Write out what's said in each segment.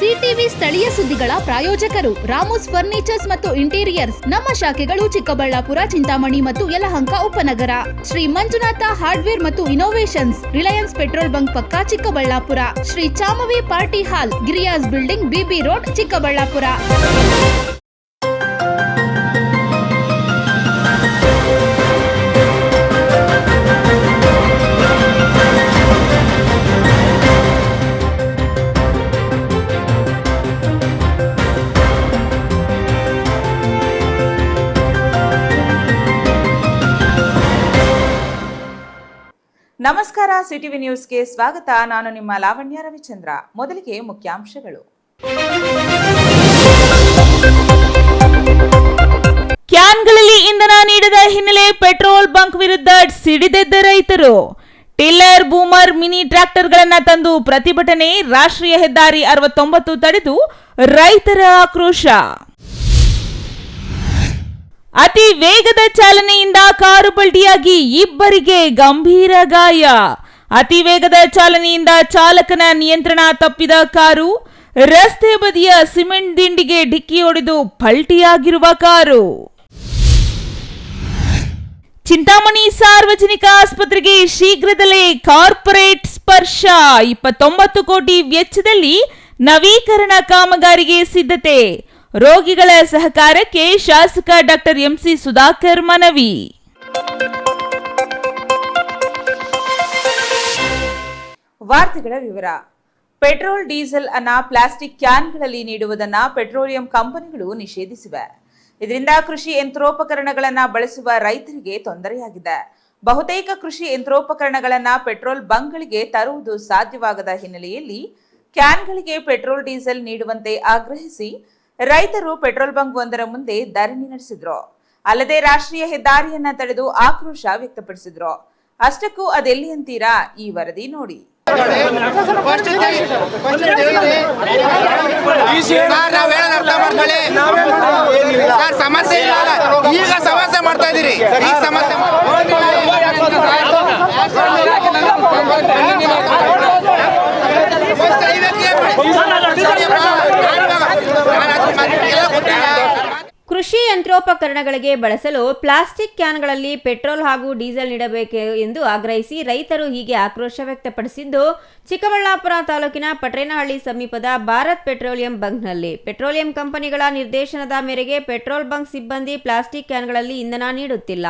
CTV ಸ್ಥಳೀಯ ಸುದ್ದಿಗಳ ಪ್ರಾಯೋಜಕರು ರಾಮೋಸ್ ಫರ್ನಿಚರ್ಸ್ ಮತ್ತು ಇಂಟೀರಿಯರ್ಸ್. ನಮ್ಮ ಶಾಖೆಗಳು ಚಿಕ್ಕಬಳ್ಳಾಪುರ, ಚಿಂತಾಮಣಿ ಮತ್ತು ಯಲಹಂಕ ಉಪನಗರ. ಶ್ರೀ ಮಂಜುನಾಥ ಹಾರ್ಡ್ವೇರ್ ಮತ್ತು ಇನೋವೇಷನ್ಸ್, ರಿಲಯನ್ಸ್ ಪೆಟ್ರೋಲ್ ಬಂಕ್ ಪಕ್ಕ Chikkaballapur. Shri Chamavi party hall, Giriyas building, BB road, Chikkaballapur. ನಮಸ್ಕಾರ, ಸಿಟಿವಿ ನ್ಯೂಸ್ಗೆ ಸ್ವಾಗತ. ನಾನು ನಿಮ್ಮ ಲಾವಣ್ಯ ರವಿಚಂದ್ರ. ಮೊದಲಿಗೆ ಮುಖ್ಯಾಂಶಗಳು. ಕ್ಯಾನ್ಗಳಲ್ಲಿ ಇಂಧನ ನೀಡದ ಹಿನ್ನೆಲೆ ಪೆಟ್ರೋಲ್ ಬಂಕ್ ವಿರುದ್ಧ ಸಿಡಿದೆದ್ದ ರೈತರು. ಟಿಲ್ಲರ್, ಬೂಮರ್, ಮಿನಿ ಟ್ರ್ಯಾಕ್ಟರ್ಗಳನ್ನು ತಂದು ಪ್ರತಿಭಟನೆ. ರಾಷ್ಟ್ರೀಯ ಹೆದ್ದಾರಿ 69 ತಡೆದು ರೈತರ ಆಕ್ರೋಶ. ಅತಿ ವೇಗದ ಚಾಲನೆಯಿಂದ ಕಾರು ಪಲ್ಟಿಯಾಗಿ ಇಬ್ಬರಿಗೆ ಗಂಭೀರ ಗಾಯ. ಅತಿ ವೇಗದ ಚಾಲನೆಯಿಂದ ಚಾಲಕನ ನಿಯಂತ್ರಣ ತಪ್ಪಿದ ಕಾರು ರಸ್ತೆ ಬದಿಯ ಸಿಮೆಂಟ್ ದಿಂಡಿಗೆ ಡಿಕ್ಕಿ ಹೊಡೆದು ಪಲ್ಟಿಯಾಗಿರುವ ಕಾರು. ಚಿಂತಾಮಣಿ ಸಾರ್ವಜನಿಕ ಆಸ್ಪತ್ರೆಗೆ ಶೀಘ್ರದಲ್ಲೇ ಕಾರ್ಪೊರೇಟ್ ಸ್ಪರ್ಶ. 29 ಕೋಟಿ ವೆಚ್ಚದಲ್ಲಿ ನವೀಕರಣ ಕಾಮಗಾರಿಗೆ ಸಿದ್ಧತೆ. ರೋಗಿಗಳ ಸಹಕಾರಕ್ಕೆ ಶಾಸಕ ಡಾಕ್ಟರ್ ಎಂಸಿ ಸುಧಾಕರ್ ಮನವಿ. ವಾರ್ತೆಗಳ ವಿವರ. ಪೆಟ್ರೋಲ್, ಡೀಸೆಲ್ ಅನ್ನ ಪ್ಲಾಸ್ಟಿಕ್ ಕ್ಯಾನ್ಗಳಲ್ಲಿ ನೀಡುವುದನ್ನು ಪೆಟ್ರೋಲಿಯಂ ಕಂಪನಿಗಳು ನಿಷೇಧಿಸಿವೆ. ಇದರಿಂದ ಕೃಷಿ ಯಂತ್ರೋಪಕರಣಗಳನ್ನು ಬಳಸುವ ರೈತರಿಗೆ ತೊಂದರೆಯಾಗಿದೆ. ಬಹುತೇಕ ಕೃಷಿ ಯಂತ್ರೋಪಕರಣಗಳನ್ನು ಪೆಟ್ರೋಲ್ ಬಂಕ್ಗಳಿಗೆ ತರುವುದು ಸಾಧ್ಯವಾಗದ ಹಿನ್ನೆಲೆಯಲ್ಲಿ ಕ್ಯಾನ್ಗಳಿಗೆ ಪೆಟ್ರೋಲ್, ಡೀಸೆಲ್ ನೀಡುವಂತೆ ಆಗ್ರಹಿಸಿ ರೈತರು ಪೆಟ್ರೋಲ್ ಬಂಕ್ ಒಂದರ ಮುಂದೆ ಧರಣಿ ನಡೆಸಿದ್ರು. ಅಲ್ಲದೆ ರಾಷ್ಟ್ರೀಯ ಹೆದ್ದಾರಿಯನ್ನ ತಡೆದು ಆಕ್ರೋಶ ವ್ಯಕ್ತಪಡಿಸಿದ್ರು. ಅಷ್ಟಕ್ಕೂ ಅದೆಲ್ಲಿ ಅಂತೀರಾ? ಈ ವರದಿ ನೋಡಿ. ಸಮಸ್ಯೆ ಈಗ ಸಮಸ್ಯೆ ಮಾಡ್ತಾ ಇದೀರಿ. ಕೃಷಿ ಯಂತ್ರೋಪಕರಣಗಳಿಗೆ ಬಳಸಲು ಪ್ಲಾಸ್ಟಿಕ್ ಕ್ಯಾನ್ಗಳಲ್ಲಿ ಪೆಟ್ರೋಲ್ ಹಾಗೂ ಡೀಸೆಲ್ ನೀಡಬೇಕು ಎಂದು ಆಗ್ರಹಿಸಿ ರೈತರು ಹೀಗೆ ಆಕ್ರೋಶ ವ್ಯಕ್ತಪಡಿಸಿದ್ದು, ಚಿಕ್ಕಬಳ್ಳಾಪುರ ತಾಲೂಕಿನ ಪಟ್ರೇನಹಳ್ಳಿ ಸಮೀಪದ ಭಾರತ್ ಪೆಟ್ರೋಲಿಯಂ ಬಂಕ್ನಲ್ಲಿ ಪೆಟ್ರೋಲಿಯಂ ಕಂಪನಿಗಳ ನಿರ್ದೇಶನದ ಮೇರೆಗೆ ಪೆಟ್ರೋಲ್ ಬಂಕ್ ಸಿಬ್ಬಂದಿ ಪ್ಲಾಸ್ಟಿಕ್ ಕ್ಯಾನ್ಗಳಲ್ಲಿ ಇಂಧನ ನೀಡುತ್ತಿಲ್ಲ.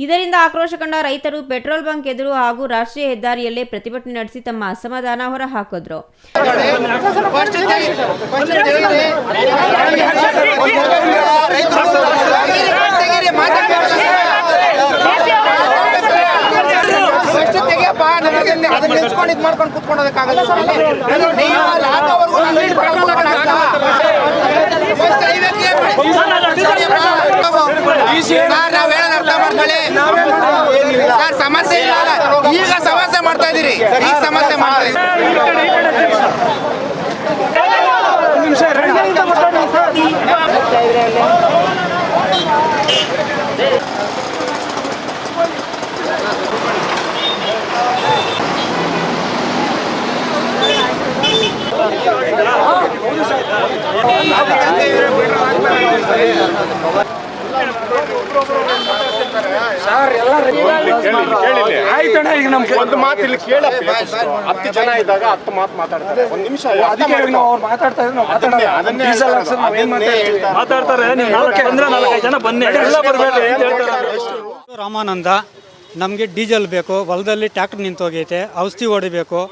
ಇದರಿಂದ ಆಕ್ರೋಶಗೊಂಡ ರೈತರು ಪೆಟ್ರೋಲ್ ಬಂಕ್ ಎದುರು ಹಾಗೂ ರಾಷ್ಟ್ರೀಯ ಹೆದ್ದಾರಿಯಲ್ಲೇ ಪ್ರತಿಭಟನೆ ನಡೆಸಿ ತಮ್ಮ ಅಸಮಾಧಾನ ಹೊರಹಾಕಿದ್ರು. ಸಮಸ್ಯೆ ಈಗ ಸಮಸ್ಯೆ ಮಾಡ್ತಾ ಇದೀರಿ. ಈಗ ಸಮಸ್ಯೆ ಮಾಡ್ತಾ ಆಯ್ತಣ್ಣ, ಈಗ ನಮ್ಗೆ ಒಂದು ಮಾತು ಇಲ್ಲಿ ಕೇಳಪ್ಪ. 10 ಜನ ಇದ್ದಾಗ 10 ಮಾತು ಮಾತಾಡ್ತಾರೆ. ಒಂದು ನಿಮಿಷ ಅದಕ್ಕೆ ನಾವು ಅವ್ರು ಮಾತಾಡ್ತಾ ಇದ್ರೆ ನಾವು ಮಾತಾಡ್ತಾರೆ. ನೀವು 4 ಬಂದ್ರೆ 4 ಜನ ಬನ್ನಿ, ಎಲ್ಲ ಬರಬೇಡಿ ಅಂತ ಹೇಳ್ತಾರೆ. ರಾಮಾನಂದ, ನಮಗೆ ಡೀಸೆಲ್ ಬೇಕು. ಹೊಲದಲ್ಲಿ ಟ್ಯಾಕ್ಟರ್ ನಿಂತೋಗೈತೆ, ಔಷಧಿ ಹೊಡಿಬೇಕು.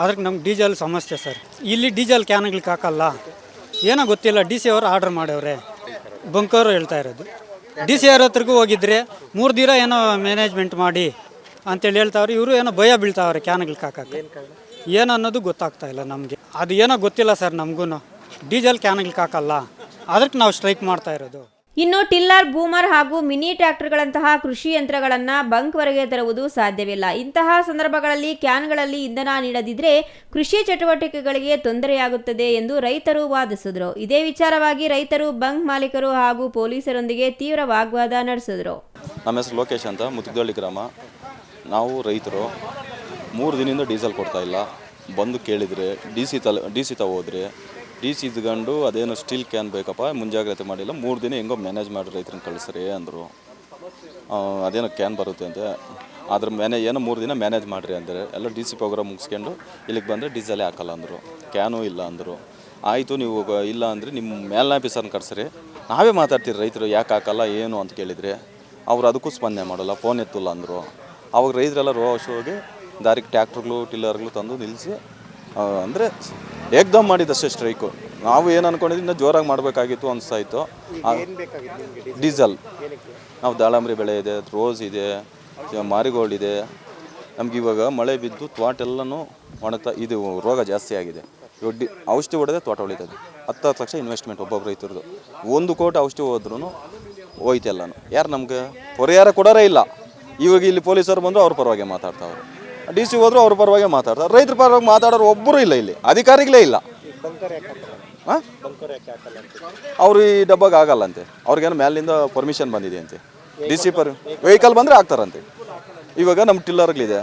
ಅದಕ್ಕೆ ನಮ್ಗೆ ಡೀಸೆಲ್ ಸಮಸ್ಯೆ ಸರ್. ಇಲ್ಲಿ ಡೀಸೆಲ್ ಕ್ಯಾನ್ಗಳಿಗೆ ಹಾಕಲ್ಲ, ಏನೋ ಗೊತ್ತಿಲ್ಲ. ಡಿ ಸಿ ಅವರು ಆರ್ಡರ್ ಮಾಡವ್ರೆ, ಬಂಕವರು ಹೇಳ್ತಾ ಇರೋದು. ಡಿ ಸಿ ಅವ್ರ ಹತ್ರಗೂ ಹೋಗಿದ್ರೆ 3 ದಿನ ಏನೋ ಮ್ಯಾನೇಜ್ಮೆಂಟ್ ಮಾಡಿ ಅಂತೇಳಿ ಹೇಳ್ತಾವ್ರೆ. ಇವರು ಏನೋ ಭಯ ಬೀಳ್ತಾವ್ರೆ ಕ್ಯಾನ್ಗಳಿಗೆ ಹಾಕಕ್ಕೆ. ಏನು ಅನ್ನೋದು ಗೊತ್ತಾಗ್ತಾ ಇಲ್ಲ ನಮಗೆ. ಅದು ಏನೋ ಗೊತ್ತಿಲ್ಲ ಸರ್ ನಮಗೂ. ಡೀಸೆಲ್ ಕ್ಯಾನ್ಗಳಿಗೆ ಹಾಕಲ್ಲ, ಅದಕ್ಕೆ ನಾವು ಸ್ಟ್ರೈಕ್ ಮಾಡ್ತಾ ಇರೋದು. ಇನ್ನು ಟಿಲ್ಲರ್, ಬೂಮರ್ ಹಾಗೂ ಮಿನಿ ಟ್ರ್ಯಾಕ್ಟರ್ಗಳಂತಹ ಕೃಷಿ ಯಂತ್ರಗಳನ್ನು ಬಂಕ್ವರೆಗೆ ತರುವುದು ಸಾಧ್ಯವಿಲ್ಲ. ಇಂತಹ ಸಂದರ್ಭಗಳಲ್ಲಿ ಕ್ಯಾನ್ಗಳಲ್ಲಿ ಇಂಧನ ನೀಡದಿದ್ದರೆ ಕೃಷಿ ಚಟುವಟಿಕೆಗಳಿಗೆ ತೊಂದರೆಯಾಗುತ್ತದೆ ಎಂದು ರೈತರು ವಾದಿಸಿದರು. ಇದೇ ವಿಚಾರವಾಗಿ ರೈತರು ಬಂಕ್ ಮಾಲೀಕರು ಹಾಗೂ ಪೊಲೀಸರೊಂದಿಗೆ ತೀವ್ರ ವಾಗ್ವಾದ ನಡೆಸಿದರು. ನಮ್ಮ ಹೆಸರು ಲೋಕೇಶ್ ಅಂತ, ಮುತ್ತಿಗದಳ್ಳಿ ಗ್ರಾಮ. ನಾವು ರೈತರು 3 ದಿನದಿಂದ ಡೀಸೆಲ್ ಕೊಡ್ತಾ ಇಲ್ಲ. ಬಂದು ಕೇಳಿದರೆ ಡಿ ಸಿ ಹೋದರೆ DC ಇದ್ಕೊಂಡು ಅದೇನು ಸ್ಟೀಲ್ ಕ್ಯಾನ್ ಬೇಕಪ್ಪ ಮುಂಜಾಗ್ರತೆ ಮಾಡಿಲ್ಲ 3 ದಿನ ಹೆಂಗೋ ಮ್ಯಾನೇಜ್ ಮಾಡಿ ರೈತರನ್ನ ಕಳಿಸ್ರಿ ಅಂದರು. ಅದೇನೋ ಕ್ಯಾನ್ ಬರುತ್ತೆ ಅಂತೆ, ಅದ್ರ ಏನೋ 3 ದಿನ ಮ್ಯಾನೇಜ್ ಮಾಡಿರಿ ಅಂದರೆ ಎಲ್ಲ DC ಪ್ರೋಗ್ರಾಮ್ ಮುಗಿಸ್ಕೊಂಡು ಇಲ್ಲಿಗೆ ಬಂದರೆ ಡೀಸೆಲೇ ಹಾಕಲ್ಲ ಅಂದರು, ಕ್ಯಾನೂ ಇಲ್ಲ ಅಂದರು. ಆಯಿತು ನೀವು ಇಲ್ಲ ಅಂದರೆ ನಿಮ್ಮ ಮೇಲ್ನ ಆಫೀಸರ್ನ ಕರೆಸ್ರಿ, ನಾವೇ ಮಾತಾಡ್ತೀರಿ ರೈತರು ಯಾಕೆ ಹಾಕಲ್ಲ ಏನು ಅಂತ ಕೇಳಿದರೆ ಅವ್ರು ಅದಕ್ಕೂ ಸ್ಪಂದನೆ ಮಾಡೋಲ್ಲ, ಫೋನ್ ಎತ್ತಲ್ಲ ಅಂದರು. ಅವಾಗ ರೈತರೆಲ್ಲ ರೋಷ್ ಹೋಗಿ ದಾರಿಗೆ ಟ್ಯಾಕ್ಟ್ರುಗಳು ಟಿಲ್ಲರ್ಗಳು ತಂದು ನಿಲ್ಲಿಸಿ ಅಂದರೆ ಏಕ್ದಮ್ ಮಾಡಿದಷ್ಟೇ ಸ್ಟ್ರೈಕು. ನಾವು ಏನು ಅಂದ್ಕೊಂಡಿದ್ದು ಇನ್ನೂ ಜೋರಾಗಿ ಮಾಡಬೇಕಾಗಿತ್ತು ಅನಿಸ್ತಾಯಿತ್ತು. ಡೀಸೆಲ್ ನಾವು ದಾಳಂಬ್ರಿ ಬೆಳೆ ಇದೆ, ರೋಸ್ ಇದೆ, ಮಾರಿಗೋಲ್ಡ್ ಇದೆ. ನಮ್ಗೆ ಇವಾಗ ಮಳೆ ಬಿದ್ದು ತೋಟೆಲ್ಲನೂ ಒಣಗ್ತಾ ಇದು ರೋಗ ಜಾಸ್ತಿ ಆಗಿದೆ. ಔಷಧಿ ಹೊಡೆದೇ ತೋಟ ಉಳಿತದೆ. 10 ಲಕ್ಷ ಇನ್ವೆಸ್ಟ್ಮೆಂಟ್ ಒಬ್ಬೊಬ್ಬ ರೈತರದು. 1 ಕೋಟಿ ಔಷಧಿ ಹೋದ್ರೂ ಹೋಯ್ತೆಲ್ಲನು. ಯಾರು ನಮ್ಗೆ ಪರಿಹಾರ ಕೊಡೋರೇ ಇಲ್ಲ. ಇವಾಗ ಇಲ್ಲಿ ಪೊಲೀಸರು ಬಂದರು ಅವ್ರ ಪರವಾಗಿ ಮಾತಾಡ್ತಾವ್ರು, DC ಹೋದ್ರು ಅವ್ರ ಪರವಾಗಿ ಮಾತಾಡ್ತಾರೆ. ರೈತರ ಪರವಾಗಿ ಮಾತಾಡೋರು ಒಬ್ಬರು ಇಲ್ಲ, ಇಲ್ಲಿ ಅಧಿಕಾರಿಗಳೇ ಇಲ್ಲ. ಹಾಂ, ಅವರು ಈ ಡಬ್ಬಾಗ ಆಗಲ್ಲಂತೆ, ಅವ್ರಿಗೇನು ಮೇಲಿಂದ ಪರ್ಮಿಷನ್ ಬಂದಿದೆ ಅಂತೆ. DC ವೆಹಿಕಲ್ ಬಂದರೆ ಆಗ್ತಾರಂತೆ. ಇವಾಗ ನಮ್ಮ ಟಿಲ್ಲರ್ಗಳಿದೆ,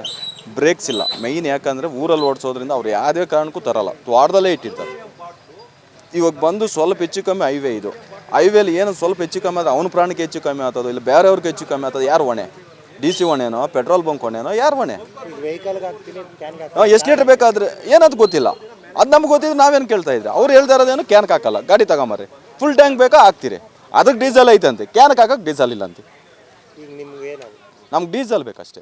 ಬ್ರೇಕ್ಸ್ ಇಲ್ಲ ಮೈನ್. ಯಾಕಂದರೆ ಊರಲ್ಲಿ ಓಡಿಸೋದ್ರಿಂದ ಅವ್ರು ಯಾವುದೇ ಕಾರಣಕ್ಕೂ ತರಲ್ಲ, ತೋಟದಲ್ಲೇ ಇಟ್ಟಿರ್ತಾರೆ. ಇವಾಗ ಬಂದು ಸ್ವಲ್ಪ ಹೆಚ್ಚು ಕಮ್ಮಿ ಹೈವೇ ಇದು, ಹೈವೇಲಿ ಏನು ಸ್ವಲ್ಪ ಹೆಚ್ಚು ಕಮ್ಮಿ ಆದರೆ ಅವನ ಪ್ರಾಣಕ್ಕೆ ಹೆಚ್ಚು ಕಮ್ಮಿ ಆಗ್ತದೋ ಇಲ್ಲ ಬೇರೆಯವ್ರಿಗೆ ಹೆಚ್ಚು ಕಮ್ಮಿ ಆಗ್ತದೆ, ಯಾರು ಹೊಣೆ? DC ಹೊಣೆನೋ ಪೆಟ್ರೋಲ್ ಬಂಕ್ ಹೊಣೆನೋ, ಯಾರು ಹೊಣೆ? ಎಷ್ಟು ಲೀಟ್ರ್ ಬೇಕಾದ್ರೆ ಏನಂತ ಗೊತ್ತಿಲ್ಲ, ಅದು ನಮ್ಗೆ ಗೊತ್ತಿದ್ದು ನಾವೇನು ಕೇಳ್ತಾ ಇದ್ರೆ ಅವ್ರು ಹೇಳ್ತಾ ಇರೋದೇನು ಕ್ಯಾನ್ಗೆ ಹಾಕಲ್ಲ, ಗಾಡಿ ತಗೊಂಬರ್ರಿ, ಫುಲ್ ಟ್ಯಾಂಕ್ ಬೇಕಾ ಹಾಕ್ತೀರಿ, ಅದಕ್ಕೆ ಡೀಸೆಲ್ ಐತಂತೆ, ಕ್ಯಾನ್ಗೆ ಹಾಕಕ್ಕೆ ಡೀಸೆಲ್ ಇಲ್ಲಂತೆ. ನಮ್ಗೆ ಡೀಸೆಲ್ ಬೇಕಷ್ಟೇ.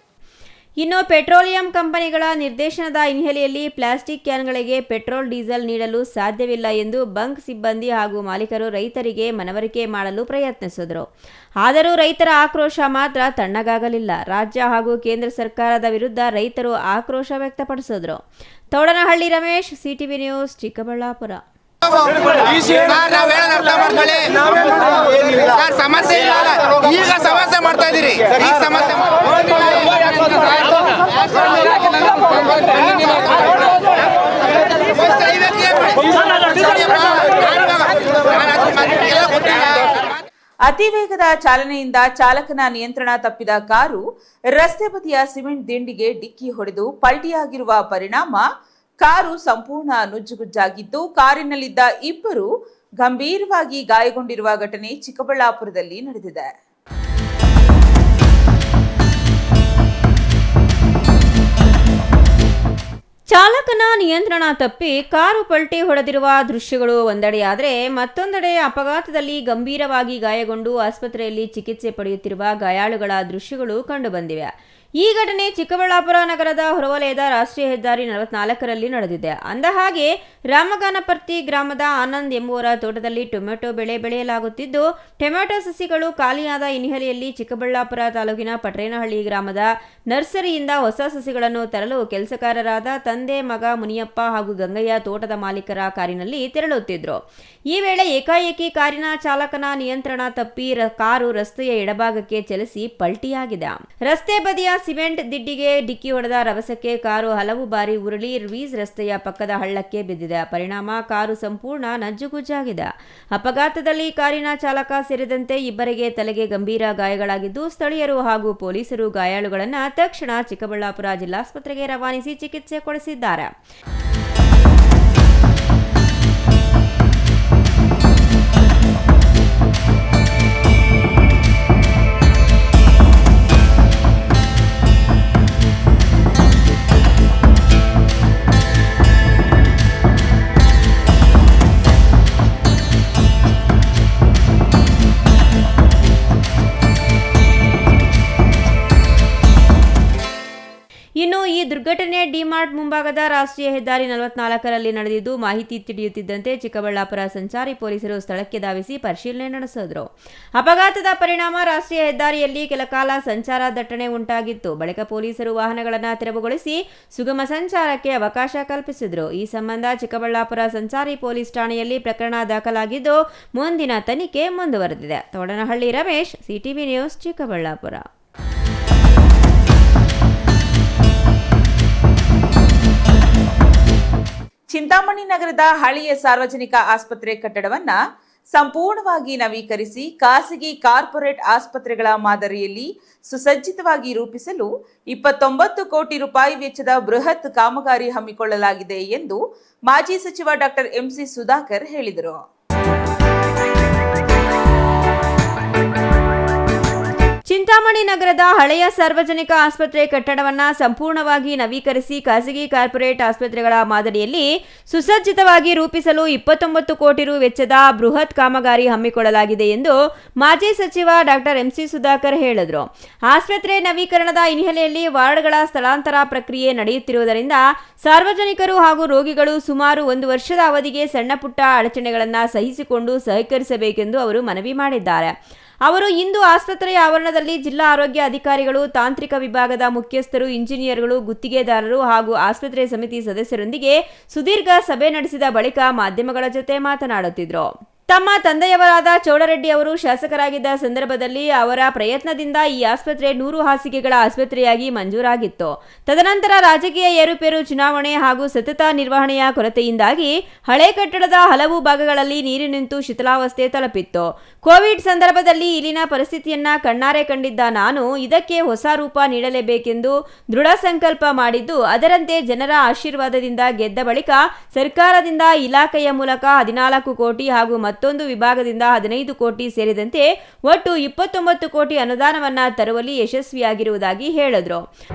ಇನ್ನು ಪೆಟ್ರೋಲಿಯಂ ಕಂಪನಿಗಳ ನಿರ್ದೇಶನದ ಹಿನ್ನೆಲೆಯಲ್ಲಿ ಪ್ಲಾಸ್ಟಿಕ್ ಕ್ಯಾನ್ಗಳಿಗೆ ಪೆಟ್ರೋಲ್ ಡೀಸೆಲ್ ನೀಡಲು ಸಾಧ್ಯವಿಲ್ಲ ಎಂದು ಬಂಕ್ ಸಿಬ್ಬಂದಿ ಹಾಗೂ ಮಾಲೀಕರು ರೈತರಿಗೆ ಮನವರಿಕೆ ಮಾಡಲು ಪ್ರಯತ್ನಿಸಿದರು. ಆದರೂ ರೈತರ ಆಕ್ರೋಶ ಮಾತ್ರ ತಣ್ಣಗಾಗಲಿಲ್ಲ. ರಾಜ್ಯ ಹಾಗೂ ಕೇಂದ್ರ ಸರ್ಕಾರದ ವಿರುದ್ಧ ರೈತರು ಆಕ್ರೋಶ ವ್ಯಕ್ತಪಡಿಸಿದರು. Thoudanahalli Ramesh, CTV news, Chikkaballapur. ಸಮಸ್ಯೆ ಇಲ್ಲ, ಈಗ ಸಮಸ್ಯೆ ಮಾಡ್ತಾ ಇದ್ದೀರಿ. ಈಗ ಸಮಸ್ಯೆ ಅತಿ ವೇಗದ ಚಾಲನೆಯಿಂದ ಚಾಲಕನ ನಿಯಂತ್ರಣ ತಪ್ಪಿದ ಕಾರು ರಸ್ತೆ ಬದಿಯ ಸಿಮೆಂಟ್ ದಿಂಡಿಗೆ ಡಿಕ್ಕಿ ಹೊಡೆದು ಪಲ್ಟಿಯಾಗಿರುವ ಪರಿಣಾಮ ಕಾರು ಸಂಪೂರ್ಣ ನುಜ್ಜುಗುಜ್ಜಾಗಿದ್ದು, ಕಾರಿನಲ್ಲಿದ್ದ ಇಬ್ಬರು ಗಂಭೀರವಾಗಿ ಗಾಯಗೊಂಡಿರುವ ಘಟನೆ ಚಿಕ್ಕಬಳ್ಳಾಪುರದಲ್ಲಿ ನಡೆದಿದೆ. ಚಾಲಕನ ನಿಯಂತ್ರಣ ತಪ್ಪಿ ಕಾರು ಪಲ್ಟಿ ಹೊಡೆದಿರುವ ದೃಶ್ಯಗಳು ಒಂದೆಡೆಯಾದರೆ, ಮತ್ತೊಂದೆಡೆ ಅಪಘಾತದಲ್ಲಿ ಗಂಭೀರವಾಗಿ ಗಾಯಗೊಂಡು ಆಸ್ಪತ್ರೆಯಲ್ಲಿ ಚಿಕಿತ್ಸೆ ಪಡೆಯುತ್ತಿರುವ ಗಾಯಾಳುಗಳ ದೃಶ್ಯಗಳು ಕಂಡುಬಂದಿವೆ. ಈ ಘಟನೆ ಚಿಕ್ಕಬಳ್ಳಾಪುರ ನಗರದ ಹೊರವಲಯದ ರಾಷ್ಟ್ರೀಯ ಹೆದ್ದಾರಿ 44ರಲ್ಲಿ ನಡೆದಿದೆ. ಅಂದಹಾಗೆ ರಾಮಗಾನಪರ್ತಿ ಗ್ರಾಮದ ಆನಂದ್ ಎಂಬುವರ ತೋಟದಲ್ಲಿ ಟೊಮೆಟೊ ಬೆಳೆ ಬೆಳೆಯಲಾಗುತ್ತಿದ್ದು, ಟೊಮೆಟೊ ಸಸಿಗಳು ಖಾಲಿಯಾದ ಹಿನ್ನೆಲೆಯಲ್ಲಿ ಚಿಕ್ಕಬಳ್ಳಾಪುರ ತಾಲೂಕಿನ ಪಟ್ರೇನಹಳ್ಳಿ ಗ್ರಾಮದ ನರ್ಸರಿಯಿಂದ ಹೊಸ ಸಸಿಗಳನ್ನು ತರಲು ಕೆಲಸಗಾರರಾದ ತಂದೆ ಮಗ ಮುನಿಯಪ್ಪ ಹಾಗೂ ಗಂಗಯ್ಯ ತೋಟದ ಮಾಲೀಕರ ಕಾರಿನಲ್ಲಿ ತೆರಳುತ್ತಿದ್ದರು. ಈ ವೇಳೆ ಏಕಾಏಕಿ ಕಾರಿನ ಚಾಲಕನ ನಿಯಂತ್ರಣ ತಪ್ಪಿ ಕಾರು ರಸ್ತೆಯ ಎಡಭಾಗಕ್ಕೆ ಚಲಿಸಿ ಪಲ್ಟಿಯಾಗಿದೆ. ರಸ್ತೆ ಬದಿಯ ಸಿಮೆಂಟ್ ದಿಡ್ಡಿಗೆ ಡಿಕ್ಕಿ ಹೊಡೆದ ರಭಸಕ್ಕೆ ಕಾರು ಹಲವು ಬಾರಿ ಉರುಳಿ ರಿವೀಸ್ ರಸ್ತೆಯ ಪಕ್ಕದ ಹಳ್ಳಕ್ಕೆ ಬಿದ್ದಿದೆ. ಪರಿಣಾಮ ಕಾರು ಸಂಪೂರ್ಣ ನಜ್ಜುಗುಜ್ಜಾಗಿದೆ. ಅಪಘಾತದಲ್ಲಿ ಕಾರಿನ ಚಾಲಕ ಸೇರಿದಂತೆ ಇಬ್ಬರಿಗೆ ತಲೆಗೆ ಗಂಭೀರ ಗಾಯಗಳಾಗಿದ್ದು, ಸ್ಥಳೀಯರು ಹಾಗೂ ಪೊಲೀಸರು ಗಾಯಾಳುಗಳನ್ನು ತಕ್ಷಣ ಚಿಕ್ಕಬಳ್ಳಾಪುರ ಜಿಲ್ಲಾಸ್ಪತ್ರೆಗೆ ರವಾನಿಸಿ ಚಿಕಿತ್ಸೆ ಕೊಡಿಸಿದ್ದಾರೆ. ಇನ್ನು ಈ ದುರ್ಘಟನೆ ಡಿಮಾರ್ಟ್ ಮುಂಭಾಗದ ರಾಷ್ಟ್ರೀಯ ಹೆದ್ದಾರಿ 44ರಲ್ಲಿ ನಡೆದಿದ್ದು, ಮಾಹಿತಿ ತಿಳಿಯುತ್ತಿದ್ದಂತೆ ಚಿಕ್ಕಬಳ್ಳಾಪುರ ಸಂಚಾರಿ ಪೊಲೀಸರು ಸ್ಥಳಕ್ಕೆ ಧಾವಿಸಿ ಪರಿಶೀಲನೆ ನಡೆಸಿದರು. ಅಪಘಾತದ ಪರಿಣಾಮ ರಾಷ್ಟ್ರೀಯ ಹೆದ್ದಾರಿಯಲ್ಲಿ ಕೆಲಕಾಲ ಸಂಚಾರ ದಟ್ಟಣೆ ಉಂಟಾಗಿತ್ತು. ಬಳಿಕ ಪೊಲೀಸರು ವಾಹನಗಳನ್ನು ತೆರವುಗೊಳಿಸಿ ಸುಗಮ ಸಂಚಾರಕ್ಕೆ ಅವಕಾಶ ಕಲ್ಪಿಸಿದರು. ಈ ಸಂಬಂಧ ಚಿಕ್ಕಬಳ್ಳಾಪುರ ಸಂಚಾರಿ ಪೊಲೀಸ್ ಠಾಣೆಯಲ್ಲಿ ಪ್ರಕರಣ ದಾಖಲಾಗಿದ್ದು, ಮುಂದಿನ ತನಿಖೆ ಮುಂದುವರೆದಿದೆ. ತೋಡನಹಳ್ಳಿ ರಮೇಶ್, CTV ನ್ಯೂಸ್, ಚಿಕ್ಕಬಳ್ಳಾಪುರ. ಚಿಂತಾಮಣಿ ನಗರದ ಹಳೆಯ ಸಾರ್ವಜನಿಕ ಆಸ್ಪತ್ರೆ ಕಟ್ಟಡವನ್ನ ಸಂಪೂರ್ಣವಾಗಿ ನವೀಕರಿಸಿ ಖಾಸಗಿ ಕಾರ್ಪೊರೇಟ್ ಆಸ್ಪತ್ರೆಗಳ ಮಾದರಿಯಲ್ಲಿ ಸುಸಜ್ಜಿತವಾಗಿ ರೂಪಿಸಲು 29 ಕೋಟಿ ರೂಪಾಯಿ ವೆಚ್ಚದ ಬೃಹತ್ ಕಾಮಗಾರಿ ಹಮ್ಮಿಕೊಳ್ಳಲಾಗಿದೆ ಎಂದು ಮಾಜಿ ಸಚಿವ ಡಾಕ್ಟರ್ ಎಂಸಿ ಸುಧಾಕರ್ ಹೇಳಿದರು. ಚಿಂತಾಮಣಿ ನಗರದ ಹಳೆಯ ಸಾರ್ವಜನಿಕ ಆಸ್ಪತ್ರೆ ಕಟ್ಟಡವನ್ನು ಸಂಪೂರ್ಣವಾಗಿ ನವೀಕರಿಸಿ ಖಾಸಗಿ ಕಾರ್ಪೊರೇಟ್ ಆಸ್ಪತ್ರೆಗಳ ಮಾದರಿಯಲ್ಲಿ ಸುಸಜ್ಜಿತವಾಗಿ ರೂಪಿಸಲು 29 ಕೋಟಿ ರು ವೆಚ್ಚದ ಬೃಹತ್ ಕಾಮಗಾರಿ ಹಮ್ಮಿಕೊಳ್ಳಲಾಗಿದೆ ಎಂದು ಮಾಜಿ ಸಚಿವ ಡಾಕ್ಟರ್ ಎಂಸಿ ಸುಧಾಕರ್ ಹೇಳಿದರು. ಆಸ್ಪತ್ರೆ ನವೀಕರಣದ ಹಿನ್ನೆಲೆಯಲ್ಲಿ ವಾರ್ಡ್ಗಳ ಸ್ಥಳಾಂತರ ಪ್ರಕ್ರಿಯೆ ನಡೆಯುತ್ತಿರುವುದರಿಂದ ಸಾರ್ವಜನಿಕರು ಹಾಗೂ ರೋಗಿಗಳು ಸುಮಾರು 1 ವರ್ಷದ ಅವಧಿಗೆ ಸಣ್ಣಪುಟ್ಟ ಅಡಚಣೆಗಳನ್ನು ಸಹಿಸಿಕೊಂಡು ಸಹಕರಿಸಬೇಕೆಂದು ಅವರು ಮನವಿ ಮಾಡಿದ್ದಾರೆ. ಅವರು ಇಂದು ಆಸ್ಪತ್ರೆಯ ಆವರಣದಲ್ಲಿ ಜಿಲ್ಲಾ ಆರೋಗ್ಯ ಅಧಿಕಾರಿಗಳು, ತಾಂತ್ರಿಕ ವಿಭಾಗದ ಮುಖ್ಯಸ್ಥರು, ಇಂಜಿನಿಯರ್ಗಳು, ಗುತ್ತಿಗೆದಾರರು ಹಾಗೂ ಆಸ್ಪತ್ರೆ ಸಮಿತಿ ಸದಸ್ಯರೊಂದಿಗೆ ಸುದೀರ್ಘ ಸಭೆ ನಡೆಸಿದ ಬಳಿಕ ಮಾಧ್ಯಮಗಳ ಜೊತೆ ಮಾತನಾಡುತ್ತಿದ್ದರು. ತಮ್ಮ ತಂದೆಯವರಾದ ಚೌಡರೆಡ್ಡಿ ಅವರು ಶಾಸಕರಾಗಿದ್ದ ಸಂದರ್ಭದಲ್ಲಿ ಅವರ ಪ್ರಯತ್ನದಿಂದ ಈ ಆಸ್ಪತ್ರೆ 100 ಹಾಸಿಗೆಗಳ ಆಸ್ಪತ್ರೆಯಾಗಿ ಮಂಜೂರಾಗಿತ್ತು. ತದನಂತರ ರಾಜಕೀಯ ಏರುಪೇರು, ಚುನಾವಣೆ ಹಾಗೂ ಸತತ ನಿರ್ವಹಣೆಯ ಕೊರತೆಯಿಂದಾಗಿ ಹಳೆ ಕಟ್ಟಡದ ಹಲವು ಭಾಗಗಳಲ್ಲಿ ನೀರು ನಿಂತು ಶಿಥಿಲಾವಸ್ಥೆ ತಲುಪಿತ್ತು. ಕೋವಿಡ್ ಸಂದರ್ಭದಲ್ಲಿ ಇಲ್ಲಿನ ಪರಿಸ್ಥಿತಿಯನ್ನ ಕಣ್ಣಾರೆ ಕಂಡಿದ್ದ ನಾನು ಇದಕ್ಕೆ ಹೊಸ ರೂಪ ನೀಡಲೇಬೇಕೆಂದು ದೃಢ ಸಂಕಲ್ಪ ಮಾಡಿದ್ದು, ಅದರಂತೆ ಜನರ ಆಶೀರ್ವಾದದಿಂದ ಗೆದ್ದ ಬಳಿಕ ಸರ್ಕಾರದಿಂದ ಇಲಾಖೆಯ ಮೂಲಕ 14 ಕೋಟಿ ಹಾಗೂ ಮತ್ತೊಂದು ವಿಭಾಗದಿಂದ 15 ಕೋಟಿ ಸೇರಿದಂತೆ ಒಟ್ಟು 29 ಕೋಟಿ ಅನುದಾನವನ್ನ ತರುವಲ್ಲಿ ಯಶಸ್ವಿಯಾಗಿರುವುದಾಗಿ ಹೇಳಿದರು.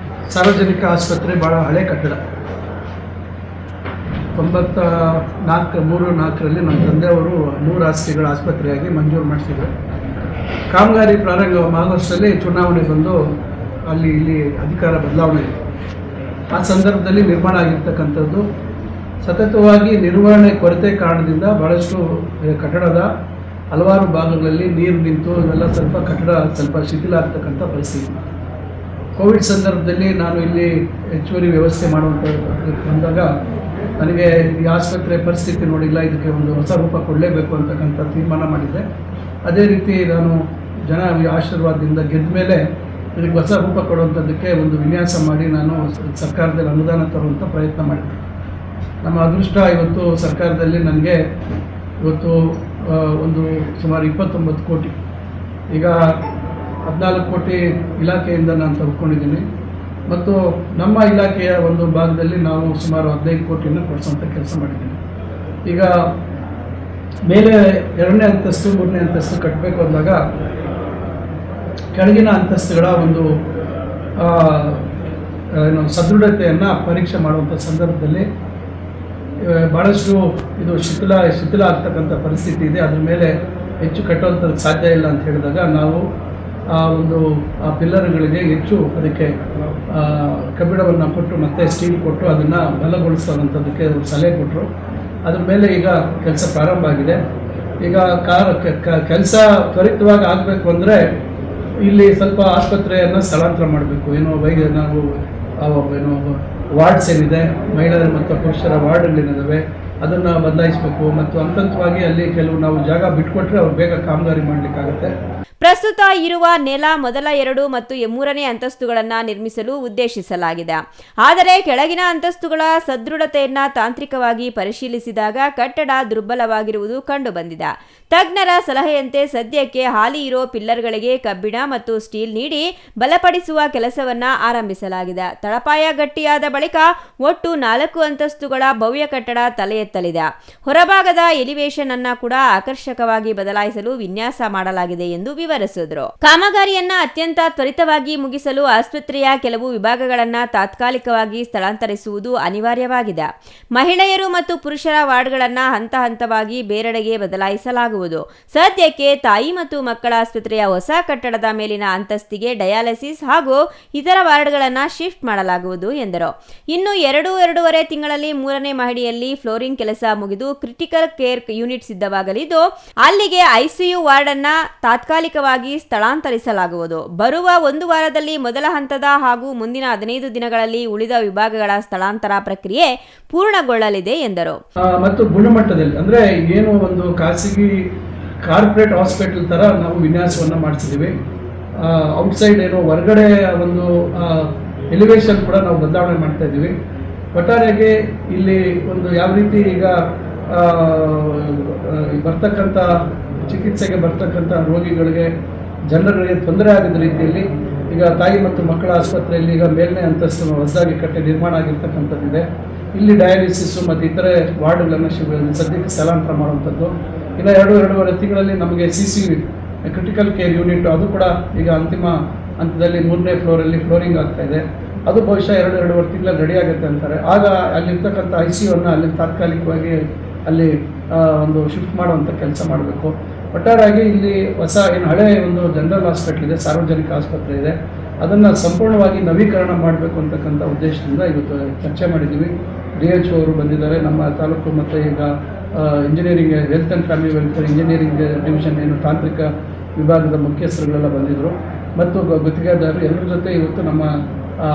ಸಾರ್ವಜನಿಕ ಆಸ್ಪತ್ರೆ ಬಹಳ ಹಳೆ ಕಟ್ಟಡ. 93-4ರಲ್ಲಿ ನಮ್ಮ ತಂದೆಯವರು 100 ಹಾಸಿಗೆಗಳ ಆಸ್ಪತ್ರೆಯಾಗಿ ಮಂಜೂರು ಮಾಡಿಸಿದರು. ಕಾಮಗಾರಿ ಪ್ರಾರಂಭವಾಗುವಷ್ಟರಲ್ಲಿ ಚುನಾವಣೆ ಬಂದು ಅಲ್ಲಿ ಇಲ್ಲಿ ಅಧಿಕಾರ ಬದಲಾವಣೆ ಇದೆ. ಆ ಸಂದರ್ಭದಲ್ಲಿ ನಿರ್ಮಾಣ ಆಗಿರ್ತಕ್ಕಂಥದ್ದು ಸತತವಾಗಿ ನಿರ್ವಹಣೆ ಕೊರತೆ ಕಾರಣದಿಂದ ಬಹಳಷ್ಟು ಕಟ್ಟಡದ ಹಲವಾರು ಭಾಗಗಳಲ್ಲಿ ನೀರು ನಿಂತು ಇವೆಲ್ಲ ಕಟ್ಟಡ ಸ್ವಲ್ಪ ಶಿಥಿಲ ಆಗ್ತಕ್ಕಂಥ ಪರಿಸ್ಥಿತಿ. ಕೋವಿಡ್ ಸಂದರ್ಭದಲ್ಲಿ ನಾನು ಇಲ್ಲಿ ಹೆಚ್ಚುವರಿ ವ್ಯವಸ್ಥೆ ಮಾಡುವಂಥ ಬಂದಾಗ ನನಗೆ ಈ ಆಸ್ಪತ್ರೆ ಪರಿಸ್ಥಿತಿ ನೋಡಿಲ್ಲ, ಇದಕ್ಕೆ ಒಂದು ಹೊಸ ರೂಪ ಕೊಡಲೇಬೇಕು ಅಂತಕ್ಕಂಥ ತೀರ್ಮಾನ ಮಾಡಿದ್ದೆ. ಅದೇ ರೀತಿ ನಾನು ಜನ ಆಶೀರ್ವಾದದಿಂದ ಗೆದ್ದ ಮೇಲೆ ಇದಕ್ಕೆ ಹೊಸ ರೂಪ ಕೊಡುವಂಥದ್ದಕ್ಕೆ ಒಂದು ವಿನ್ಯಾಸ ಮಾಡಿ ನಾನು ಸರ್ಕಾರದಲ್ಲಿ ಅನುದಾನ ತರುವಂಥ ಪ್ರಯತ್ನ ಮಾಡಿದ್ದೆ. ನಮ್ಮ ಅದೃಷ್ಟ ಇವತ್ತು ಸರ್ಕಾರದಲ್ಲಿ ನನಗೆ ಇವತ್ತು ಒಂದು ಸುಮಾರು 29 ಕೋಟಿ, ಈಗ 14 ಕೋಟಿ ಇಲಾಖೆಯಿಂದ ನಾನು ತಗೊಂಡಿದ್ದೀನಿ ಮತ್ತು ನಮ್ಮ ಇಲಾಖೆಯ ಒಂದು ಭಾಗದಲ್ಲಿ ನಾವು ಸುಮಾರು 15 ಕೋಟಿಯನ್ನು ಕೊಡಿಸುವಂಥ ಕೆಲಸ ಮಾಡಿದ್ದೀನಿ. ಈಗ ಮೇಲೆ 2ನೇ ಅಂತಸ್ತು 3ನೇ ಅಂತಸ್ತು ಕಟ್ಟಬೇಕು ಅಂದಾಗ ಕೆಳಗಿನ ಅಂತಸ್ತುಗಳ ಒಂದು ಸದೃಢತೆಯನ್ನು ಪರೀಕ್ಷೆ ಮಾಡುವಂಥ ಸಂದರ್ಭದಲ್ಲಿ ಭಾಳಷ್ಟು ಇದು ಶಿಥಿಲ ಆಗ್ತಕ್ಕಂಥ ಪರಿಸ್ಥಿತಿ ಇದೆ, ಅದ್ರ ಮೇಲೆ ಹೆಚ್ಚು ಕಟ್ಟುವಂಥದ್ದು ಸಾಧ್ಯ ಇಲ್ಲ ಅಂತ ಹೇಳಿದಾಗ ನಾವು ಆ ಪಿಲ್ಲರ್ಗಳಿಗೆ ಹೆಚ್ಚು ಅದಕ್ಕೆ ಕಬ್ಬಿಣವನ್ನು ಕೊಟ್ಟು ಮತ್ತು ಸ್ಟೀಲ್ ಕೊಟ್ಟು ಅದನ್ನು ಬಲಗೊಳಿಸುವಂಥದ್ದಕ್ಕೆ ಸಲಹೆ ಕೊಟ್ಟರು. ಅದ್ರ ಮೇಲೆ ಈಗ ಕೆಲಸ ಪ್ರಾರಂಭ ಆಗಿದೆ. ಈಗ ಕೆಲಸ ತ್ವರಿತವಾಗಿ ಆಗಬೇಕು ಅಂದರೆ ಇಲ್ಲಿ ಸ್ವಲ್ಪ ಆಸ್ಪತ್ರೆಯನ್ನು ಸ್ಥಳಾಂತರ ಮಾಡಬೇಕು. ನಾವು ವಾರ್ಡ್ಸ್ ಏನಿದೆ, ಮಹಿಳೆಯರು ಮತ್ತು ಪುರುಷರ ವಾರ್ಡ್ಗಳೇನಿದ್ದಾವೆ ಅದನ್ನು ಬದಲಾಯಿಸಬೇಕು ಮತ್ತು ಹಂತವಾಗಿ ಅಲ್ಲಿ ಕೆಲವು ನಾವು ಜಾಗ ಬಿಟ್ಕೊಟ್ರೆ ಅವ್ರು ಬೇಗ ಕಾಮಗಾರಿ ಮಾಡಲಿಕ್ಕಾಗುತ್ತೆ. ಪ್ರಸ್ತುತ ಇರುವ ನೆಲ ಮೊದಲ 2 ಮತ್ತು 3ನೇ ಅಂತಸ್ತುಗಳನ್ನು ನಿರ್ಮಿಸಲು ಉದ್ದೇಶಿಸಲಾಗಿದೆ. ಆದರೆ ಕೆಳಗಿನ ಅಂತಸ್ತುಗಳ ಸದೃಢತೆಯನ್ನು ತಾಂತ್ರಿಕವಾಗಿ ಪರಿಶೀಲಿಸಿದಾಗ ಕಟ್ಟಡ ದುರ್ಬಲವಾಗಿರುವುದು ಕಂಡುಬಂದಿದೆ. ತಜ್ಞರ ಸಲಹೆಯಂತೆ ಸದ್ಯಕ್ಕೆ ಹಾಲಿ ಇರೋ ಪಿಲ್ಲರ್ಗಳಿಗೆ ಕಬ್ಬಿಣ ಮತ್ತು ಸ್ಟೀಲ್ ನೀಡಿ ಬಲಪಡಿಸುವ ಕೆಲಸವನ್ನ ಆರಂಭಿಸಲಾಗಿದೆ. ತಳಪಾಯ ಗಟ್ಟಿಯಾದ ಬಳಿಕ ಒಟ್ಟು 4 ಅಂತಸ್ತುಗಳ ಭವ್ಯ ಕಟ್ಟಡ ತಲೆ ಎತ್ತಲಿದೆ. ಹೊರಭಾಗದ ಎಲಿವೇಶನ್ ಅನ್ನ ಕೂಡ ಆಕರ್ಷಕವಾಗಿ ಬದಲಾಯಿಸಲು ವಿನ್ಯಾಸ ಮಾಡಲಾಗಿದೆ ಎಂದು ವಿವರಿಸಿದರು. ಕಾಮಗಾರಿಯನ್ನ ಅತ್ಯಂತ ತ್ವರಿತವಾಗಿ ಮುಗಿಸಲು ಆಸ್ಪತ್ರೆಯ ಕೆಲವು ವಿಭಾಗಗಳನ್ನು ತಾತ್ಕಾಲಿಕವಾಗಿ ಸ್ಥಳಾಂತರಿಸುವುದು ಅನಿವಾರ್ಯವಾಗಿದೆ. ಮಹಿಳೆಯರು ಮತ್ತು ಪುರುಷರ ವಾರ್ಡ್ಗಳನ್ನು ಹಂತ ಹಂತವಾಗಿ ಬೇರೆಡೆಗೆ ಬದಲಾಯಿಸಲಾಗುವುದು. ಸದ್ಯಕ್ಕೆ ತಾಯಿ ಮತ್ತು ಮಕ್ಕಳ ಆಸ್ಪತ್ರೆಯ ಹೊಸ ಕಟ್ಟಡದ ಮೇಲಿನ ಅಂತಸ್ತಿಗೆ ಡಯಾಲಿಸಿಸ್ ಹಾಗೂ ಇತರ ವಾರ್ಡ್ಗಳನ್ನು ಶಿಫ್ಟ್ ಮಾಡಲಾಗುವುದು ಎಂದರು. ಇನ್ನು 2-2.5 ತಿಂಗಳಲ್ಲಿ 3ನೇ ಮಹಡಿಯಲ್ಲಿ ಫ್ಲೋರಿಂಗ್ ಕೆಲಸ ಮುಗಿದು ಕ್ರಿಟಿಕಲ್ ಕೇರ್ ಯೂನಿಟ್ ಸಿದ್ಧವಾಗಲಿದ್ದು ಅಲ್ಲಿಗೆ ಐಸಿಯು ವಾರ್ಡ್ ಅನ್ನ ತಾತ್ಕಾಲಿಕವಾಗಿ ಸ್ಥಳಾಂತರಿಸಲಾಗುವುದು. ಬರುವ 1 ವಾರದಲ್ಲಿ ಮೊದಲ ಹಂತದ ಹಾಗೂ ಮುಂದಿನ 15 ದಿನಗಳಲ್ಲಿ ಉಳಿದ ವಿಭಾಗಗಳ ಸ್ಥಳಾಂತರ ಪ್ರಕ್ರಿಯೆ ಪೂರ್ಣಗೊಳ್ಳಲಿದೆ ಎಂದರು. ಮತ್ತು ಗುಣಮಟ್ಟದಲ್ಲಿ ಅಂದ್ರೆ ಏನು ಒಂದು ಖಾಸಗಿ ಕಾರ್ಪೊರೇಟ್ ಹಾಸ್ಪಿಟಲ್ ತರ ನಾವು ವಿನ್ಯಾಸವನ್ನ ಮಾಡಿಸಿದ್ದೀವಿ. ಔಟ್ಸೈಡ್ ಏನೋ ಹೊರಗಡೆ ಒಂದು ಎಲಿವೇಶನ್ ಕೂಡ ನಾವು ಬದಲಾವಣೆ ಮಾಡ್ತಾ ಇದ್ದೀವಿ. ಒಟ್ಟಾರೆಯಾಗಿ ಇಲ್ಲಿ ಒಂದು ಯಾವ ರೀತಿ ಈಗ ಬರ್ತಕ್ಕಂಥ ಚಿಕಿತ್ಸೆಗೆ ಬರ್ತಕ್ಕಂಥ ರೋಗಿಗಳಿಗೆ ಜನರಿಗೆ ತೊಂದರೆ ಆಗದ ರೀತಿಯಲ್ಲಿ ಈಗ ತಾಯಿ ಮತ್ತು ಮಕ್ಕಳ ಆಸ್ಪತ್ರೆಯಲ್ಲಿ ಈಗ ಮೇಲ್ನೇ ಅಂತಸ್ತು ಹೊಸದಾಗಿ ಕಟ್ಟೆ ನಿರ್ಮಾಣ ಆಗಿರ್ತಕ್ಕಂಥದ್ದಿದೆ. ಇಲ್ಲಿ ಡಯಾಲಿಸಿಸ್ಸು ಮತ್ತು ಇತರೆ ವಾರ್ಡ್ಗಳನ್ನು ಸದ್ಯಕ್ಕೆ ಸ್ಥಳಾಂತರ ಮಾಡುವಂಥದ್ದು. ಇನ್ನು 2-2.5 ತಿಂಗಳಲ್ಲಿ ನಮಗೆ CC ಕ್ರಿಟಿಕಲ್ ಕೇರ್ ಯೂನಿಟ್ ಅದು ಕೂಡ ಈಗ ಅಂತಿಮ ಹಂತದಲ್ಲಿ 3ನೇ ಫ್ಲೋರಲ್ಲಿ ಫ್ಲೋರಿಂಗ್ ಆಗ್ತಾ ಇದೆ. ಅದು ಬಹುಶಃ 2-2.5 ತಿಂಗಳಲ್ಲಿ ರೆಡಿ ಆಗುತ್ತೆ ಅಂತಾರೆ. ಆಗ ಅಲ್ಲಿರ್ತಕ್ಕಂಥ ICUವನ್ನು ಅಲ್ಲಿ ತಾತ್ಕಾಲಿಕವಾಗಿ ಅಲ್ಲಿ ಒಂದು ಶಿಫ್ಟ್ ಮಾಡುವಂಥ ಕೆಲಸ ಮಾಡಬೇಕು. ಒಟ್ಟಾರೆಯಾಗಿ ಇಲ್ಲಿ ಹೊಸ ಏನು ಹಳೆ ಒಂದು ಜನರಲ್ ಹಾಸ್ಪಿಟಲ್ ಇದೆ, ಸಾರ್ವಜನಿಕ ಆಸ್ಪತ್ರೆ ಇದೆ, ಅದನ್ನು ಸಂಪೂರ್ಣವಾಗಿ ನವೀಕರಣ ಮಾಡಬೇಕು ಅಂತಕ್ಕಂಥ ಉದ್ದೇಶದಿಂದ ಇವತ್ತು ಚರ್ಚೆ ಮಾಡಿದ್ದೀವಿ. DHO ಅವರು ಬಂದಿದ್ದಾರೆ, ನಮ್ಮ ತಾಲೂಕು ಮತ್ತು ಈಗ engineering health and family welfare engineering division ಏನು ತಾಂತ್ರಿಕ ವಿಭಾಗದ ಮುಖ್ಯಸ್ಥರುಗಳೆಲ್ಲ ಬಂದಿದ್ದರು ಮತ್ತು ಗುತ್ತಿಗೆದಾರರು ಎಲ್ಲರ ಜೊತೆ ಇವತ್ತು ನಮ್ಮ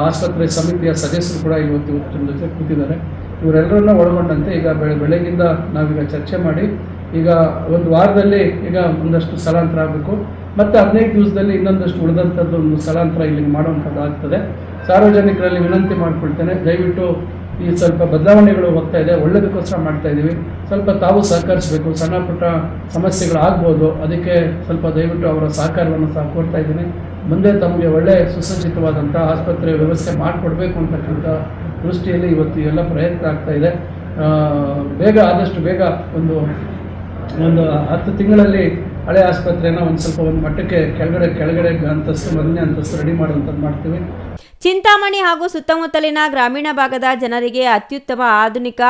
ಆಸ್ಪತ್ರೆ ಸಮಿತಿಯ ಸದಸ್ಯರು ಕೂಡ ಇವತ್ತು ಜೊತೆ ಕೂತಿದ್ದಾರೆ. ಇವರೆಲ್ಲರನ್ನ ಒಳಗೊಂಡಂತೆ ಈಗ ಬೆಳಗ್ಗಿಂದ ನಾವೀಗ ಚರ್ಚೆ ಮಾಡಿ ಈಗ ಒಂದು ವಾರದಲ್ಲಿ ಈಗ ಒಂದಷ್ಟು ಸ್ಥಳಾಂತರ ಆಗಬೇಕು ಮತ್ತು 15 ದಿವಸದಲ್ಲಿ ಇನ್ನೊಂದಷ್ಟು ಉಳಿದಂಥದ್ದು ಒಂದು ಸ್ಥಳಾಂತರ ಇಲ್ಲಿಗೆ ಮಾಡುವಂಥದ್ದು ಆಗ್ತದೆ. ಸಾರ್ವಜನಿಕರಲ್ಲಿ ವಿನಂತಿ ಮಾಡಿಕೊಳ್ತೇನೆ, ದಯವಿಟ್ಟು ಈ ಸ್ವಲ್ಪ ಬದಲಾವಣೆಗಳು ಹೋಗ್ತಾ ಇದೆ, ಒಳ್ಳೆಯದಕ್ಕೋಸ್ಕರ ಮಾಡ್ತಾ ಇದ್ದೀವಿ, ಸ್ವಲ್ಪ ತಾವು ಸಹಕರಿಸಬೇಕು. ಸಣ್ಣ ಪುಟ್ಟ ಸಮಸ್ಯೆಗಳು ಆಗ್ಬೋದು, ಅದಕ್ಕೆ ಸ್ವಲ್ಪ ದಯವಿಟ್ಟು ಅವರ ಸಹಕಾರವನ್ನು ಸಹ ಕೋರ್ತಾ ಇದ್ದೀನಿ. ಮುಂದೆ ತಮಗೆ ಒಳ್ಳೆಯ ಸುಸಜ್ಜಿತವಾದಂಥ ಆಸ್ಪತ್ರೆ ವ್ಯವಸ್ಥೆ ಮಾಡಿಕೊಡ್ಬೇಕು ಅಂತಕ್ಕಂಥ ದೃಷ್ಟಿಯಲ್ಲಿ ಇವತ್ತು ಎಲ್ಲ ಪ್ರಯತ್ನ ಆಗ್ತಾ ಇದೆ. ಆದಷ್ಟು ಬೇಗ ಒಂದು 10 ತಿಂಗಳಲ್ಲಿ ಹಳೆ ಆಸ್ಪತ್ರೆನ ಒಂದು ಮಟ್ಟಕ್ಕೆ ಕೆಳಗಡೆ ಅಂತಸ್ತು 1ನೇ ಅಂತಸ್ತು ರೆಡಿ ಮಾಡುವಂಥದ್ದು ಮಾಡ್ತೀವಿ. ಚಿಂತಾಮಣಿ ಹಾಗೂ ಸುತ್ತಮುತ್ತಲಿನ ಗ್ರಾಮೀಣ ಭಾಗದ ಜನರಿಗೆ ಅತ್ಯುತ್ತಮ ಆಧುನಿಕ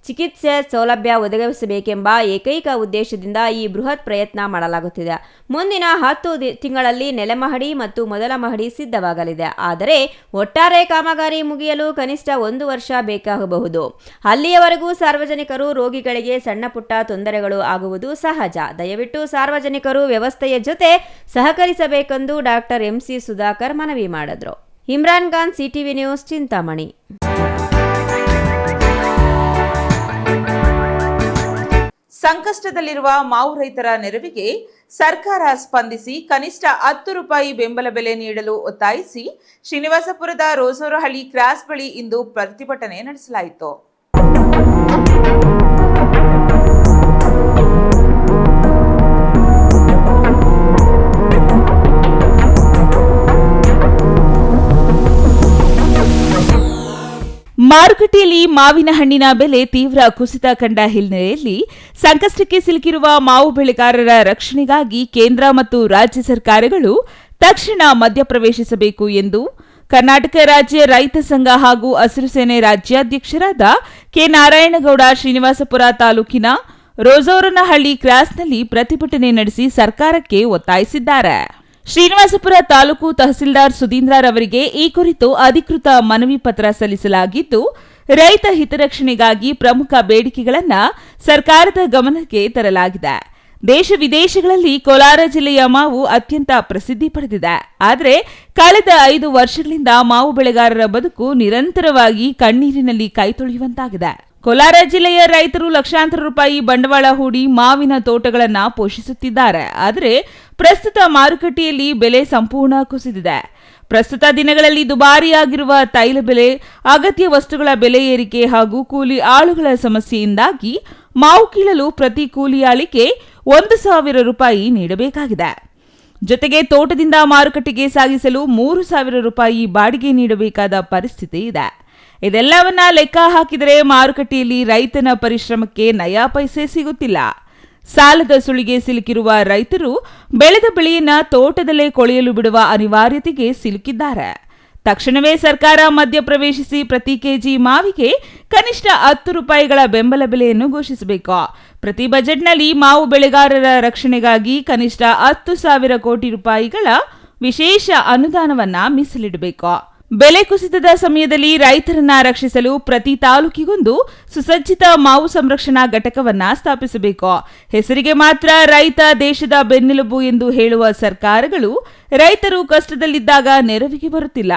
ಚಿಕಿತ್ಸೆ ಸೌಲಭ್ಯ ಒದಗಿಸಬೇಕೆಂಬ ಏಕೈಕ ಉದ್ದೇಶದಿಂದ ಈ ಬೃಹತ್ ಪ್ರಯತ್ನ ಮಾಡಲಾಗುತ್ತಿದೆ. ಮುಂದಿನ 10 ತಿಂಗಳಲ್ಲಿ ನೆಲಮಹಡಿ ಮತ್ತು ಮೊದಲ ಮಹಡಿ ಸಿದ್ಧವಾಗಲಿದೆ. ಆದರೆ ಒಟ್ಟಾರೆ ಕಾಮಗಾರಿ ಮುಗಿಯಲು ಕನಿಷ್ಠ 1 ವರ್ಷ ಬೇಕಾಗಬಹುದು. ಅಲ್ಲಿಯವರೆಗೂ ಸಾರ್ವಜನಿಕರು ರೋಗಿಗಳಿಗೆ ಸಣ್ಣ ಪುಟ್ಟ ತೊಂದರೆಗಳು ಆಗುವುದು ಸಹಜ. ದಯವಿಟ್ಟು ಸಾರ್ವಜನಿಕರು ವ್ಯವಸ್ಥೆಯ ಜೊತೆ ಸಹಕರಿಸಬೇಕೆಂದು ಡಾಕ್ಟರ್ MC ಸುಧಾಕರ್ ಮನವಿ ಮಾಡಿದರು. Imran Khan, CTV news, Chintamani. ಸಂಕಷ್ಟದಲ್ಲಿರುವ ಮಾವು ರೈತರ ನೆರವಿಗೆ ಸರ್ಕಾರ ಸ್ಪಂದಿಸಿ ಕನಿಷ್ಠ 10 ರೂಪಾಯಿ ಬೆಂಬಲ ಬೆಲೆ ನೀಡಲು ಒತ್ತಾಯಿಸಿ ಶ್ರೀನಿವಾಸಪುರದ ರೋಸೋರಹಳ್ಳಿ ಕ್ರಾಸ್ ಬಳಿ ಇಂದು ಪ್ರತಿಭಟನೆ ನಡೆಸಲಾಯಿತು. ಮಾರುಕಟ್ಟೆಯಲ್ಲಿ ಮಾವಿನ ಹಣ್ಣಿನ ಬೆಲೆ ತೀವ್ರ ಕುಸಿತ ಕಂಡ ಹಿನ್ನೆಲೆಯಲ್ಲಿ ಸಂಕಷ್ಟಕ್ಕೆ ಸಿಲುಕಿರುವ ಮಾವು ಬೆಳೆಗಾರರ ರಕ್ಷಣೆಗಾಗಿ ಕೇಂದ್ರ ಮತ್ತು ರಾಜ್ಯ ಸರ್ಕಾರಗಳು ತಕ್ಷಣ ಮಧ್ಯಪ್ರವೇಶಿಸಬೇಕು ಎಂದು ಕರ್ನಾಟಕ ರಾಜ್ಯ ರೈತ ಸಂಘ ಹಾಗೂ ಹಸಿರು ಸೇನೆ ರಾಜ್ಯಾಧ್ಯಕ್ಷರಾದ ಕೆ. ನಾರಾಯಣಗೌಡ ಶ್ರೀನಿವಾಸಪುರ ತಾಲೂಕಿನ ರೋಸೋರನಹಳ್ಳಿ ಕ್ರಾಸ್ನಲ್ಲಿ ಪ್ರತಿಭಟನೆ ನಡೆಸಿ ಸರ್ಕಾರಕ್ಕೆ ಒತ್ತಾಯಿಸಿದ್ದಾರೆ. ಶ್ರೀನಿವಾಸಪುರ ತಾಲೂಕು ತಹಸೀಲ್ದಾರ್ ಸುಧೀಂದ್ರರವರಿಗೆ ಈ ಕುರಿತು ಅಧಿಕೃತ ಮನವಿ ಪತ್ರ ಸಲ್ಲಿಸಲಾಗಿದ್ದು, ರೈತ ಹಿತರಕ್ಷಣೆಗಾಗಿ ಪ್ರಮುಖ ಬೇಡಿಕೆಗಳನ್ನು ಸರ್ಕಾರದ ಗಮನಕ್ಕೆ ತರಲಾಗಿದೆ. ದೇಶ ವಿದೇಶಗಳಲ್ಲಿ ಕೋಲಾರ ಜಿಲ್ಲೆಯ ಮಾವು ಅತ್ಯಂತ ಪ್ರಸಿದ್ಧಿ ಪಡೆದಿದೆ. ಆದರೆ ಕಳೆದ 5 ವರ್ಷಗಳಿಂದ ಮಾವು ಬೆಳೆಗಾರರ ಬದುಕು ನಿರಂತರವಾಗಿ ಕಣ್ಣೀರಿನಲ್ಲಿ ಕೈತೊಳೆಯುವಂತಾಗಿದೆ. ಕೋಲಾರ ಜಿಲ್ಲೆಯ ರೈತರು ಲಕ್ಷಾಂತರ ರೂಪಾಯಿ ಬಂಡವಾಳ ಹೂಡಿ ಮಾವಿನ ತೋಟಗಳನ್ನು ಪೋಷಿಸುತ್ತಿದ್ದಾರೆ. ಆದರೆ ಪ್ರಸ್ತುತ ಮಾರುಕಟ್ಟೆಯಲ್ಲಿ ಬೆಲೆ ಸಂಪೂರ್ಣ ಕುಸಿದಿದೆ. ಪ್ರಸ್ತುತ ದಿನಗಳಲ್ಲಿ ದುಬಾರಿಯಾಗಿರುವ ತೈಲ ಬೆಲೆ, ಅಗತ್ಯ ವಸ್ತುಗಳ ಬೆಲೆ ಏರಿಕೆ ಹಾಗೂ ಕೂಲಿ ಆಳುಗಳ ಸಮಸ್ಯೆಯಿಂದಾಗಿ ಮಾವು ಕೀಳಲು ಪ್ರತಿ ಕೂಲಿ ಆಳಿಗೆ 1,000 ರೂಪಾಯಿ ನೀಡಬೇಕಾಗಿದೆ. ಜೊತೆಗೆ ತೋಟದಿಂದ ಮಾರುಕಟ್ಟೆಗೆ ಸಾಗಿಸಲು 3,000 ರೂಪಾಯಿ ಬಾಡಿಗೆ ನೀಡಬೇಕಾದ ಪರಿಸ್ಥಿತಿ ಇದೆ. ಇದೆಲ್ಲವನ್ನ ಲೆಕ್ಕ ಹಾಕಿದರೆ ಮಾರುಕಟ್ಟೆಯಲ್ಲಿ ರೈತನ ಪರಿಶ್ರಮಕ್ಕೆ ನಯಾ ಪೈಸೆ ಸಿಗುತ್ತಿಲ್ಲ. ಸಾಲದ ಸುಳಿಗೆ ಸಿಲುಕಿರುವ ರೈತರು ಬೆಳೆದ ಬೆಳೆಯನ್ನ ತೋಟದಲ್ಲೇ ಕೊಳೆಯಲು ಬಿಡುವ ಅನಿವಾರ್ಯತೆಗೆ ಸಿಲುಕಿದ್ದಾರೆ. ತಕ್ಷಣವೇ ಸರ್ಕಾರ ಮಧ್ಯಪ್ರವೇಶಿಸಿ ಪ್ರತಿ ಕೆಜಿ ಮಾವಿಗೆ ಕನಿಷ್ಠ 10 ರೂಪಾಯಿಗಳ ಬೆಂಬಲ ಬೆಲೆಯನ್ನು ಘೋಷಿಸಬೇಕು. ಪ್ರತಿ ಬಜೆಟ್ನಲ್ಲಿ ಮಾವು ಬೆಳೆಗಾರರ ರಕ್ಷಣೆಗಾಗಿ ಕನಿಷ್ಠ 10,000 ಕೋಟಿ ರೂಪಾಯಿಗಳ ವಿಶೇಷ ಅನುದಾನವನ್ನ ಮೀಸಲಿಡಬೇಕು. ಬೆಲೆ ಕುಸಿತದ ಸಮಯದಲ್ಲಿ ರೈತರನ್ನ ರಕ್ಷಿಸಲು ಪ್ರತಿ ತಾಲೂಕಿಗೊಂದು ಸುಸಜ್ಜಿತ ಮಾವು ಸಂರಕ್ಷಣಾ ಘಟಕವನ್ನ ಸ್ಥಾಪಿಸಬೇಕು. ಹೆಸರಿಗೆ ಮಾತ್ರ ರೈತ ದೇಶದ ಬೆನ್ನೆಲುಬು ಎಂದು ಹೇಳುವ ಸರ್ಕಾರಗಳು ರೈತರು ಕಷ್ಟದಲ್ಲಿದ್ದಾಗ ನೆರವಿಗೆ ಬರುತ್ತಿಲ್ಲ.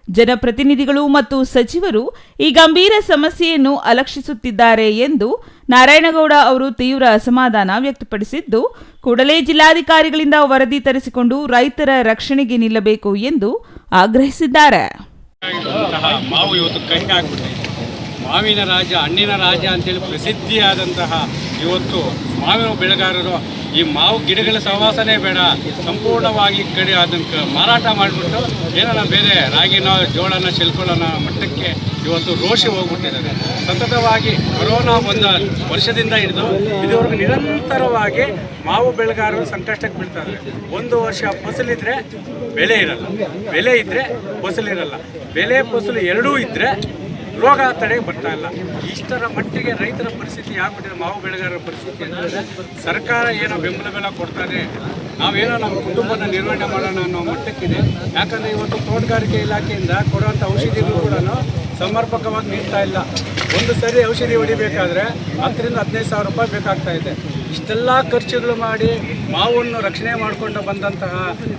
ಜನಪ್ರತಿನಿಧಿಗಳು ಮತ್ತು ಸಚಿವರು ಈ ಗಂಭೀರ ಸಮಸ್ಯೆಯನ್ನು ಅಲಕ್ಷಿಸುತ್ತಿದ್ದಾರೆ ಎಂದು ನಾರಾಯಣಗೌಡ ಅವರು ತೀವ್ರ ಅಸಮಾಧಾನ ವ್ಯಕ್ತಪಡಿಸಿದ್ದು, ಕೂಡಲೇ ಜಿಲ್ಲಾಧಿಕಾರಿಗಳಿಂದ ವರದಿ ತರಿಸಿಕೊಂಡು ರೈತರ ರಕ್ಷಣೆಗೆ ನಿಲ್ಲಬೇಕು ಎಂದು ಆಗ್ರಹಿಸಿದ್ದಾರೆ. ಮಾವು ಇವತ್ತು ಕಹಿ ಆಗ್ಬಿಟ್ಟಿದೆ. ಮಾವಿನ ರಾಜ, ಹಣ್ಣಿನ ರಾಜ ಅಂತೇಳಿ ಪ್ರಸಿದ್ಧಿಯಾದಂತಹ ಇವತ್ತು ಮಾವಿನ ಬೆಳೆಗಾರರು ಈ ಮಾವು ಗಿಡಗಳ ಸಹವಾಸನೇ ಬೇಡ, ಸಂಪೂರ್ಣವಾಗಿ ಕಡೆ ಅದನ್ನು ಮಾರಾಟ ಮಾಡಿಬಿಟ್ಟು ಏನೋ ಬೇರೆ ರಾಗಿನ ಜೋಳನ ಚೆಲ್ಕೊಳ್ಳೋಣ ಮಟ್ಟಕ್ಕೆ ಇವತ್ತು ರೋಷಿ ಹೋಗ್ಬಿಟ್ಟಿದ್ದಾರೆ. ಸತತವಾಗಿ ಕೊರೋನಾ ಬಂದ ವರ್ಷದಿಂದ ಹಿಡಿದು ಇದುವರೆಗೂ ನಿರಂತರವಾಗಿ ಮಾವು ಬೆಳೆಗಾರರು ಸಂಕಷ್ಟಕ್ಕೆ ಬೀಳ್ತಾರೆ. ಒಂದು ವರ್ಷ ಫಸಲಿದ್ರೆ ಬೆಲೆ ಇರಲ್ಲ, ಬೆಲೆ ಇದ್ದರೆ ಫಸಲಿರಲ್ಲ, ಬೆಲೆ ಫಸಲು ಎರಡೂ ಇದ್ದರೆ ರೋಗ ತಡೆಗೆ ಬರ್ತಾ ಇಲ್ಲ. ಇಷ್ಟರ ಮಟ್ಟಿಗೆ ರೈತರ ಪರಿಸ್ಥಿತಿ ಆಗ್ಬಿಟ್ಟಿದೆ, ಮಾವು ಬೆಳೆಗಾರರ ಪರಿಸ್ಥಿತಿ ಅಂತಂದರೆ ಸರ್ಕಾರ ಏನೋ ಬೆಂಬಲ ಬೆಲೆ ಕೊಡ್ತಾರೆ, ನಾವೇನೋ ನಮ್ಮ ಕುಟುಂಬನ ನಿರ್ವಹಣೆ ಮಾಡೋಣ ಅನ್ನೋ ಮಟ್ಟಕ್ಕಿದೆ. ಯಾಕಂದರೆ ಇವತ್ತು ತೋಟಗಾರಿಕೆ ಇಲಾಖೆಯಿಂದ ಕೊಡುವಂಥ ಔಷಧಿಗಳು ಕೂಡ ಸಮರ್ಪಕವಾಗಿ ನೀಡ್ತಾ ಇಲ್ಲ. ಒಂದು ಸರಿ ಔಷಧಿ ಹೊಡಿಬೇಕಾದ್ರೆ 10,000 to 15,000 ರೂಪಾಯಿ ಬೇಕಾಗ್ತಾ ಇದೆ. ಇಷ್ಟೆಲ್ಲ ಖರ್ಚುಗಳು ಮಾಡಿ ಮಾವನ್ನು ರಕ್ಷಣೆ ಮಾಡಿಕೊಂಡು ಬಂದಂತಹ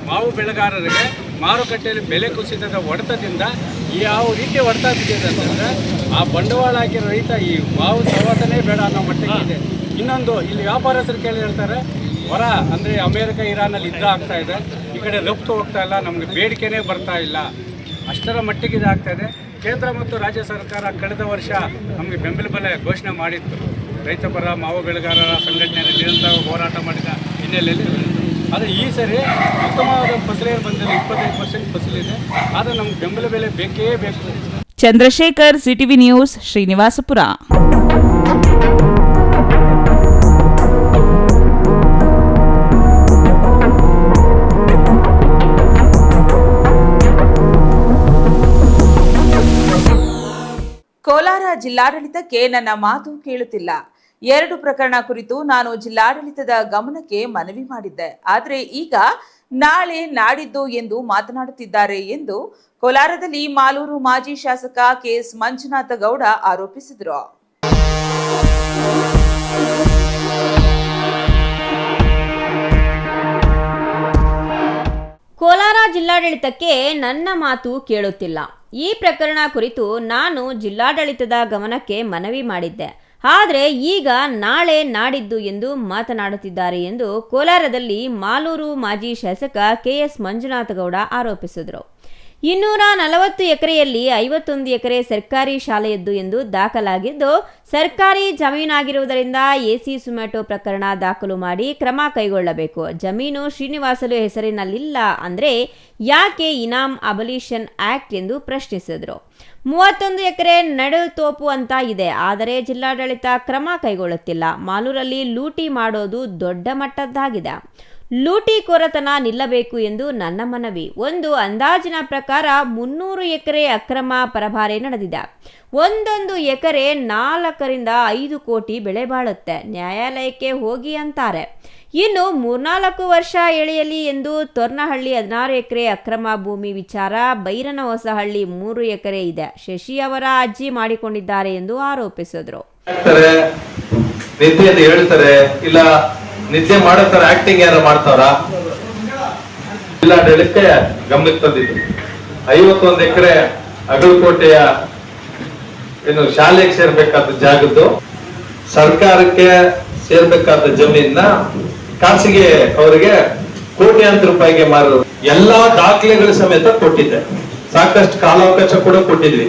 ಮಾವು ಬೆಳೆಗಾರರಿಗೆ ಮಾರುಕಟ್ಟೆಯಲ್ಲಿ ಬೆಲೆ ಕುಸಿತದ ಹೊಡೆತದಿಂದ ಯಾವ ರೀತಿ ಹೊಡೆತ ಬಿದ್ದಿದೆ ಅಂತಂದರೆ ಆ ಬಂಡವಾಳ ಹಾಕಿರೋ ರೈತ ಈ ಮಾವು ಸಹವಾಸನೇ ಬೇಡ ಅನ್ನೋ ಮಟ್ಟಕ್ಕಿದೆ. ಇನ್ನೊಂದು ಇಲ್ಲಿ ವ್ಯಾಪಾರಸ್ಥರು ಕೇಳಿ ಹೇಳ್ತಾರೆ, ಹೊರ ಅಂದರೆ ಅಮೇರಿಕ, ಇರಾನಲ್ಲಿ ಯುದ್ಧ ಆಗ್ತಾ ಇದೆ, ಈ ಕಡೆ ರಫ್ತು ಹೋಗ್ತಾ ಇಲ್ಲ, ನಮಗೆ ಬೇಡಿಕೆನೇ ಬರ್ತಾ ಇಲ್ಲ, ಅಷ್ಟರ ಮಟ್ಟಿಗೆ ಇದಾಗ್ತಾಯಿದೆ. ಕೇಂದ್ರ ಮತ್ತು ರಾಜ್ಯ ಸರ್ಕಾರ ಕಳೆದ ವರ್ಷ ನಮಗೆ ಬೆಂಬಲ ಬೆಲೆ ಘೋಷಣೆ ಮಾಡಿತ್ತು. ರೈತ ಪರ ಮಾವು ಬೆಳೆಗಾರರ ಸಂಘಟನೆಯಲ್ಲಿ ನಿರಂತರ ಹೋರಾಟ ಮಾಡಿದ ಹಿನ್ನೆಲೆಯಲ್ಲಿ, ಆದರೆ ಈ ಸರಿ ಉತ್ತಮವಾದ ಫಸಲೇನು ಬಂದಲ್ಲಿ 25% ಫಸಲಿದೆ, ಆದರೆ ನಮ್ಗೆ ಬೆಂಬಲ ಬೆಲೆ ಬೇಕೇ ಬೇಕು. Chandrashekhar, CTV news, Srinivaspur. ಕೋಲಾರ ಜಿಲ್ಲಾಡಳಿತಕ್ಕೆ ನನ್ನ ಮಾತು ಕೇಳುತ್ತಿಲ್ಲ. 2 ಪ್ರಕರಣ ಕುರಿತು ನಾನು ಜಿಲ್ಲಾಡಳಿತದ ಗಮನಕ್ಕೆ ಮನವಿ ಮಾಡಿದ್ದೆ, ಆದರೆ ಈಗ ನಾಳೆ ನಾಡಿದ್ದು ಎಂದು ಮಾತನಾಡುತ್ತಿದ್ದಾರೆ ಎಂದು ಕೋಲಾರದಲ್ಲಿ ಮಾಲೂರು ಮಾಜಿ ಶಾಸಕ ಕೆಎಸ್ ಮಂಜುನಾಥ ಗೌಡ ಆರೋಪಿಸಿದರು. ಕೋಲಾರ ಜಿಲ್ಲಾಡಳಿತಕ್ಕೆ ನನ್ನ ಮಾತು ಕೇಳುತ್ತಿಲ್ಲ. ಈ ಪ್ರಕರಣ ಕುರಿತು ನಾನು ಜಿಲ್ಲಾಡಳಿತದ ಗಮನಕ್ಕೆ ಮನವಿ ಮಾಡಿದ್ದೆ, ಆದರೆ ಈಗ ನಾಳೆ ನಾಡಿದ್ದು ಎಂದು ಮಾತನಾಡುತ್ತಿದ್ದಾರೆ ಎಂದು ಕೋಲಾರದಲ್ಲಿ ಮಾಲೂರು ಮಾಜಿ ಶಾಸಕ ಕೆಎಸ್ ಮಂಜುನಾಥ ಗೌಡ ಆರೋಪಿಸಿದರು. 240 ಎಕರೆಯಲ್ಲಿ 51 ಎಕರೆ ಸರ್ಕಾರಿ ಶಾಲೆಯದ್ದು ಎಂದು ದಾಖಲಾಗಿದ್ದು, ಸರ್ಕಾರಿ ಜಮೀನಾಗಿರುವುದರಿಂದ ಎಸಿ ಸುಮ್ಯಾಟೋ ಪ್ರಕರಣ ದಾಖಲು ಮಾಡಿ ಕ್ರಮ ಕೈಗೊಳ್ಳಬೇಕು. ಜಮೀನು ಶ್ರೀನಿವಾಸಲು ಹೆಸರಿನಲ್ಲಿಲ್ಲ ಅಂದರೆ ಯಾಕೆ ಇನಾಮ್ ಅಬಲಿಷನ್ ಆಕ್ಟ್ ಎಂದು ಪ್ರಶ್ನಿಸಿದರು. 31 ಎಕರೆ ನಡುತೋಪು ಅಂತ ಇದೆ, ಆದರೆ ಜಿಲ್ಲಾಡಳಿತ ಕ್ರಮ ಕೈಗೊಳ್ಳುತ್ತಿಲ್ಲ. ಮಾಲೂರಲ್ಲಿ ಲೂಟಿ ಮಾಡೋದು ದೊಡ್ಡ ಮಟ್ಟದ್ದಾಗಿದೆ. ಲೂಟಿಕೋರತನ ನಿಲ್ಲಬೇಕು ಎಂದು ನನ್ನ ಮನವಿ. ಒಂದು ಅಂದಾಜಿನ ಪ್ರಕಾರ 300 ಎಕರೆ ಅಕ್ರಮ ಪರಭಾರೆ ನಡೆದಿದೆ. ಒಂದೊಂದು ಎಕರೆ 4 ರಿಂದ 5 ಕೋಟಿ ಬೆಳೆ ಬಾಳುತ್ತೆ. ನ್ಯಾಯಾಲಯಕ್ಕೆ ಹೋಗಿ ಅಂತಾರೆ. ಇನ್ನು 3-4 ವರ್ಷ ಎಳೆಯಲಿ ಎಂದು ತೊರ್ನಹಳ್ಳಿ 16 ಎಕರೆ ಅಕ್ರಮ ಭೂಮಿ ವಿಚಾರ, ಬೈರನಹೊಸಹಳ್ಳಿ 3 ಎಕರೆ ಇದೆ, ಶಶಿ ಅವರ ಅರ್ಜಿ ಮಾಡಿಕೊಂಡಿದ್ದಾರೆ ಎಂದು ಆರೋಪಿಸಿದರು. ಇಲ್ಲ ನಿದ್ದೆ ಮಾಡೋ ತರ ಆಕ್ಟಿಂಗ್ ಯಾರು ಮಾಡ್ತಾರ? ಜಿಲ್ಲಾಡಳಿತ ಗಮನಕ್ಕೆ ತಂದಿದ್ದು 51 ಎಕರೆ ಅಗಲಕೋಟೆಯ ಏನು ಶಾಲೆಗೆ ಸೇರ್ಬೇಕಾದ ಜಾಗದ್ದು ಸರ್ಕಾರಕ್ಕೆ ಸೇರ್ಬೇಕಾದ ಜಮೀನ ಖಾಸಗಿ ಅವರಿಗೆ ಕೋಟ್ಯಾಂತರ ರೂಪಾಯಿಗೆ ಮಾರು ಎಲ್ಲಾ ದಾಖಲೆಗಳ ಸಮೇತ ಕೊಟ್ಟಿದ್ದೆ. ಸಾಕಷ್ಟು ಕಾಲಾವಕಾಶ ಕೂಡ ಕೊಟ್ಟಿದ್ವಿ.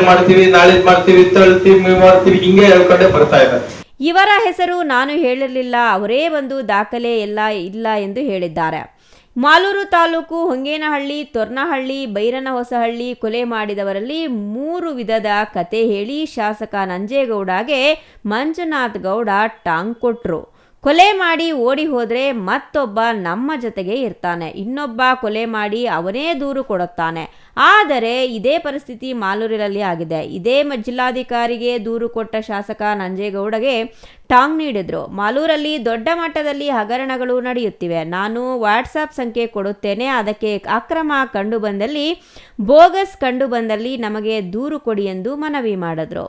ಮಾಡ್ತೀವಿ, ನಾಳೆ ಮಾಡ್ತೀವಿ, ತಳ್ತೀವಿ, ಮಾಡ್ತೀವಿ, ಹಿಂಗೆ ಹೇಳ್ಕೊಂಡೆ ಬರ್ತಾ ಇದೆ. ಇವರ ಹೆಸರು ನಾನು ಹೇಳಿರಲಿಲ್ಲ, ಅವರೇ ಒಂದು ದಾಖಲೆ ಎಲ್ಲ ಇಲ್ಲ ಎಂದು ಹೇಳಿದ್ದಾರೆ. ಮಾಲೂರು ತಾಲೂಕು ಹೊಂಗೇನಹಳ್ಳಿ, ತೊರ್ನಹಳ್ಳಿ, ಬೈರನಹೊಸಹಳ್ಳಿ ಕೊಲೆ ಮಾಡಿದವರಲ್ಲಿ 3 ವಿಧದ ಕತೆ ಹೇಳಿ ಶಾಸಕ ನಂಜೇಗೌಡಗೆ ಮಂಜುನಾಥ್ ಗೌಡ ಟಾಂಗ್ ಕೊಟ್ರು. ಕೊಲೆ ಮಾಡಿ ಓಡಿ ಹೋದ್ರೆ ಮತ್ತೊಬ್ಬ ನಮ್ಮ ಜೊತೆಗೆ ಇರ್ತಾನೆ, ಇನ್ನೊಬ್ಬ ಕೊಲೆ ಮಾಡಿ ಅವನೇ ದೂರು ಕೊಡುತ್ತಾನೆ. ಆದರೆ ಇದೇ ಪರಿಸ್ಥಿತಿ ಮಾಲೂರಿನಲ್ಲಿ ಆಗಿದೆ. ಇದೇ ಜಿಲ್ಲಾಧಿಕಾರಿಗೆ ದೂರು ಕೊಟ್ಟ ಶಾಸಕ ನಂಜೇಗೌಡಗೆ ಟಾಂಗ್ ನೀಡಿದ್ರು. ಮಾಲೂರಲ್ಲಿ ದೊಡ್ಡ ಮಟ್ಟದಲ್ಲಿ ಹಗರಣಗಳು ನಡೆಯುತ್ತಿವೆ. ನಾನು ವಾಟ್ಸಾಪ್ ಸಂಖ್ಯೆ ಕೊಡುತ್ತೇನೆ, ಅದಕ್ಕೆ ಅಕ್ರಮ ಕಂಡು ಬಂದಲ್ಲಿ, ಬೋಗಸ್ ಕಂಡು ಬಂದಲ್ಲಿ ನಮಗೆ ದೂರು ಕೊಡಿ ಎಂದು ಮನವಿ ಮಾಡಿದ್ರು.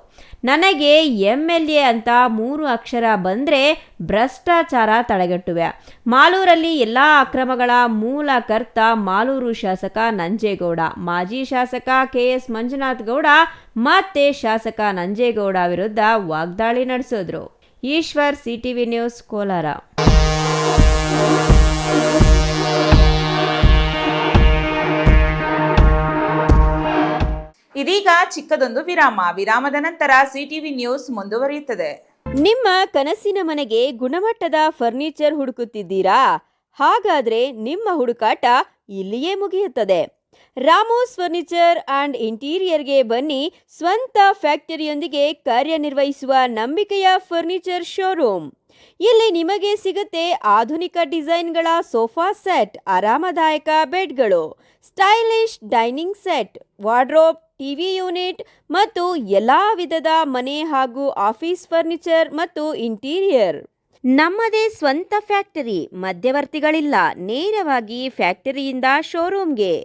ನನಗೆ MLA ಅಂತ 3 ಅಕ್ಷರ ಬಂದ್ರೆ ಭ್ರಷ್ಟಾಚಾರ ತಡೆಗಟ್ಟುವೆ. ಮಾಲೂರಲ್ಲಿ ಎಲ್ಲಾ ಅಕ್ರಮಗಳ ಮೂಲ ಕರ್ತ ಮಾಲೂರು ಶಾಸಕ ನಂಜೇಗೌಡ. ಮಾಜಿ ಶಾಸಕ ಕೆಎಸ್ ಮಂಜುನಾಥ್ ಗೌಡ ಮತ್ತೆ ಶಾಸಕ ನಂಜೇಗೌಡ ವಿರುದ್ಧ ವಾಗ್ದಾಳಿ ನಡೆಸಿದ್ರು. Eshwar, CTV news, Kolar. ಇದೀಗ ಚಿಕ್ಕದೊಂದು ವಿರಾಮದ ನಂತರ ಸಿಟಿವಿ ನ್ಯೂಸ್ ಮುಂದುವರಿಯುತ್ತದೆ. ನಿಮ್ಮ ಕನಸಿನ ಮನೆಗೆ ಗುಣಮಟ್ಟದ ಫರ್ನಿಚರ್ ಹುಡುಕುತ್ತಿದ್ದೀರಾ? ಹಾಗಾದ್ರೆ ನಿಮ್ಮ ಹುಡುಕಾಟ ಇಲ್ಲಿಯೇ ಮುಗಿಯುತ್ತದೆ. ರಾಮೋಸ್ ಫರ್ನಿಚರ್ ಅಂಡ್ ಇಂಟೀರಿಯರ್ಗೆ ಬನ್ನಿ. ಸ್ವಂತ ಫ್ಯಾಕ್ಟರಿಯೊಂದಿಗೆ ಕಾರ್ಯನಿರ್ವಹಿಸುವ ನಂಬಿಕೆಯ ಫರ್ನಿಚರ್ ಶೋರೂಮ್. ಇಲ್ಲಿ ನಿಮಗೆ ಸಿಗುತ್ತೆ ಆಧುನಿಕ ಡಿಸೈನ್ಗಳ ಸೋಫಾ ಸೆಟ್, ಆರಾಮದಾಯಕ ಬೆಡ್ಗಳು, stylish dining set, wardrobe, TV unit ಮತ್ತು ಎಲ್ಲಾ ವಿಧದ ಮನೆ ಹಾಗೂ ಆಫೀಸ್ ಫರ್ನಿಚರ್ ಮತ್ತು ಇಂಟೀರಿಯರ್. ನಮ್ಮದೇ ಸ್ವಂತ ಫ್ಯಾಕ್ಟರಿ, ಮಧ್ಯವರ್ತಿಗಳಿಲ್ಲ. ನೇರವಾಗಿ ಫ್ಯಾಕ್ಟರಿಯಿಂದ ಶೋರೂಮ್ಗೆ.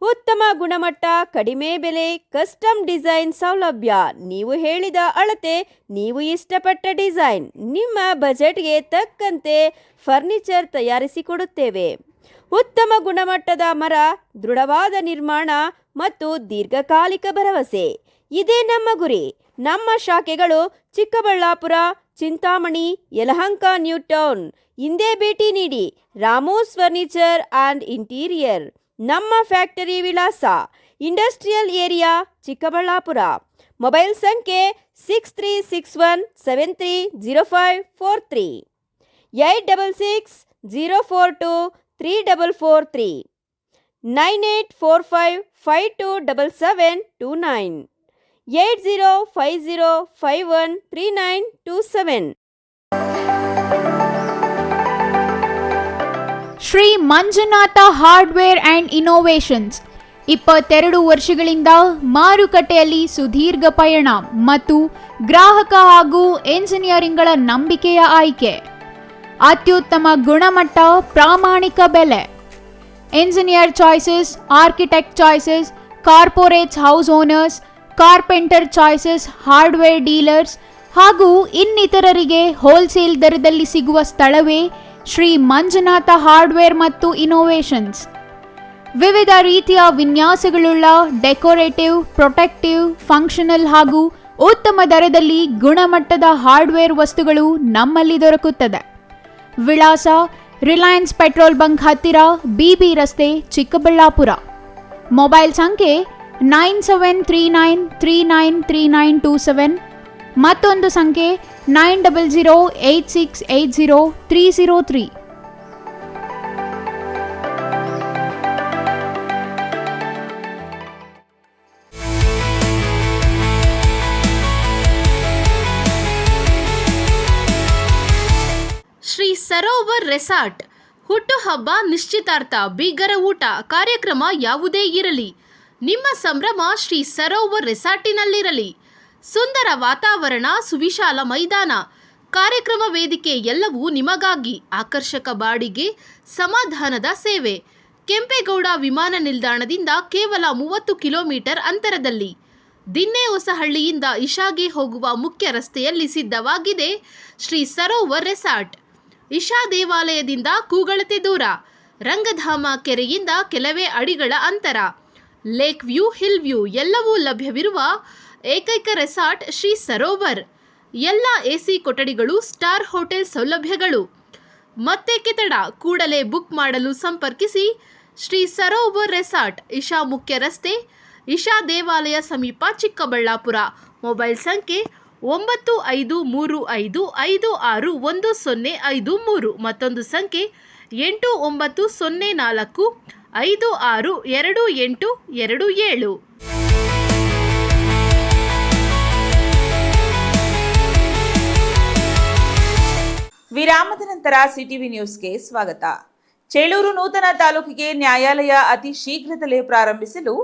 ಉತ್ತಮ ಗುಣಮಟ್ಟ, ಕಡಿಮೆ ಬೆಲೆ, ಕಸ್ಟಮ್ ಡಿಸೈನ್ ಸೌಲಭ್ಯ. ನೀವು ಹೇಳಿದ ಅಳತೆ, ನೀವು ಇಷ್ಟಪಟ್ಟ ಡಿಸೈನ್, ನಿಮ್ಮ ಬಜೆಟ್ಗೆ ತಕ್ಕಂತೆ ಫರ್ನಿಚರ್ ತಯಾರಿಸಿಕೊಡುತ್ತೇವೆ. ಉತ್ತಮ ಗುಣಮಟ್ಟದ ಮರ, ದೃಢವಾದ ನಿರ್ಮಾಣ ಮತ್ತು ದೀರ್ಘಕಾಲಿಕ ಭರವಸೆ, ಇದೇ ನಮ್ಮ ಗುರಿ. ನಮ್ಮ ಶಾಖೆಗಳು ಚಿಕ್ಕಬಳ್ಳಾಪುರ, ಚಿಂತಾಮಣಿ, ಯಲಹಂಕ, ನ್ಯೂ ಟೌನ್. ಇಂದೇ ಭೇಟಿ ನೀಡಿ. Ramos furniture and interior. ನಮ್ಮ ಫ್ಯಾಕ್ಟರಿ ವಿಳಾಸ ಇಂಡಸ್ಟ್ರಿಯಲ್ ಏರಿಯಾ, ಚಿಕ್ಕಬಳ್ಳಾಪುರ. ಮೊಬೈಲ್ ಸಂಖ್ಯೆ 6361730543, 8660423443, 9845527729, 8050513927. Shri Manjunatha hardware and innovations 22 ವರ್ಷಗಳಿಂದ ಮಾರುಕಟ್ಟೆಯಲ್ಲಿ ಸುದೀರ್ಘ ಪಯಣ ಮತ್ತು ಗ್ರಾಹಕ ಹಾಗೂ ಎಂಜಿನಿಯರಿಂಗ್ಗಳ ನಂಬಿಕೆಯ ಆಯ್ಕೆ. ಅತ್ಯುತ್ತಮ ಗುಣಮಟ್ಟ, ಪ್ರಾಮಾಣಿಕ ಬೆಲೆ. Engineer choices, architect choices, corporates, house owners, carpenter choices, hardware dealers ಹಾಗೂ ಇನ್ನಿತರರಿಗೆ ಹೋಲ್ಸೇಲ್ ದರದಲ್ಲಿ ಸಿಗುವ ಸ್ಥಳವೇ ಶ್ರೀ ಮಂಜುನಾಥ ಹಾರ್ಡ್ವೇರ್ ಮತ್ತು ಇನೋವೇಷನ್ಸ್. ವಿವಿಧ ರೀತಿಯ ವಿನ್ಯಾಸಗಳುಳ್ಳ ಡೆಕೋರೇಟಿವ್, ಪ್ರೊಟೆಕ್ಟಿವ್, ಫಂಕ್ಷನಲ್ ಹಾಗೂ ಉತ್ತಮ ದರದಲ್ಲಿ ಗುಣಮಟ್ಟದ ಹಾರ್ಡ್ವೇರ್ ವಸ್ತುಗಳು ನಮ್ಮಲ್ಲಿ ದೊರಕುತ್ತದೆ. ವಿಳಾಸ ರಿಲಯನ್ಸ್ ಪೆಟ್ರೋಲ್ ಬಂಕ್ ಹತ್ತಿರ, ಬಿಬಿ ರಸ್ತೆ, ಚಿಕ್ಕಬಳ್ಳಾಪುರ. ಮೊಬೈಲ್ ಸಂಖ್ಯೆ 9739393927, ಮತ್ತೊಂದು ಸಂಖ್ಯೆ 9008680303. ಶ್ರೀ ಸರೋವರ್ ರೆಸಾರ್ಟ್. ಹುಟ್ಟುಹಬ್ಬ, ನಿಶ್ಚಿತಾರ್ಥ, ಬೀಗರ ಊಟ, ಕಾರ್ಯಕ್ರಮ ಯಾವುದೇ ಇರಲಿ, ನಿಮ್ಮ ಸಂಭ್ರಮ ಶ್ರೀ ಸರೋವರ್ ರೆಸಾರ್ಟಿನಲ್ಲಿರಲಿ. ಸುಂದರ ವಾತಾವರಣ, ಸುವಿಶಾಲ ಮೈದಾನ, ಕಾರ್ಯಕ್ರಮ ವೇದಿಕೆ ಎಲ್ಲವೂ ನಿಮಗಾಗಿ. ಆಕರ್ಷಕ ಬಾಡಿಗೆ, ಸಮಾಧಾನದ ಸೇವೆ. ಕೆಂಪೇಗೌಡ ವಿಮಾನ ನಿಲ್ದಾಣದಿಂದ ಕೇವಲ 30 ಕಿಲೋಮೀಟರ್ ಅಂತರದಲ್ಲಿ. ದಿನ್ನೆ ಹೊಸಹಳ್ಳಿಯಿಂದ ಇಶಾಗೆ ಹೋಗುವ ಮುಖ್ಯ ರಸ್ತೆಯಲ್ಲಿ ಸಿದ್ಧವಾಗಿದೆ ಶ್ರೀ ಸರೋವರ್ ರೆಸಾರ್ಟ್. ಇಶಾ ದೇವಾಲಯದಿಂದ ಕೂಗಳತೆ ದೂರ, ರಂಗಧಾಮ ಕೆರೆಯಿಂದ ಕೆಲವೇ ಅಡಿಗಳ ಅಂತರ. ಲೇಕ್ ವ್ಯೂ, ಹಿಲ್ ವ್ಯೂ ಎಲ್ಲವೂ ಲಭ್ಯವಿರುವ ಏಕೈಕ ರೆಸಾರ್ಟ್ ಶ್ರೀ ಸರೋವರ್. ಎಲ್ಲ ಎಸಿ ಕೊಠಡಿಗಳು, ಸ್ಟಾರ್ ಹೋಟೆಲ್ ಸೌಲಭ್ಯಗಳು. ಮತ್ತೇಕೆ ತಡ, ಕೂಡಲೇ ಬುಕ್ ಮಾಡಲು ಸಂಪರ್ಕಿಸಿ. ಶ್ರೀ ಸರೋವರ್ ರೆಸಾರ್ಟ್, ಇಶಾ ಮುಖ್ಯ ರಸ್ತೆ, ಇಶಾ ದೇವಾಲಯ ಸಮೀಪ, ಚಿಕ್ಕಬಳ್ಳಾಪುರ. ಮೊಬೈಲ್ ಸಂಖ್ಯೆ 9535561053, ಮತ್ತೊಂದು ಸಂಖ್ಯೆ 8904562827. ವಿರಾಮದ ನಂತರ ಸಿಟಿವಿ ನ್ಯೂಸ್ಗೆ ಸ್ವಾಗತ. ಚೇಳೂರು ನೂತನ ತಾಲೂಕಿಗೆ ನ್ಯಾಯಾಲಯ ಅತಿ ಶೀಘ್ರದಲ್ಲೇ ಪ್ರಾರಂಭಿಸಲು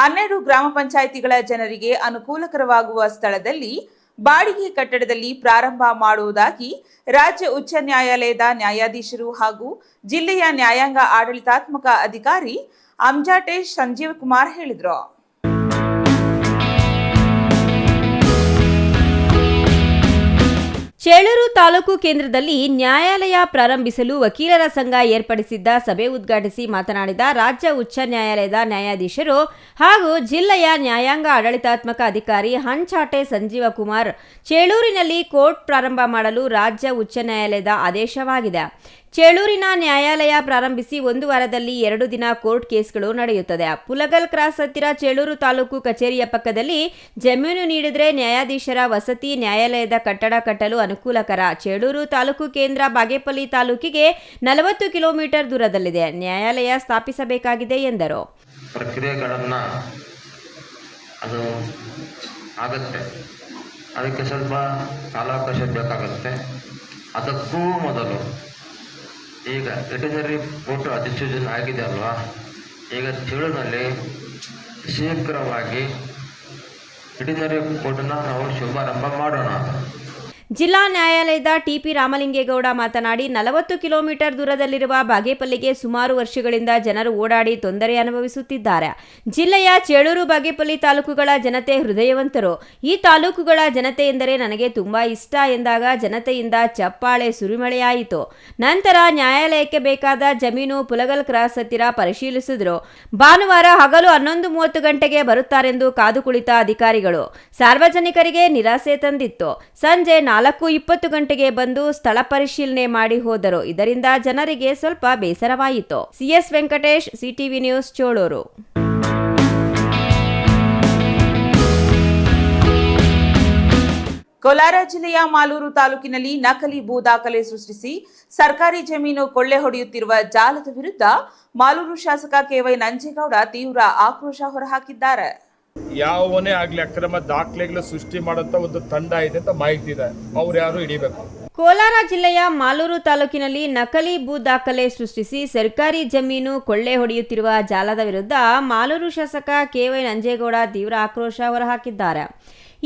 12 ಗ್ರಾಮ ಪಂಚಾಯಿತಿಗಳ ಜನರಿಗೆ ಅನುಕೂಲಕರವಾಗುವ ಸ್ಥಳದಲ್ಲಿ ಬಾಡಿಗೆ ಕಟ್ಟಡದಲ್ಲಿ ಪ್ರಾರಂಭ ಮಾಡುವುದಾಗಿ ರಾಜ್ಯ ಉಚ್ಚ ನ್ಯಾಯಾಲಯದ ನ್ಯಾಯಾಧೀಶರು ಹಾಗೂ ಜಿಲ್ಲೆಯ ನ್ಯಾಯಾಂಗ ಆಡಳಿತಾತ್ಮಕ ಅಧಿಕಾರಿ ಅಂಜಾಟೇಶ್ ಸಂಜೀವ್ ಕುಮಾರ್ ಹೇಳಿದರು. ಚೇಳೂರು ತಾಲೂಕು ಕೇಂದ್ರದಲ್ಲಿ ನ್ಯಾಯಾಲಯ ಪ್ರಾರಂಭಿಸಲು ವಕೀಲರ ಸಂಘ ಏರ್ಪಡಿಸಿದ್ದ ಸಭೆ ಉದ್ಘಾಟಿಸಿ ಮಾತನಾಡಿದ ರಾಜ್ಯ ಉಚ್ಚ ನ್ಯಾಯಾಲಯದ ನ್ಯಾಯಾಧೀಶರು ಹಾಗೂ ಜಿಲ್ಲೆಯ ನ್ಯಾಯಾಂಗ ಆಡಳಿತಾತ್ಮಕ ಅಧಿಕಾರಿ ಹಂಚಾಟೆ ಸಂಜೀವ ಕುಮಾರ್, ಚೇಳೂರಿನಲ್ಲಿ ಕೋರ್ಟ್ ಪ್ರಾರಂಭ ಮಾಡಲು ರಾಜ್ಯ ಉಚ್ಚ ನ್ಯಾಯಾಲಯದ ಆದೇಶವಾಗಿದೆ. ಚೇಳೂರಿನ ನ್ಯಾಯಾಲಯ ಪ್ರಾರಂಭಿಸಿ 1 ವಾರದಲ್ಲಿ 2 ದಿನ ಕೋರ್ಟ್ ಕೇಸ್ಗಳು ನಡೆಯುತ್ತದೆ. ಪುಲಗಲ್ ಕ್ರಾಸ್ ಹತ್ತಿರ ಚೇಳೂರು ತಾಲೂಕು ಕಚೇರಿಯ ಪಕ್ಕದಲ್ಲಿ ಜಮೀನು ನೀಡಿದರೆ ನ್ಯಾಯಾಧೀಶರ ವಸತಿ ನ್ಯಾಯಾಲಯದ ಕಟ್ಟಡ ಕಟ್ಟಲು ಅನುಕೂಲಕರ. ಚೇಳೂರು ತಾಲೂಕು ಕೇಂದ್ರ ಬಾಗೇಪಲ್ಲಿ ತಾಲೂಕಿಗೆ 40 ಕಿಲೋಮೀಟರ್ ದೂರದಲ್ಲಿದೆ. ನ್ಯಾಯಾಲಯ ಸ್ಥಾಪಿಸಬೇಕಾಗಿದೆ ಎಂದರು. ಪ್ರಕ್ರಿಯೆಗಳನ್ನ ಅದು ಆಗುತ್ತೆ, ಅದಕ್ಕೆ ಸ್ವಲ್ಪ ಕಾಲಾವಕಾಶ ಬೇಕಾಗುತ್ತೆ. ಅದಕ್ಕೂ ಮೊದಲು ಈಗ ವೆಟರ್ನರಿ ಕೋರ್ಟ್ ಅಧಿಸೂಚನೆ ಆಗಿದೆ ಅಲ್ವಾ, ಈಗ ಚೇಳೂರಿನಲ್ಲಿ ಶೀಘ್ರವಾಗಿ ವೆಟರ್ನರಿ ಕೋರ್ಟನ್ನು ನಾವು ಶುಭಾರಂಭ ಮಾಡೋಣ. ಜಿಲ್ಲಾ ನ್ಯಾಯಾಲಯದ ಟಿಪಿ ರಾಮಲಿಂಗೇಗೌಡ ಮಾತನಾಡಿ 40 ಕಿಲೋಮೀಟರ್ ದೂರದಲ್ಲಿರುವ ಬಾಗೇಪಲ್ಲಿಗೆ ಸುಮಾರು ವರ್ಷಗಳಿಂದ ಜನರು ಓಡಾಡಿ ತೊಂದರೆ ಅನುಭವಿಸುತ್ತಿದ್ದಾರೆ. ಜಿಲ್ಲೆಯ ಚೇಳೂರು ಬಾಗೇಪಲ್ಲಿ ತಾಲೂಕುಗಳ ಜನತೆ ಹೃದಯವಂತರು. ಈ ತಾಲೂಕುಗಳ ಜನತೆ ಎಂದರೆ ನನಗೆ ತುಂಬಾ ಇಷ್ಟ ಎಂದಾಗ ಜನತೆಯಿಂದ ಚಪ್ಪಾಳೆ ಸುರಿಮಳೆಯಾಯಿತು. ನಂತರ ನ್ಯಾಯಾಲಯಕ್ಕೆ ಬೇಕಾದ ಜಮೀನು ಪುಲಗಲ್ ಕ್ರಾಸ್ ಹತ್ತಿರ ಪರಿಶೀಲಿಸಿದರು. ಭಾನುವಾರ ಹಗಲು 11:30 ಗಂಟೆಗೆ ಬರುತ್ತಾರೆಂದು ಕಾದು ಕುಳಿತ ಅಧಿಕಾರಿಗಳು ಸಾರ್ವಜನಿಕರಿಗೆ ನಿರಾಸೆ ತಂದಿತ್ತು. ಸಂಜೆ 4:20 ಗಂಟೆಗೆ ಬಂದು ಸ್ಥಳ ಪರಿಶೀಲನೆ ಮಾಡಿ ಹೋದರು. ಇದರಿಂದ ಜನರಿಗೆ ಸ್ವಲ್ಪ ಬೇಸರವಾಯಿತು. CS Venkatesh, CTV news, Chelur. Kolar ಜಿಲ್ಲೆಯ ಮಾಲೂರು ತಾಲೂಕಿನಲ್ಲಿ ನಕಲಿ ಭೂ ದಾಖಲೆ ಸೃಷ್ಟಿಸಿ ಸರ್ಕಾರಿ ಜಮೀನು ಕೊಳ್ಳೆ ಹೊಡೆಯುತ್ತಿರುವ ಜಾಲದ ವಿರುದ್ಧ ಮಾಲೂರು ಶಾಸಕ ಕೆವೈ ನಂಜೇಗೌಡ ತೀವ್ರ ಆಕ್ರೋಶ ಹೊರಹಾಕಿದ್ದಾರೆ. ಯಾವನೇ ಆಗ್ಲಿ ಅಕ್ರಮ ದಾಖಲೆಗಳು ಸೃಷ್ಟಿ ಮಾಡುವಂತ ಒಂದು ತಂಡ ಇದೆ ಅಂತ ಮಾಹಿತಿ ಇದೆ, ಅವ್ರು ಯಾರು ಹಿಡಿಬೇಕು. ಕೋಲಾರ ಜಿಲ್ಲೆಯ ಮಾಲೂರು ತಾಲೂಕಿನಲ್ಲಿ ನಕಲಿ ಭೂ ದಾಖಲೆ ಸೃಷ್ಟಿಸಿ ಸರ್ಕಾರಿ ಜಮೀನು ಕೊಳ್ಳೆ ಹೊಡೆಯುತ್ತಿರುವ ಜಾಲದ ವಿರುದ್ಧ ಮಾಲೂರು ಶಾಸಕ ಕೆವೈ ನಂಜೇಗೌಡ ತೀವ್ರ ಆಕ್ರೋಶ ಹೊರಹಾಕಿದ್ದಾರೆ.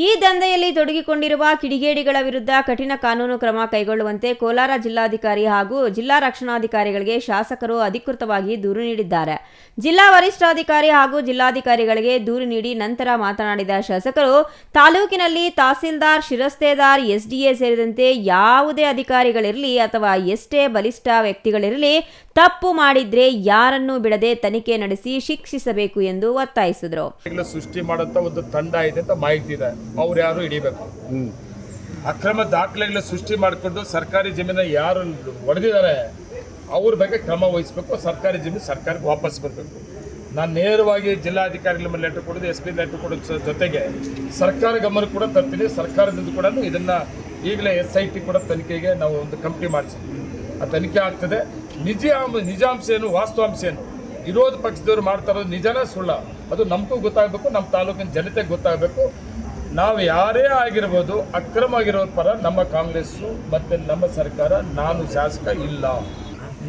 ಈ ದಂಧೆಯಲ್ಲಿ ತೊಡಗಿಕೊಂಡಿರುವ ಕಿಡಿಗೇಡಿಗಳ ವಿರುದ್ಧ ಕಠಿಣ ಕಾನೂನು ಕ್ರಮ ಕೈಗೊಳ್ಳುವಂತೆ ಕೋಲಾರ ಜಿಲ್ಲಾಧಿಕಾರಿ ಹಾಗೂ ಜಿಲ್ಲಾ ರಕ್ಷಣಾಧಿಕಾರಿಗಳಿಗೆ ಶಾಸಕರು ಅಧಿಕೃತವಾಗಿ ದೂರು ನೀಡಿದ್ದಾರೆ. ಜಿಲ್ಲಾ ವರಿಷ್ಠಾಧಿಕಾರಿ ಹಾಗೂ ಜಿಲ್ಲಾಧಿಕಾರಿಗಳಿಗೆ ದೂರು ನೀಡಿ ನಂತರ ಮಾತನಾಡಿದ ಶಾಸಕರು, ತಾಲೂಕಿನಲ್ಲಿ ತಹಸೀಲ್ದಾರ್, ಶಿರಸ್ತೇದಾರ್, ಎಸ್ಡಿಎ ಸೇರಿದಂತೆ ಯಾವುದೇ ಅಧಿಕಾರಿಗಳಿರಲಿ ಅಥವಾ ಎಷ್ಟೇ ಬಲಿಷ್ಠ ವ್ಯಕ್ತಿಗಳಿರಲಿ ತಪ್ಪು ಮಾಡಿದ್ರೆ ಯಾರನ್ನೂ ಬಿಡದೆ ತನಿಖೆ ನಡೆಸಿ ಶಿಕ್ಷಿಸಬೇಕು ಎಂದು ಒತ್ತಾಯಿಸಿದರು. ಸೃಷ್ಟಿ ಮಾಡುವಂತ ಒಂದು ತಂಡ ಇದೆ ಅಂತ ಮಾಹಿತಿ ಇದೆ, ಅವ್ರು ಯಾರು ಹಿಡಿಬೇಕು. ಅಕ್ರಮ ದಾಖಲೆಗಳ ಸೃಷ್ಟಿ ಮಾಡಿಕೊಂಡು ಸರ್ಕಾರಿ ಜಮೀನ ಯಾರು ಹೊಡೆದಿದ್ದಾರೆ ಅವ್ರ ಬಗ್ಗೆ ಕ್ರಮ ವಹಿಸಬೇಕು. ಸರ್ಕಾರಿ ಜಮೀನು ಸರ್ಕಾರಕ್ಕೆ ವಾಪಸ್ ಬರಬೇಕು. ನಾನು ನೇರವಾಗಿ ಜಿಲ್ಲಾಧಿಕಾರಿಗಳ ಮೇಲೆ ಲೆಟರ್ ಕೊಡೋದು, SP ಲೆಟರ್ ಕೊಡೋದು ಜೊತೆಗೆ ಸರ್ಕಾರ ಗಮನ ಕೂಡ ತರ್ತೀನಿ. ಸರ್ಕಾರದಿಂದ ಕೂಡ ಇದನ್ನ ಈಗಲೇ SIT ಕೂಡ ತನಿಖೆಗೆ ನಾವು ಒಂದು ಕಮಿಟಿ ಮಾಡಿಸಿದ್ವಿ. ಆ ತನಿಖೆ ಆಗ್ತದೆ. ನಿಜಾಂಶ ಏನು, ವಾಸ್ತವಾಂಶ ಏನು, ವಿರೋಧ ಪಕ್ಷದವ್ರು ಮಾಡ್ತಾ ಇರೋದು ನಿಜನ ಸುಳ್ಳ, ಅದು ನಮಗೂ ಗೊತ್ತಾಗಬೇಕು, ನಮ್ಮ ತಾಲೂಕಿನ ಜನತೆಗೆ ಗೊತ್ತಾಗಬೇಕು. ನಾವು ಯಾರೇ ಆಗಿರ್ಬೋದು, ಅಕ್ರಮ ಆಗಿರೋರ ಪರ ನಮ್ಮ ಕಾಂಗ್ರೆಸ್ಸು ಮತ್ತು ನಮ್ಮ ಸರ್ಕಾರ, ನಾನು ಶಾಸಕ ಇಲ್ಲ.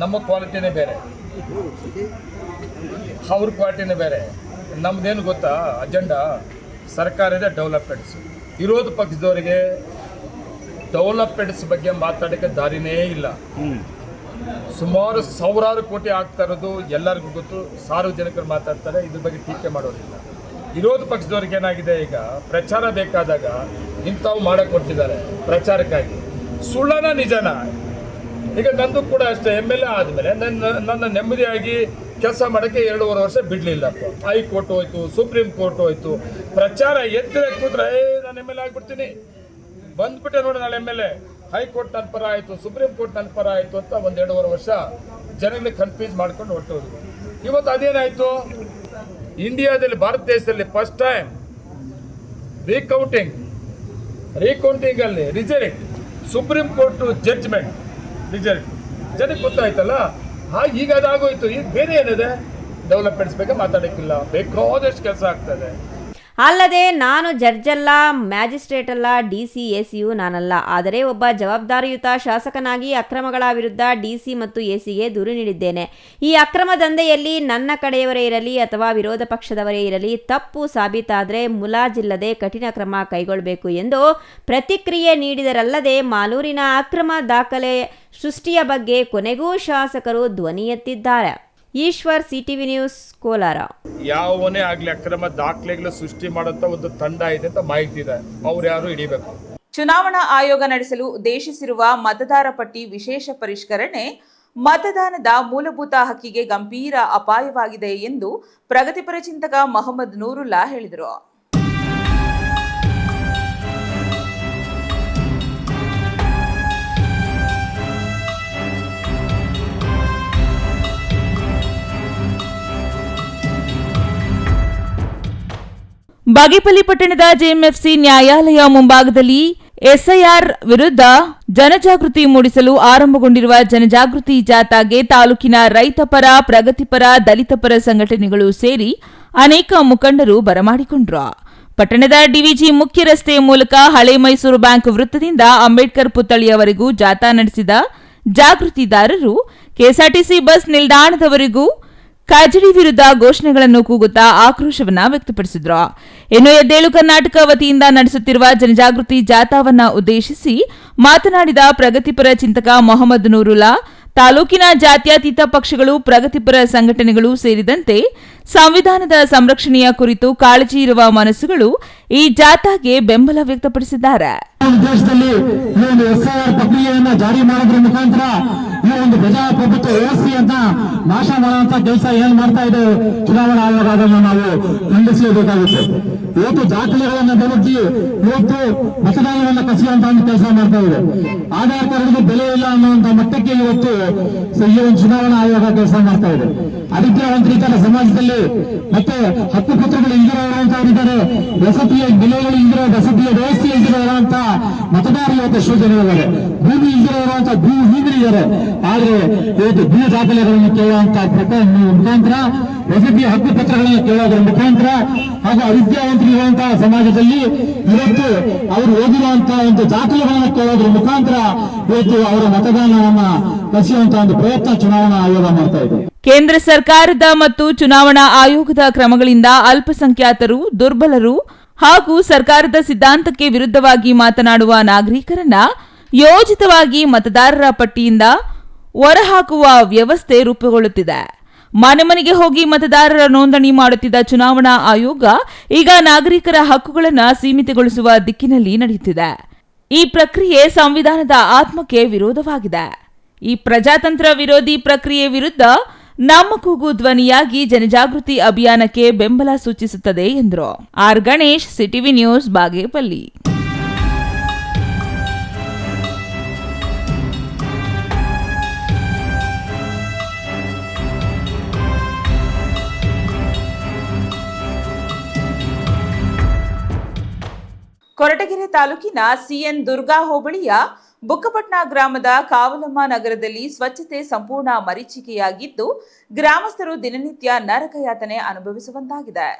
ನಮ್ಮ ಕ್ವಾಲಿಟಿನೇ ಬೇರೆ, ಅವ್ರ ಕ್ವಾಲಿಟಿನೇ ಬೇರೆ. ನಮ್ಮದೇನು ಗೊತ್ತಾ ಅಜೆಂಡಾ, ಸರ್ಕಾರದ ಡೆವಲಪ್ಮೆಂಟ್ಸ್. ವಿರೋಧ ಪಕ್ಷದವರಿಗೆ ಡೆವಲಪ್ಮೆಂಟ್ಸ್ ಬಗ್ಗೆ ಮಾತಾಡೋಕ್ಕೆ ದಾರಿನೇ ಇಲ್ಲ. ಸುಮಾರು ಸಾವಿರಾರು ಕೋಟಿ ಆಗ್ತಾ ಇರೋದು ಎಲ್ಲರಿಗೂ ಗೊತ್ತು. ಸಾರ್ವಜನಿಕರು ಮಾತಾಡ್ತಾರೆ, ಇದ್ರ ಬಗ್ಗೆ ಟೀಕೆ ಮಾಡೋದಿಲ್ಲ. ವಿರೋಧ ಪಕ್ಷದವ್ರಿಗೆ ಏನಾಗಿದೆ, ಈಗ ಪ್ರಚಾರ ಬೇಕಾದಾಗ ಇಂಥವು ಮಾಡಕ್ಕೆ ಕೊಟ್ಟಿದ್ದಾರೆ ಪ್ರಚಾರಕ್ಕಾಗಿ. ಸುಳ್ಳನ ನಿಜನ? ಈಗ ನಂದು ಕೂಡ ಅಷ್ಟೇ, MLA ಆದಮೇಲೆ ನನ್ನ ನೆಮ್ಮದಿಯಾಗಿ ಕೆಲಸ ಮಾಡೋಕ್ಕೆ 2.5 ವರ್ಷ ಬಿಡಲಿಲ್ಲಪ್ಪ. ಹೈಕೋರ್ಟ್ ಹೋಯ್ತು, ಸುಪ್ರೀಂ ಕೋರ್ಟ್ ಹೋಯ್ತು. ಪ್ರಚಾರ ಎದ್ದರೆ ಕೂತ್ರೆ ನಾನು MLA ಆಗಿಬಿಡ್ತೀನಿ, ಬಂದ್ಬಿಟ್ಟೆ ನೋಡಿ ನಾಳೆ MLA. ಹೈಕೋರ್ಟ್ ನನ್ನ ಪರ ಆಯಿತು, ಸುಪ್ರೀಂ ಕೋರ್ಟ್ ನನ್ನ ಪರ ಆಯಿತು ಅಂತ 1.5 ವರ್ಷ ಜನಗಳಿಗೆ ಕನ್ಫ್ಯೂಸ್ ಮಾಡ್ಕೊಂಡು ಹೊರಟೋದು. ಇವತ್ತು ಅದೇನಾಯಿತು, ಇಂಡಿಯಾದಲ್ಲಿ, ಭಾರತ ದೇಶದಲ್ಲಿ ಫಸ್ಟ್ ಟೈಮ್ ರೀಕೌಂಟಿಂಗಲ್ಲಿ result, supreme court judgment result ಜನಕ್ಕೆ ಗೊತ್ತಾಯ್ತಲ್ಲ. ಈಗ ಅದಾಗೋಯ್ತು. ಈಗ ಬೇರೆ ಏನಿದೆ, ಡೆವಲಪ್ಮೆಂಟ್ಸ್ ಬಗ್ಗೆ ಮಾತಾಡೋಕ್ಕಿಲ್ಲ, ಬೇಕಾದಷ್ಟು ಕೆಲಸ ಆಗ್ತದೆ. ಅಲ್ಲದೆ ನಾನು ಜಡ್ಜ್ ಅಲ್ಲ, ಮ್ಯಾಜಿಸ್ಟ್ರೇಟ್ ಅಲ್ಲ, DC, ACU ನಾನಲ್ಲ. ಆದರೆ ಒಬ್ಬ ಜವಾಬ್ದಾರಿಯುತ ಶಾಸಕನಾಗಿ ಅಕ್ರಮಗಳ ವಿರುದ್ಧ DC ಮತ್ತು ACಗೆ ದೂರು ನೀಡಿದ್ದೇನೆ. ಈ ಅಕ್ರಮ ದಂಧೆಯಲ್ಲಿ ನನ್ನ ಕಡೆಯವರೇ ಇರಲಿ ಅಥವಾ ವಿರೋಧ ಪಕ್ಷದವರೇ ಇರಲಿ ತಪ್ಪು ಸಾಬೀತಾದರೆ ಮುಲಾಜಿಲ್ಲದೆ ಕಠಿಣ ಕ್ರಮ ಕೈಗೊಳ್ಳಬೇಕು ಎಂದು ಪ್ರತಿಕ್ರಿಯೆ ನೀಡಿದರಲ್ಲದೆ ಮಾಲೂರಿನ ಅಕ್ರಮ ದಾಖಲೆ ಸೃಷ್ಟಿಯ ಬಗ್ಗೆ ಕೊನೆಗೂ ಶಾಸಕರು ಧ್ವನಿ ಎತ್ತಿದ್ದಾರೆ. Eshwar, CTV news, Kolar. ಯಾವನೇ ಆಗ್ಲಿ ಅಕ್ರಮ ದಾಖಲೆಗಳು ಸೃಷ್ಟಿ ಮಾಡುವಂತ ಒಂದು ತಂಡ ಇದೆ ಅಂತ ಮಾಹಿತಿ ಇದೆ, ಅವ್ರು ಯಾರು ಹಿಡಿಬೇಕು. ಚುನಾವಣಾ ಆಯೋಗ ನಡೆಸಲು ಉದ್ದೇಶಿಸಿರುವ ಮತದಾರ ಪಟ್ಟಿ ವಿಶೇಷ ಪರಿಷ್ಕರಣೆ ಮತದಾನದ ಮೂಲಭೂತ ಹಕ್ಕಿಗೆ ಗಂಭೀರ ಅಪಾಯವಾಗಿದೆ ಎಂದು ಪ್ರಗತಿಪರ ಚಿಂತಕ ಮೊಹಮ್ಮದ್ ನೂರುಲ್ಲಾ ಹೇಳಿದರು. ಬಾಗೇಪಲ್ಲಿ ಪಟ್ಟಣದ ಜೆಎಂಎಫ್ಸಿ ನ್ಯಾಯಾಲಯ ಮುಂಭಾಗದಲ್ಲಿ ಎಸ್ಐಆರ್ ವಿರುದ್ಧ ಜನಜಾಗೃತಿ ಮೂಡಿಸಲು ಆರಂಭಗೊಂಡಿರುವ ಜನಜಾಗೃತಿ ಜಾಥಾಗೆ ತಾಲೂಕಿನ ರೈತಪರ, ಪ್ರಗತಿಪರ, ದಲಿತಪರ ಸಂಘಟನೆಗಳು ಸೇರಿ ಅನೇಕ ಮುಖಂಡರು ಬರಮಾಡಿಕೊಂಡರು. ಪಟ್ಟಣದ ಡಿವಿಜಿ ಮುಖ್ಯ ರಸ್ತೆಯ ಮೂಲಕ ಹಳೆ ಮೈಸೂರು ಬ್ಯಾಂಕ್ ವೃತ್ತದಿಂದ ಅಂಬೇಡ್ಕರ್ ಪುತ್ಥಳಿಯವರೆಗೂ ಜಾಥಾ ನಡೆಸಿದ ಜಾಗೃತಿದಾರರು ಕೆಎಸ್ಆರ್ಟಿಸಿ ಬಸ್ ನಿಲ್ದಾಣದವರೆಗೂ ಕಾಜಡಿ ವಿರುದ್ಧ ಘೋಷಣೆಗಳನ್ನು ಕೂಗುತ್ತಾ ಆಕ್ರೋಶವನ್ನ ವ್ಯಕ್ತಪಡಿಸಿದ್ರು. ಇನ್ನು ಎದ್ದೇಳು ಕರ್ನಾಟಕ ವತಿಯಿಂದ ನಡೆಸುತ್ತಿರುವ ಜನಜಾಗೃತಿ ಜಾಥಾವನ್ನ ಉದ್ದೇಶಿಸಿ ಮಾತನಾಡಿದ ಪ್ರಗತಿಪರ ಚಿಂತಕ ಮೊಹಮ್ಮದ್ ನೂರುಲ್ಲಾ, ತಾಲೂಕಿನ ಜಾತ್ಯತೀತ ಪಕ್ಷಗಳು, ಪ್ರಗತಿಪರ ಸಂಘಟನೆಗಳು ಸೇರಿದಂತೆ ಸಂವಿಧಾನದ ಸಂರಕ್ಷಣೆಯ ಕುರಿತು ಕಾಳಜಿ ಇರುವ ಮನಸ್ಸುಗಳು ಈ ಜಾಥಾಗೆ ಬೆಂಬಲ ವ್ಯಕ್ತಪಡಿಸಿದ್ದಾರೆ. ದೇಶದಲ್ಲಿ ಈ ಒಂದು ಎಸ್ಐಆರ್ ಪ್ರಕ್ರಿಯೆಯನ್ನ ಜಾರಿ ಮಾಡೋದ್ರ ಮುಖಾಂತರ ಈ ಒಂದು ಪ್ರಜಾಪ್ರಭುತ್ವ ವ್ಯವಸ್ಥೆಯನ್ನ ನಾಶ ಮಾಡುವಂತ ಕೆಲಸ ಏನ್ ಮಾಡ್ತಾ ಇದೆ ಚುನಾವಣಾ ಆಯೋಗ, ಅದನ್ನು ನಾವು ಖಂಡಿಸಲೇಬೇಕಾಗುತ್ತೆ. ಇವತ್ತು ದಾಖಲೆಗಳನ್ನ ಬೆಳೆಸಿ ಇವತ್ತು ಮತದಾನವನ್ನ ಕಸಿಯುವಂತ ಒಂದು ಕೆಲಸ ಮಾಡ್ತಾ ಇದೆ. ಆಧಾರ್ ಕಾರ್ಡ್ಗೆ ಬೆಲೆ ಇಲ್ಲ ಅನ್ನುವಂತ ಮಟ್ಟಕ್ಕೆ ಇವತ್ತು ಈ ಒಂದು ಚುನಾವಣಾ ಆಯೋಗ ಕೆಲಸ ಮಾಡ್ತಾ ಇದೆ. ಅದಕ್ಕೆ ಒಂದು ರೀತಿಯ ಸಮಾಜದಲ್ಲಿ ಮತ್ತೆ ಹಕ್ಕುಪತ್ರಗಳು ಇಲ್ದಿರುವಂತವರಿದ್ದಾರೆ, ವಸತಿಯ ಬೆಲೆಗಳು ಇಲ್ದಿರೋ, ವಸತಿಯ ವ್ಯವಸ್ಥೆ ಇಲ್ದಿರುವಂತ ಮತದಾರರು ಇವತ್ತು ಎಷ್ಟೋ ಜನ ಇದ್ದಾರೆ, ಭೂಮಿ ಇಲ್ದಿರುವಂತಹ ಭೂಮಿಗಳಿದ್ದಾರೆ. ಆದ್ರೆ ಇವತ್ತು ಭೂ ದಾಖಲೆಗಳನ್ನು ಕೇಳುವಂತ ಮುಖಾಂತರ, ವಸತಿಯ ಹಕ್ಕುಪತ್ರಗಳನ್ನು ಕೇಳೋದ್ರ ಮುಖಾಂತರ ಹಾಗೂ ಅವಿದ್ಯಾವಂತರಿರುವಂತಹ ಸಮಾಜದಲ್ಲಿ ಇವತ್ತು ಅವರು ಓದಿರುವಂತಹ ಒಂದು ದಾಖಲೆಗಳನ್ನು ಕೇಳೋದ್ರ ಮುಖಾಂತರ ಇವತ್ತು ಅವರ ಮತದಾನವನ್ನ ಕಸಿಯುವಂತಹ ಒಂದು ಪ್ರಯತ್ನ ಚುನಾವಣಾ ಆಯೋಗ ಮಾಡ್ತಾ ಇದೆ. ಕೇಂದ್ರ ಸರ್ಕಾರದ ಮತ್ತು ಚುನಾವಣಾ ಆಯೋಗದ ಕ್ರಮಗಳಿಂದ ಅಲ್ಪಸಂಖ್ಯಾತರು, ದುರ್ಬಲರು ಹಾಗೂ ಸರ್ಕಾರದ ಸಿದ್ಧಾಂತಕ್ಕೆ ವಿರುದ್ಧವಾಗಿ ಮಾತನಾಡುವ ನಾಗರಿಕರನ್ನ ಯೋಜಿತವಾಗಿ ಮತದಾರರ ಪಟ್ಟಿಯಿಂದ ಹೊರಹಾಕುವ ವ್ಯವಸ್ಥೆ ರೂಪುಗೊಳ್ಳುತ್ತಿದೆ. ಮನೆ ಮನೆಗೆ ಹೋಗಿ ಮತದಾರರ ನೋಂದಣಿ ಮಾಡುತ್ತಿದ್ದ ಚುನಾವಣಾ ಆಯೋಗ ಈಗ ನಾಗರಿಕರ ಹಕ್ಕುಗಳನ್ನು ಸೀಮಿತಗೊಳಿಸುವ ದಿಕ್ಕಿನಲ್ಲಿ ನಡೆಯುತ್ತಿದೆ. ಈ ಪ್ರಕ್ರಿಯೆ ಸಂವಿಧಾನದ ಆತ್ಮಕ್ಕೆ ವಿರೋಧವಾಗಿದೆ. ಈ ಪ್ರಜಾತಂತ್ರ ವಿರೋಧಿ ಪ್ರಕ್ರಿಯೆ ವಿರುದ್ಧ ನಮ್ಮ ಕೂಗು ಧ್ವನಿಯಾಗಿ ಜನಜಾಗೃತಿ ಅಭಿಯಾನಕ್ಕೆ ಬೆಂಬಲ ಸೂಚಿಸುತ್ತದೆ ಎಂದರು. R Ganesh, CTV news, Bagepalli. Koratagere ತಾಲೂಕಿನ ಸಿಎನ್ ದುರ್ಗಾ ಹೋಬಳಿಯ ಬುಕ್ಕಪಟ್ನ ಗ್ರಾಮದ ಕಾವಲಮ್ಮ ನಗರದಲ್ಲಿ ಸ್ವಚ್ಛತೆ ಸಂಪೂರ್ಣ ಮರೀಚಿಕೆಯಾಗಿದ್ದು, ಗ್ರಾಮಸ್ಥರು ದಿನನಿತ್ಯ ನರಕಯಾತನೆ ಅನುಭವಿಸುವಂತಾಗಿದೆ.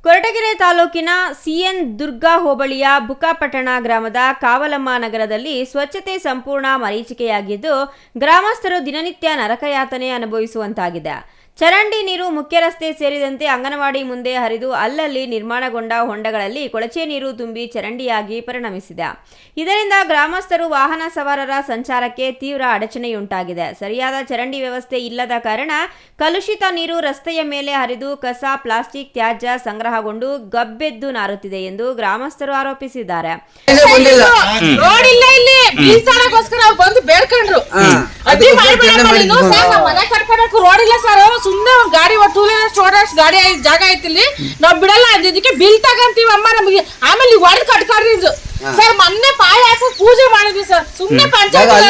ಕೊರಟಗೆರೆ ತಾಲೂಕಿನ ಸಿಎನ್ ದುರ್ಗಾ ಹೋಬಳಿಯ ಬುಕ್ಕಾಪಟ್ಟಣ ಗ್ರಾಮದ ಕಾವಲಮ್ಮ ನಗರದಲ್ಲಿ ಸ್ವಚ್ಛತೆ ಸಂಪೂರ್ಣ ಮರೀಚಿಕೆಯಾಗಿದ್ದು, ಗ್ರಾಮಸ್ಥರು ದಿನನಿತ್ಯ ನರಕಯಾತನೆ ಅನುಭವಿಸುವಂತಾಗಿದೆ. ಚರಂಡಿ ನೀರು ಮುಖ್ಯ ರಸ್ತೆ ಸೇರಿದಂತೆ ಅಂಗನವಾಡಿ ಮುಂದೆ ಹರಿದು ಅಲ್ಲಲ್ಲಿ ನಿರ್ಮಾಣಗೊಂಡ ಹೊಂಡಗಳಲ್ಲಿ ಕೊಳಚೆ ನೀರು ತುಂಬಿ ಚರಂಡಿಯಾಗಿ ಪರಿಣಮಿಸಿದೆ. ಇದರಿಂದ ಗ್ರಾಮಸ್ಥರು, ವಾಹನ ಸವಾರರ ಸಂಚಾರಕ್ಕೆ ತೀವ್ರ ಅಡಚಣೆಯುಂಟಾಗಿದೆ. ಸರಿಯಾದ ಚರಂಡಿ ವ್ಯವಸ್ಥೆ ಇಲ್ಲದ ಕಾರಣ ಕಲುಷಿತ ನೀರು ರಸ್ತೆಯ ಮೇಲೆ ಹರಿದು ಕಸ, ಪ್ಲಾಸ್ಟಿಕ್ ತ್ಯಾಜ್ಯ ಸಂಗ್ರಹಗೊಂಡು ಗಬ್ಬೆದ್ದು ನಾರುತ್ತಿದೆ ಎಂದು ಗ್ರಾಮಸ್ಥರು ಆರೋಪಿಸಿದ್ದಾರೆ. ಸುಮ್ಮನೆ ಒಂದ್ ಗಾಡಿ ಟೂ ವೀಲರ್ ಸ್ಟೋರೇಜ್ ಗಾಡಿ ಜಾಗ ಐತಿಲ್ಲಿ ನಾವ್ ಬಿಡಲ್ಲ ಅಂದಿದ್ದಕ್ಕೆ ಬಿಲ್ ತಗಂತೀವಿ ಅಮ್ಮ ನಮಗೆ. ಆಮೇಲೆ ಒಡ್ ಕಟ್ಕಾಡ್ರಿ ಇದು ಸರ್, ಮೊನ್ನೆ ಪಾಯ ಹಾಕಿ ಪೂಜೆ ಮಾಡಿದ್ವಿ ಸರ್. ಸುಮ್ಮನೆ ಪಂಚಾಯತ್ ಸರ್.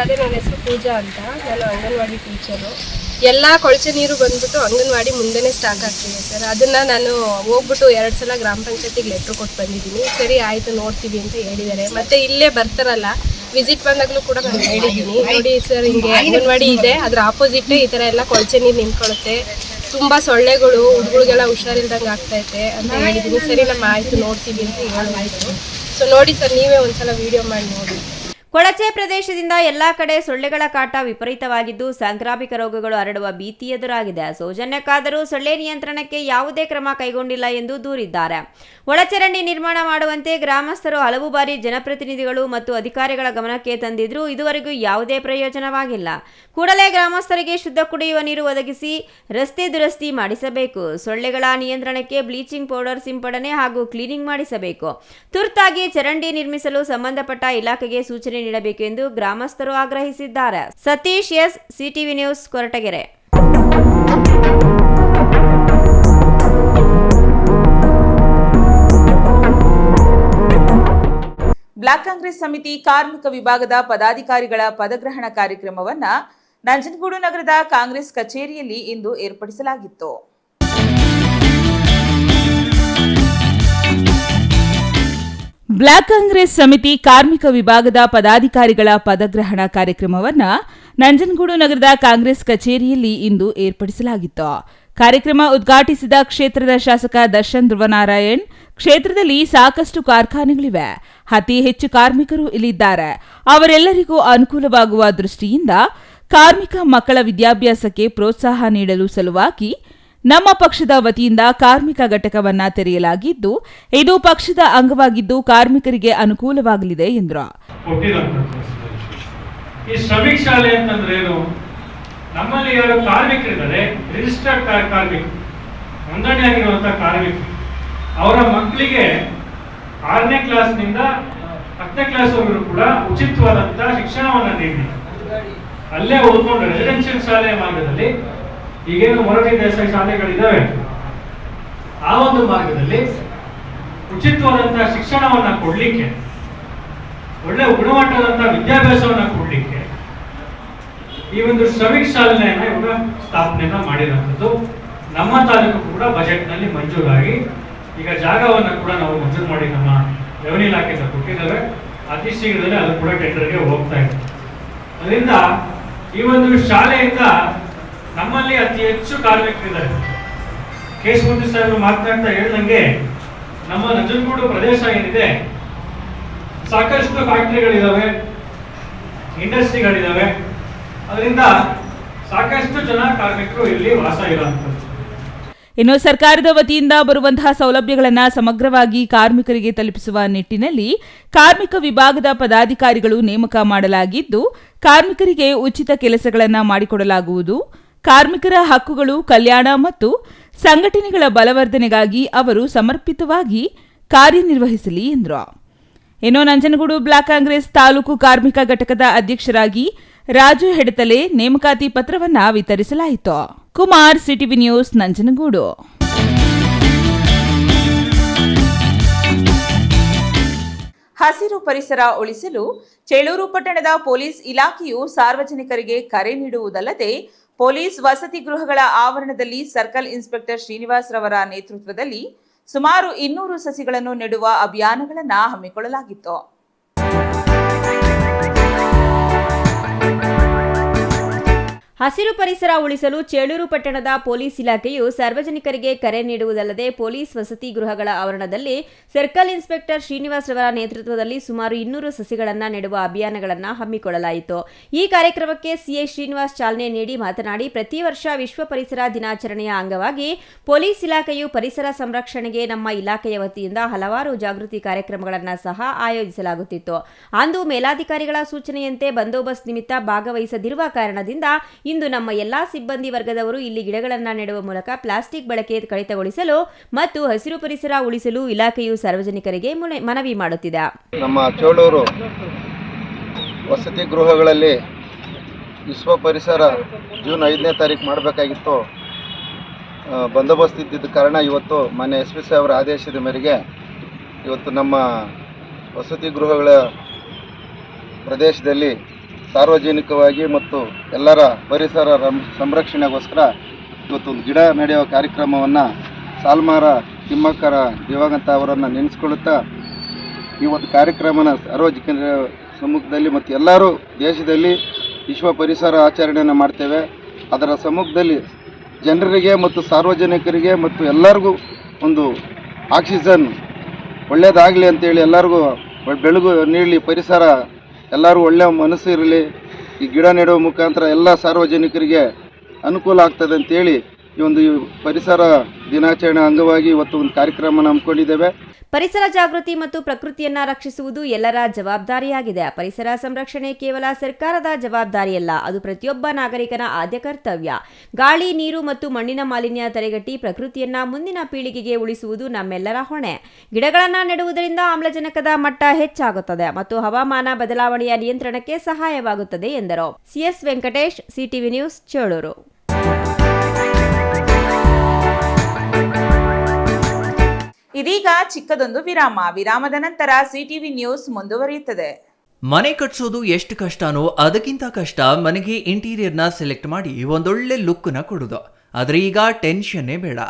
ಅದೇ ನನ್ನ ಹೆಸರು ಪೂಜಾ ಅಂತ, ನಾನು ಅಂಗನವಾಡಿ ಟೀಚರು. ಎಲ್ಲ ಕೊಳಚೆ ನೀರು ಬಂದ್ಬಿಟ್ಟು ಅಂಗನವಾಡಿ ಮುಂದೆನೆ ಸ್ಟಾಕ್ ಆಗ್ತಿದೆ ಸರ್. ಅದನ್ನ ನಾನು ಹೋಗ್ಬಿಟ್ಟು 2 ಸಲ ಗ್ರಾಮ ಪಂಚಾಯತಿಗೆ ಲೆಟ್ರ್ ಕೊಟ್ಟು ಬಂದಿದ್ದೀನಿ. ಸರಿ ಆಯ್ತು ನೋಡ್ತೀವಿ ಅಂತ ಹೇಳಿದ್ದಾರೆ. ಮತ್ತೆ ಇಲ್ಲೇ ಬರ್ತಾರಲ್ಲ ವಿಸಿಟ್ ಬಂದಾಗಲೂ ಕೂಡ ನಾನು ಹೇಳಿದ್ದೀನಿ, ನೋಡಿ ಸರ್ ಹಿಂಗೆ ಅಂಗನವಾಡಿ ಇದೆ, ಅದ್ರ ಆಪೋಸಿಟ್ ಈ ಥರ ಎಲ್ಲ ಕೊಳಚೆ ನೀರು ನಿಂತ್ಕೊಳ್ಳುತ್ತೆ, ತುಂಬ ಸೊಳ್ಳೆಗಳು, ಹುಡುಗರಿಗೆಲ್ಲ ಹುಷಾರಿಲ್ದಂಗೆ ಆಗ್ತೈತೆ ಅಂತ ಹೇಳಿದ್ದೀನಿ. ಸರಿ ನಮ್ಮ ಆಯಿತು ನೋಡ್ತೀವಿ ಅಂತ ಹೇಳಾಯಿತು. ಸೊ ನೋಡಿ ಸರ್, ನೀವೇ ಒಂದ್ಸಲ ವಿಡಿಯೋ ಮಾಡಿ ನೋಡಿ. ಕೊಳಚೆ ಪ್ರದೇಶದಿಂದ ಎಲ್ಲಾ ಕಡೆ ಸೊಳ್ಳೆಗಳ ಕಾಟ ವಿಪರೀತವಾಗಿದ್ದು, ಸಾಂಕ್ರಾಮಿಕ ರೋಗಗಳು ಹರಡುವ ಭೀತಿ ಎದುರಾಗಿದೆ. ಸೌಜನ್ಯಕ್ಕಾದರೂ ಸೊಳ್ಳೆ ನಿಯಂತ್ರಣಕ್ಕೆ ಯಾವುದೇ ಕ್ರಮ ಕೈಗೊಂಡಿಲ್ಲ ಎಂದು ದೂರಿದ್ದಾರೆ. ಒಳಚರಂಡಿ ನಿರ್ಮಾಣ ಮಾಡುವಂತೆ ಗ್ರಾಮಸ್ಥರು ಹಲವು ಬಾರಿ ಜನಪ್ರತಿನಿಧಿಗಳು ಮತ್ತು ಅಧಿಕಾರಿಗಳ ಗಮನಕ್ಕೆ ತಂದಿದ್ರೂ ಇದುವರೆಗೂ ಯಾವುದೇ ಪ್ರಯೋಜನವಾಗಿಲ್ಲ. ಕೂಡಲೇ ಗ್ರಾಮಸ್ಥರಿಗೆ ಶುದ್ಧ ಕುಡಿಯುವ ನೀರು ಒದಗಿಸಿ ರಸ್ತೆ ದುರಸ್ತಿ ಮಾಡಿಸಬೇಕು. ಸೊಳ್ಳೆಗಳ ನಿಯಂತ್ರಣಕ್ಕೆ ಬ್ಲೀಚಿಂಗ್ ಪೌಡರ್ ಸಿಂಪಡಣೆ ಹಾಗೂ ಕ್ಲೀನಿಂಗ್ ಮಾಡಿಸಬೇಕು. ತುರ್ತಾಗಿ ಚರಂಡಿ ನಿರ್ಮಿಸಲು ಸಂಬಂಧಪಟ್ಟ ಇಲಾಖೆಗೆ ಸೂಚನೆ ನೀಡಬೇಕು ಎಂದು ಗ್ರಾಮಸ್ಥರು ಆಗ್ರಹಿಸಿದ್ದಾರೆ. Satish S, CTV news, Koratagere. Block Congress ಸಮಿತಿ ಕಾರ್ಮಿಕ ವಿಭಾಗದ ಪದಾಧಿಕಾರಿಗಳ ಪದಗ್ರಹಣ ಕಾರ್ಯಕ್ರಮವನ್ನ ನಂಜನಗೂಡು ನಗರದ ಕಾಂಗ್ರೆಸ್ ಕಚೇರಿಯಲ್ಲಿ ಇಂದು ಏರ್ಪಡಿಸಲಾಗಿತ್ತು. ಬ್ಲಾಕ್ ಕಾಂಗ್ರೆಸ್ ಸಮಿತಿ ಕಾರ್ಮಿಕ ವಿಭಾಗದ ಪದಾಧಿಕಾರಿಗಳ ಪದಗ್ರಹಣ ಕಾರ್ಯಕ್ರಮವನ್ನ ನಂಜನಗೂಡು ನಗರದ ಕಾಂಗ್ರೆಸ್ ಕಚೇರಿಯಲ್ಲಿ ಇಂದು ಏರ್ಪಡಿಸಲಾಗಿತ್ತು. ಕಾರ್ಯಕ್ರಮ ಉದ್ಘಾಟಿಸಿದ ಕ್ಷೇತ್ರದ ಶಾಸಕ ದರ್ಶನ್ ಧ್ರುವನಾರಾಯಣ್, ಕ್ಷೇತ್ರದಲ್ಲಿ ಸಾಕಷ್ಟು ಕಾರ್ಖಾನೆಗಳಿವೆ, ಅತಿ ಹೆಚ್ಚು ಕಾರ್ಮಿಕರು ಇಲ್ಲಿದ್ದಾರೆ, ಅವರೆಲ್ಲರಿಗೂ ಅನುಕೂಲವಾಗುವ ದೃಷ್ಟಿಯಿಂದ ಕಾರ್ಮಿಕ ಮಕ್ಕಳ ವಿದ್ಯಾಭ್ಯಾಸಕ್ಕೆ ಪ್ರೋತ್ಸಾಹ ನೀಡಲು ಸಲುವಾಗಿ ನಮ್ಮ ಪಕ್ಷದ ವತಿಯಿಂದ ಕಾರ್ಮಿಕ ಘಟಕವನ್ನ ತೆರೆಯಲಾಗಿದ್ದು, ಇದು ಪಕ್ಷದ ಅಂಗವಾಗಿದ್ದು ಕಾರ್ಮಿಕರಿಗೆ ಅನುಕೂಲವಾಗಲಿದೆ ಎಂದರು. ಈ ಶ್ರಮಿಕ್ ಶಾಲೆ ಅಂತಂದ್ರೆ ಏನು? ನಮ್ಮಲ್ಲಿ ಯಾರು ಕಾರ್ಮಿಕರಿದ್ದಾರೆ, ರಿಜಿಸ್ಟರ್ಡ್ ಕಾರ್ಮಿಕರು, ನೋಂದಣಿ ಆಗಿರುವಂತಹ ಕಾರ್ಮಿಕರು, ಅವರ ಮಕ್ಕಳಿಗೆ 6ನೇ ಕ್ಲಾಸ್ನಿಂದ 10ನೇ ಕ್ಲಾಸ್ವರೆಗೂ ಕೂಡ ಉಚಿತವಾದಂತಹ ಶಿಕ್ಷಣವನ್ನು ನೀಡಿ ಅಲ್ಲೇ ಓದ್ಕೊಂಡು ರೆಸಿಡೆನ್ಷಿಯಲ್ ಶಾಲೆಯ ಮಾರ್ಗದಲ್ಲಿ ಈಗೇನು ಮೊರಾರ್ಜಿ ದೇಸಾಯಿ ಶಾಲೆಗಳಿದ್ದಾವೆ, ಆ ಒಂದು ಮಾರ್ಗದಲ್ಲಿ ಉಚಿತವಾದಂತಹ ಶಿಕ್ಷಣವನ್ನ ಕೊಡ್ಲಿಕ್ಕೆ, ಒಳ್ಳೆ ಗುಣಮಟ್ಟದಂತಹ ವಿದ್ಯಾಭ್ಯಾಸವನ್ನ ಕೊಡ್ಲಿಕ್ಕೆ ಈ ಒಂದು ಶ್ರಮಿಕ್ ಶಾಲೆಯನ್ನ ಇವಾಗ ಸ್ಥಾಪನೆಯನ್ನ ಮಾಡಿರುವಂಥದ್ದು. ನಮ್ಮ ತಾಲೂಕು ಕೂಡ ಬಜೆಟ್ ನಲ್ಲಿ ಮಂಜೂರಾಗಿ ಈಗ ಜಾಗವನ್ನ ಕೂಡ ನಾವು ಮಂಜೂರು ಮಾಡಿ ನಮ್ಮ ರೆವಿನ್ಯೂ ಇಲಾಖೆಯಿಂದ ಕೊಟ್ಟಿದ್ದೇವೆ. ಅತಿ ಶೀಘ್ರದಲ್ಲಿ ಅದು ಕೂಡ ಟೆಂಡರ್ಗೆ ಹೋಗ್ತಾ ಇದೆ. ಅದರಿಂದ ಈ ಒಂದು ಶಾಲೆಯಿಂದ ನಮ್ಮಲ್ಲಿ ಅತಿ ಹೆಚ್ಚು ಕಾರ್ಮಿಕರಿದ್ದಾರೆ. ಕೇಶಮೂರ್ತಿ ಸಾಹೇಬರು ಮಾತನಾಡ್ತಾ ಹೇಳಿದಂಗೆ ನಮ್ಮ ನಂಜನಗೂಡು ಪ್ರದೇಶ ಏನಿದೆ, ಸಾಕಷ್ಟು ಫ್ಯಾಕ್ಟರಿಗಳಿದಾವೆ, ಇಂಡಸ್ಟ್ರಿಗಳಿದಾವೆ. ಅದರಿಂದ ಸಾಕಷ್ಟು ಜನ ಕಾರ್ಮಿಕರು ಇಲ್ಲಿ ವಾಸ ಇರುವಂಥದ್ದು. ಇನ್ನು ಸರ್ಕಾರದ ವತಿಯಿಂದ ಬರುವಂತಹ ಸೌಲಭ್ಯಗಳನ್ನು ಸಮಗ್ರವಾಗಿ ಕಾರ್ಮಿಕರಿಗೆ ತಲುಪಿಸುವ ನಿಟ್ಟಿನಲ್ಲಿ ಕಾರ್ಮಿಕ ವಿಭಾಗದ ಪದಾಧಿಕಾರಿಗಳು ನೇಮಕ ಮಾಡಲಾಗಿದ್ದು, ಕಾರ್ಮಿಕರಿಗೆ ಉಚಿತ ಕೆಲಸಗಳನ್ನು ಮಾಡಿಕೊಡಲಾಗುವುದು. ಕಾರ್ಮಿಕರ ಹಕ್ಕುಗಳು, ಕಲ್ಯಾಣ ಮತ್ತು ಸಂಘಟನೆಗಳ ಬಲವರ್ಧನೆಗಾಗಿ ಅವರು ಸಮರ್ಪಿತವಾಗಿ ಕಾರ್ಯನಿರ್ವಹಿಸಲಿ ಎಂದರು. ಇನ್ನು ನಂಜನಗೂಡು ಬ್ಲಾಕ್ ಕಾಂಗ್ರೆಸ್ ತಾಲೂಕು ಕಾರ್ಮಿಕ ಘಟಕದ ಅಧ್ಯಕ್ಷರಾಗಿ ರಾಜು ಹೆಡತಲೆ ನೇಮಕಾತಿ ಪತ್ರವನ್ನು ವಿತರಿಸಲಾಯಿತು. Kumar, CTV news, Nanjangud. ಹಸಿರು ಪರಿಸರ ಉಳಿಸಲು ಚೇಳೂರು ಪಟ್ಟಣದ ಪೊಲೀಸ್ ಇಲಾಖೆಯು ಸಾರ್ವಜನಿಕರಿಗೆ ಕರೆ ನೀಡುವುದಲ್ಲದೆ ಪೊಲೀಸ್ ವಸತಿ ಗೃಹಗಳ ಆವರಣದಲ್ಲಿ ಸರ್ಕಲ್ ಇನ್ಸ್ಪೆಕ್ಟರ್ ಶ್ರೀನಿವಾಸ್ ರವರ ನೇತೃತ್ವದಲ್ಲಿ ಸುಮಾರು 200 ಸಸಿಗಳನ್ನು ನೆಡುವ ಅಭಿಯಾನಗಳನ್ನು ಹಮ್ಮಿಕೊಳ್ಳಲಾಗಿತ್ತು. ಹಸಿರು ಪರಿಸರ ಉಳಿಸಲು ಚೇಳೂರು ಪಟ್ಟಣದ ಪೊಲೀಸ್ ಇಲಾಖೆಯು ಸಾರ್ವಜನಿಕರಿಗೆ ಕರೆ ನೀಡುವುದಲ್ಲದೆ ಪೊಲೀಸ್ ವಸತಿ ಗೃಹಗಳ ಆವರಣದಲ್ಲಿ ಸರ್ಕಲ್ ಇನ್ಸ್ಪೆಕ್ಟರ್ ಶ್ರೀನಿವಾಸ್ ರವರ ನೇತೃತ್ವದಲ್ಲಿ ಸುಮಾರು 200 ಸಸಿಗಳನ್ನು ನೆಡುವ ಅಭಿಯಾನಗಳನ್ನು ಹಮ್ಮಿಕೊಳ್ಳಲಾಯಿತು. ಈ ಕಾರ್ಯಕ್ರಮಕ್ಕೆ ಸಿಐ ಶ್ರೀನಿವಾಸ್ ಚಾಲನೆ ನೀಡಿ ಮಾತನಾಡಿ, ಪ್ರತಿ ವರ್ಷ ವಿಶ್ವ ಪರಿಸರ ದಿನಾಚರಣೆಯ ಅಂಗವಾಗಿ ಪೊಲೀಸ್ ಇಲಾಖೆಯು ಪರಿಸರ ಸಂರಕ್ಷಣೆಗೆ ನಮ್ಮ ಇಲಾಖೆಯ ವತಿಯಿಂದ ಹಲವಾರು ಜಾಗೃತಿ ಕಾರ್ಯಕ್ರಮಗಳನ್ನು ಸಹ ಆಯೋಜಿಸಲಾಗುತ್ತಿತ್ತು. ಅಂದು ಮೇಲಾಧಿಕಾರಿಗಳ ಸೂಚನೆಯಂತೆ ಬಂದೋಬಸ್ತ್ ನಿಮಿತ್ತ ಭಾಗವಹಿಸದಿರುವ ಕಾರಣದಿಂದ ಇಂದು ನಮ್ಮ ಎಲ್ಲಾ ಸಿಬ್ಬಂದಿ ವರ್ಗದವರು ಇಲ್ಲಿ ಗಿಡಗಳನ್ನು ನೆಡುವ ಮೂಲಕ ಪ್ಲಾಸ್ಟಿಕ್ ಬಳಕೆ ಕಡಿತಗೊಳಿಸಲು ಮತ್ತು ಹಸಿರು ಪರಿಸರ ಉಳಿಸಲು ಇಲಾಖೆಯು ಸಾರ್ವಜನಿಕರಿಗೆ ಮನವಿ ಮಾಡುತ್ತಿದೆ. ನಮ್ಮ ಚೇಳೂರು ವಸತಿ ಗೃಹಗಳಲ್ಲಿ ವಿಶ್ವ ಪರಿಸರ ಜೂನ್ 5ನೇ ತಾರೀಕು ಮಾಡಬೇಕಾಗಿತ್ತು. ಬಂದೋಬಸ್ತ್ ಇದ್ದಿದ್ದ ಕಾರಣ ಇವತ್ತು ಮಾನ್ಯ SP ಸಾಹೇಬರ ಆದೇಶದ ಮೇರೆಗೆ ಇವತ್ತು ನಮ್ಮ ವಸತಿ ಗೃಹಗಳ ಪ್ರದೇಶದಲ್ಲಿ ಸಾರ್ವಜನಿಕವಾಗಿ ಮತ್ತು ಎಲ್ಲರ ಪರಿಸರ ಸಂರಕ್ಷಣೆಗೋಸ್ಕರ ಇವತ್ತೊಂದು ಗಿಡ ನಡೆಯುವ ಕಾರ್ಯಕ್ರಮವನ್ನು ಸಾಲ್ಮಾರ ತಿಮ್ಮಕ್ಕರ ದಿವಂಗತ ಅವರನ್ನು ನೆನೆಸ್ಕೊಳ್ಳುತ್ತಾ ಈ ಒಂದು ಕಾರ್ಯಕ್ರಮನ ಸಾರ್ವಜನಿಕರ ಸಮ್ಮುಖದಲ್ಲಿ ಮತ್ತು ಎಲ್ಲರೂ ದೇಶದಲ್ಲಿ ವಿಶ್ವ ಪರಿಸರ ಆಚರಣೆಯನ್ನು ಮಾಡ್ತೇವೆ. ಅದರ ಸಮ್ಮುಖದಲ್ಲಿ ಜನರಿಗೆ ಮತ್ತು ಸಾರ್ವಜನಿಕರಿಗೆ ಮತ್ತು ಎಲ್ಲರಿಗೂ ಒಂದು ಆಕ್ಸಿಜನ್ ಒಳ್ಳೆಯದಾಗಲಿ ಅಂತೇಳಿ ಎಲ್ಲರಿಗೂ ಬೆಳಗು ನೀಡಲಿ, ಪರಿಸರ ಎಲ್ಲರೂ ಒಳ್ಳೆಯ ಮನಸ್ಸು ಇರಲಿ, ಈ ಗಿಡ ನೆಡುವ ಮುಖಾಂತರ ಎಲ್ಲ ಸಾರ್ವಜನಿಕರಿಗೆ ಅನುಕೂಲ ಆಗ್ತದೆ ಅಂತೇಳಿ ಈ ಒಂದು ಪರಿಸರ ದಿನಾಚರಣೆ ಅಂಗವಾಗಿ ಇವತ್ತು ಒಂದು ಕಾರ್ಯಕ್ರಮ ಹಮ್ಮಿಕೊಂಡಿದ್ದೇವೆ. ಪರಿಸರ ಜಾಗೃತಿ ಮತ್ತು ಪ್ರಕೃತಿಯನ್ನ ರಕ್ಷಿಸುವುದು ಎಲ್ಲರ ಜವಾಬ್ದಾರಿಯಾಗಿದೆ. ಪರಿಸರ ಸಂರಕ್ಷಣೆ ಕೇವಲ ಸರ್ಕಾರದ ಜವಾಬ್ದಾರಿಯಲ್ಲ, ಅದು ಪ್ರತಿಯೊಬ್ಬ ನಾಗರಿಕನ ಆದ್ಯ ಕರ್ತವ್ಯ. ಗಾಳಿ, ನೀರು ಮತ್ತು ಮಣ್ಣಿನ ಮಾಲಿನ್ಯ ತಡೆಗಟ್ಟಿ ಪ್ರಕೃತಿಯನ್ನ ಮುಂದಿನ ಪೀಳಿಗೆಗೆ ಉಳಿಸುವುದು ನಮ್ಮೆಲ್ಲರ ಹೊಣೆ. ಗಿಡಗಳನ್ನು ನೆಡುವುದರಿಂದ ಆಮ್ಲಜನಕದ ಮಟ್ಟ ಹೆಚ್ಚಾಗುತ್ತದೆ ಮತ್ತು ಹವಾಮಾನ ಬದಲಾವಣೆಯ ನಿಯಂತ್ರಣಕ್ಕೆ ಸಹಾಯವಾಗುತ್ತದೆ ಎಂದರು. CS Venkatesh, CTV news, Chelur. ಇದೀಗ ಚಿಕ್ಕದೊಂದು ವಿರಾಮದ ನಂತರ ಸಿಟಿವಿ ನ್ಯೂಸ್ ಮುಂದುವರಿಯುತ್ತದೆ. ಮನೆ ಕಟ್ಸೋದು ಎಷ್ಟು ಕಷ್ಟನೋ ಅದಕ್ಕಿಂತ ಕಷ್ಟ ಮನೆಗೆ ಇಂಟೀರಿಯರ್ನ ಸೆಲೆಕ್ಟ್ ಮಾಡಿ ಒಂದೊಳ್ಳೆ ಲುಕ್ನ ಕೊಡೋದು. ಆದರೆ ಈಗ ಟೆನ್ಷನ್ನೇ ಬೇಡ.